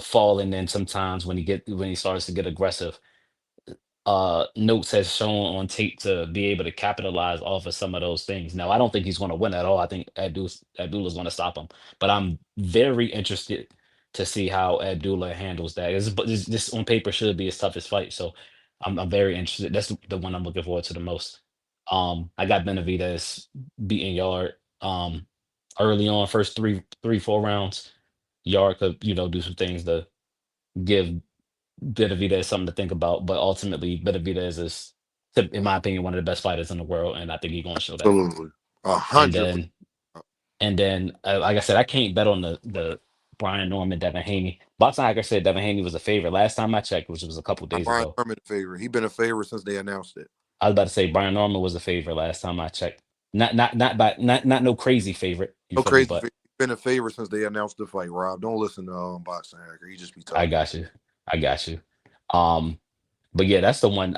falling in sometimes when he starts to get aggressive. Noakes has shown on tape to be able to capitalize off of some of those things. Now, I don't think he's going to win at all. I think Abdullah's going to stop him. But I'm very interested to see how Abdullah handles that. This on paper should be his toughest fight. So I'm very interested. That's the one I'm looking forward to the most. I got Benavidez beating Yard early on, first 4 rounds. Yard could, do some things to give Benavidez something to think about, but ultimately Benavidez is in my opinion, one of the best fighters in the world, and I think he's going to show that. Absolutely. And 100%. then, like I said, I can't bet on the Brian Norman, Devin Haney. Boxing Hacker said Devin Haney was a favorite last time I checked, which was a couple days Brian ago. Norman a favorite. He been a favorite since they announced it. I was about to say Brian Norman was a favorite last time I checked. Not no crazy favorite. You No feel me? crazy. But He's been a favorite since they announced the fight. Rob, don't listen to Boxing Hacker. He just be talking. I got you. I got you. But yeah, that's the one.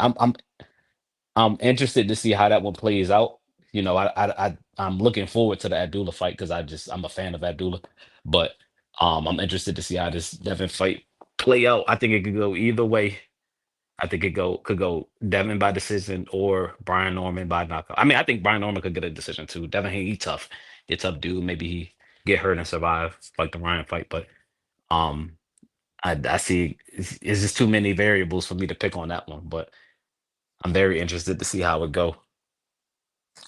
I'm interested to see how that one plays out. You know, I'm looking forward to the Abdullah fight because I'm a fan of Abdullah. But I'm interested to see how this Devin fight play out. I think it could go either way. I think could go Devin by decision or Brian Norman by knockout. I mean, I think Brian Norman could get a decision too. Devin, he tough. He's a tough dude. Maybe he get hurt and survive like the Ryan fight. But um, I see it's just too many variables for me to pick on that one. But I'm very interested to see how it go.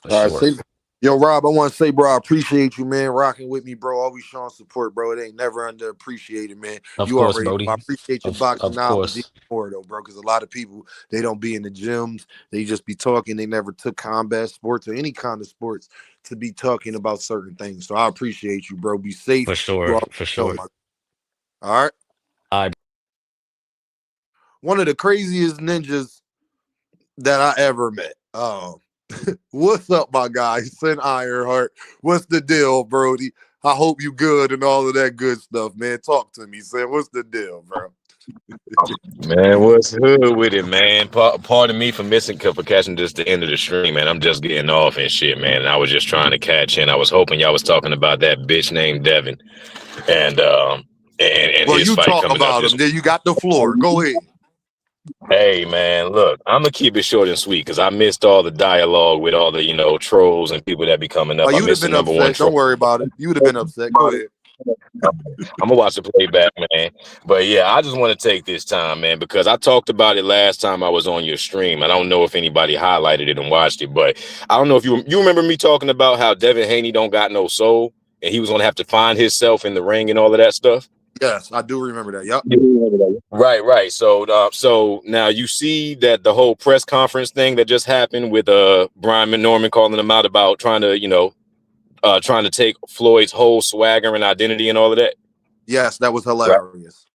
For All right, sure. yo, Rob, I want to say, bro, I appreciate you, man, rocking with me, bro. Always showing support, bro. It ain't never underappreciated, man. Of You course, already Brody. know. I appreciate your Of boxing knowledge course. more, though, bro, because a lot of people, they don't be in the gyms. They just be talking. They never took combat sports or any kind of sports to be talking about certain things. So I appreciate you, bro. Be safe. For sure. For sure. All right. All right. One of the craziest ninjas that I ever met. What's up, my guy? Sin Ironheart. What's the deal, Brody? I hope you good and all of that good stuff, man. Talk to me, Sin. What's the deal, bro? Man, what's good with it, man? Pardon me for catching just the end of the stream, man. I'm just getting off and shit, man. And I was just trying to catch in. I was hoping y'all was talking about that bitch named Devin, and well, his you fight talk coming about up. him. Then you got the floor. Go ahead. Hey, man, look, I'm gonna keep it short and sweet because I missed all the dialogue with all the trolls and people that be coming up. Oh, I you would have missed the been number upset. one troll. Don't worry about it. You would have been upset. Go ahead. I'm gonna watch the playback, man. But yeah, I just want to take this time, man, because I talked about it last time I was on your stream. I don't know if anybody highlighted it and watched it, but I don't know if you remember me talking about how Devin Haney don't got no soul and he was gonna have to find himself in the ring and all of that stuff. Yes, I do remember that. Yep. Right. So now you see that the whole press conference thing that just happened with Brian Norman calling him out about trying to take Floyd's whole swagger and identity and all of that. Yes, that was hilarious.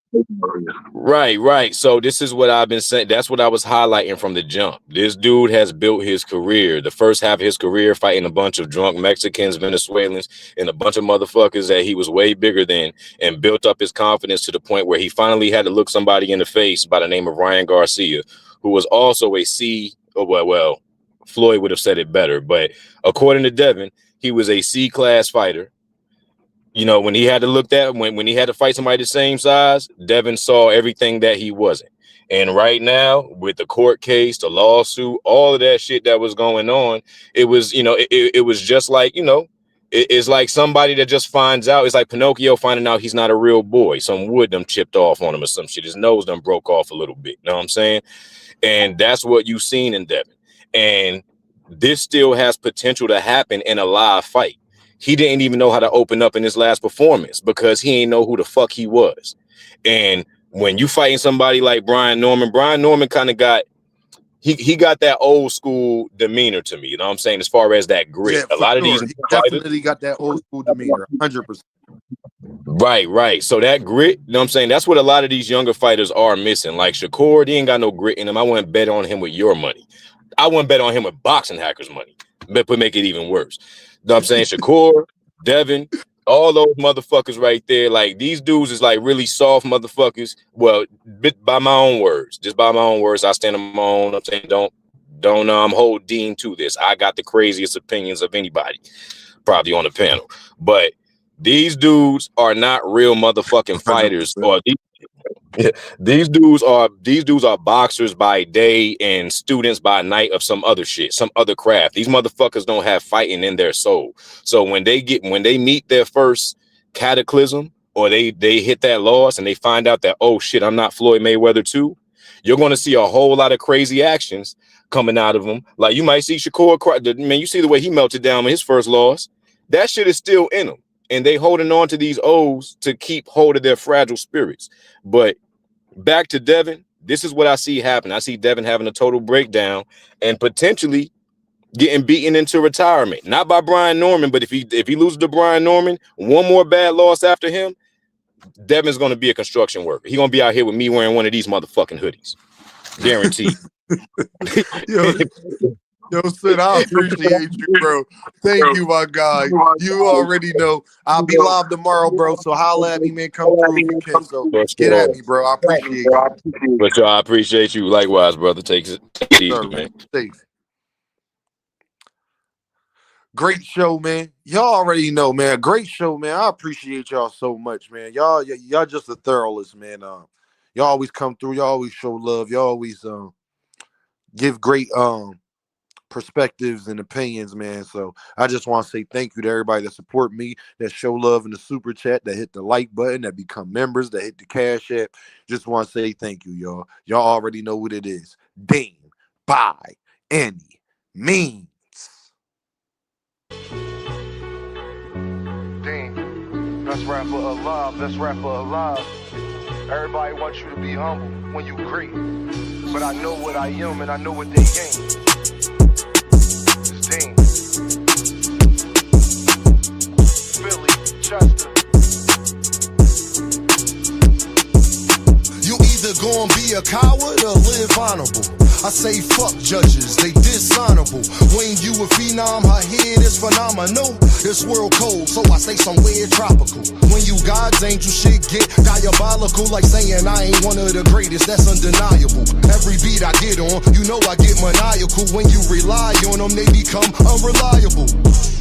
Right. So this is what I've been saying. That's what I was highlighting from the jump. This dude has built his career, the first half of his career, fighting a bunch of drunk Mexicans, Venezuelans, and a bunch of motherfuckers that he was way bigger than, and built up his confidence to the point where he finally had to look somebody in the face by the name of Ryan Garcia, who was also a well, Floyd would have said it better, but according to Devin, he was a C-class fighter. You know, when he had to look that when he had to fight somebody the same size, Devin saw everything that he wasn't. And right now, with the court case, the lawsuit, all of that shit that was going on, it was, it was just like, it's like somebody that just finds out. It's like Pinocchio finding out he's not a real boy. Some wood done chipped off on him or some shit. His nose done broke off a little bit. You know what I'm saying? And that's what you've seen in Devin. And this still has potential to happen in a live fight. He didn't even know how to open up in his last performance because he ain't know who the fuck he was. And when you fighting somebody like Brian Norman kind of got, he got that old school demeanor to me. You know what I'm saying? As far as that grit, Yeah, a lot of sure. these He definitely got that old school demeanor, 100%. Right. So that grit, you know what I'm saying? That's what a lot of these younger fighters are missing. Like Shakur, he ain't got no grit in him. I wouldn't bet on him with your money. I wouldn't bet on him with Boxing Hackers money. But make it even worse. You know what I'm saying? Shakur, Devin, all those motherfuckers right there, like these dudes is like really soft motherfuckers. Well, by my own words, just by my own words, I stand on my own. I'm saying don't hold Dean to this. I got the craziest opinions of anybody, probably on the panel. But these dudes are not real motherfucking fighters, 100%. or these dudes are boxers by day and students by night of some other shit, some other craft. These motherfuckers don't have fighting in their soul. So when they meet their first cataclysm, or they hit that loss and they find out that, oh shit, I'm not Floyd Mayweather too, you're going to see a whole lot of crazy actions coming out of them. Like you might see Shakur cry. Man, you see the way he melted down in his first loss. That shit is still in them. And they holding on to these O's to keep hold of their fragile spirits. But back to Devin, This is what I see happen. I see Devin having a total breakdown and potentially getting beaten into retirement. Not by Brian Norman, but if he loses to Brian Norman, one more bad loss after him, Devin's going to be a construction worker. He's going to be out here with me wearing one of these motherfucking hoodies. Guaranteed. Yo, Sid, I appreciate you, bro. Thank you, my guy. You already know I'll be live tomorrow, bro. So holla at me, man. Come through if you can. So get at me, bro. I appreciate you. But I appreciate you. Likewise, brother. Take it easy, man. Safe. Great show, man. Y'all already know, man. Great show, man. I appreciate y'all so much, man. Y'all just the thoroughest, man. Y'all always come through. Y'all always show love. Y'all always give great perspectives and opinions, man. So I just want to say thank you to everybody that support me, that show love in the super chat, that hit the like button, that become members, that hit the Cash App. Just want to say thank you, y'all. Y'all already know what it is. Dean by any means. Dean, best rapper alive, best rapper alive. Everybody wants you to be humble when you great. But I know what I am and I know what they gain. It's Dean. Philly, Chester. You either gonna be a coward or live honorable. I say fuck judges, they dishonorable. When you a phenom, her head is phenomenal. This world cold, so I stay somewhere tropical. When you God's angel, shit get diabolical. Like saying I ain't one of the greatest, that's undeniable. Every beat I get on, you know I get maniacal. When you rely on them, they become unreliable.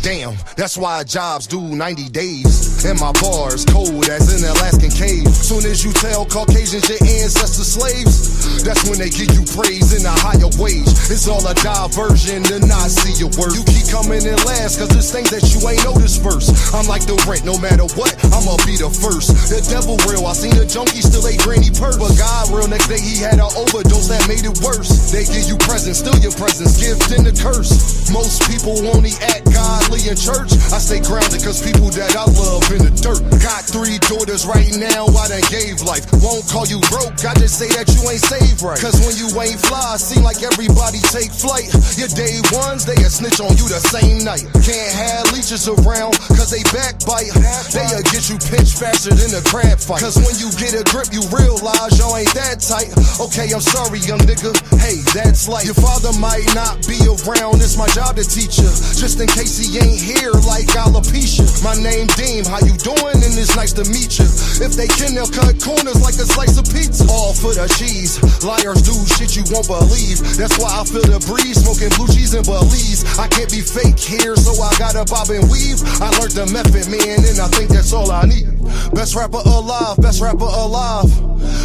Damn, that's why jobs do 90 days. And my bars cold as an Alaskan cave. Soon as you tell Caucasians your ancestors slaves, that's when they give you praise in a higher wage. It's all a diversion to not see your worth. You keep coming in last, cause there's things that you ain't noticed first. I'm like the rent, no matter what, I'ma be the first. The devil real, I seen a junkie still ate granny purse. But God real, next day he had an overdose that made it worse. They give you presents, still your presents, gift and the curse. Most people only act godly in church. I stay grounded cause people that I love in the dirt. Got 3 daughters right now, I done gave life. Won't call you broke, I just say that you ain't saved right. Cause when you ain't fly, seem like everybody take flight. Your day ones, they a snitch on you the same night. Can't have leeches around, cause they backbite. They'll get you pinched faster than a crab fight. Cause when you get a grip, you realize y'all ain't that tight. Okay, I'm sorry, young nigga, hey, that's life. Your father might not be around, it's my job to teach you. Just in case he ain't here like alopecia. My name Deem, how you doing? And it's nice to meet you. If they can, they'll cut corners like a slice of pizza. All for the cheese, liars do shit you won't believe. That's why I feel the breeze, smoking blue cheese and Belize. I can't be fake here, so I gotta bob and weave. I learned the method, man, and I think that's all I need. Best rapper alive, best rapper alive.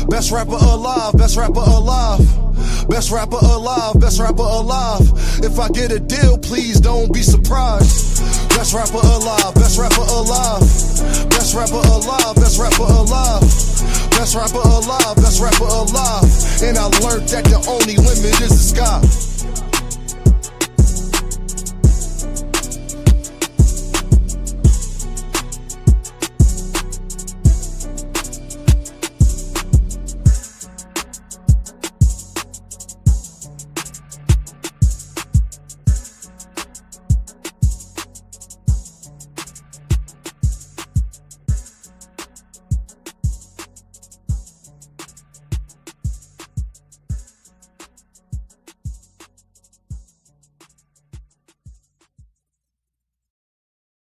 Best rapper alive, best rapper alive. Best rapper alive, best rapper alive. If I get a deal, please don't be surprised. Best rapper alive, best rapper alive. Best rapper alive, best rapper alive. Best rapper alive, best rapper alive. And I learned that the only limit is the sky.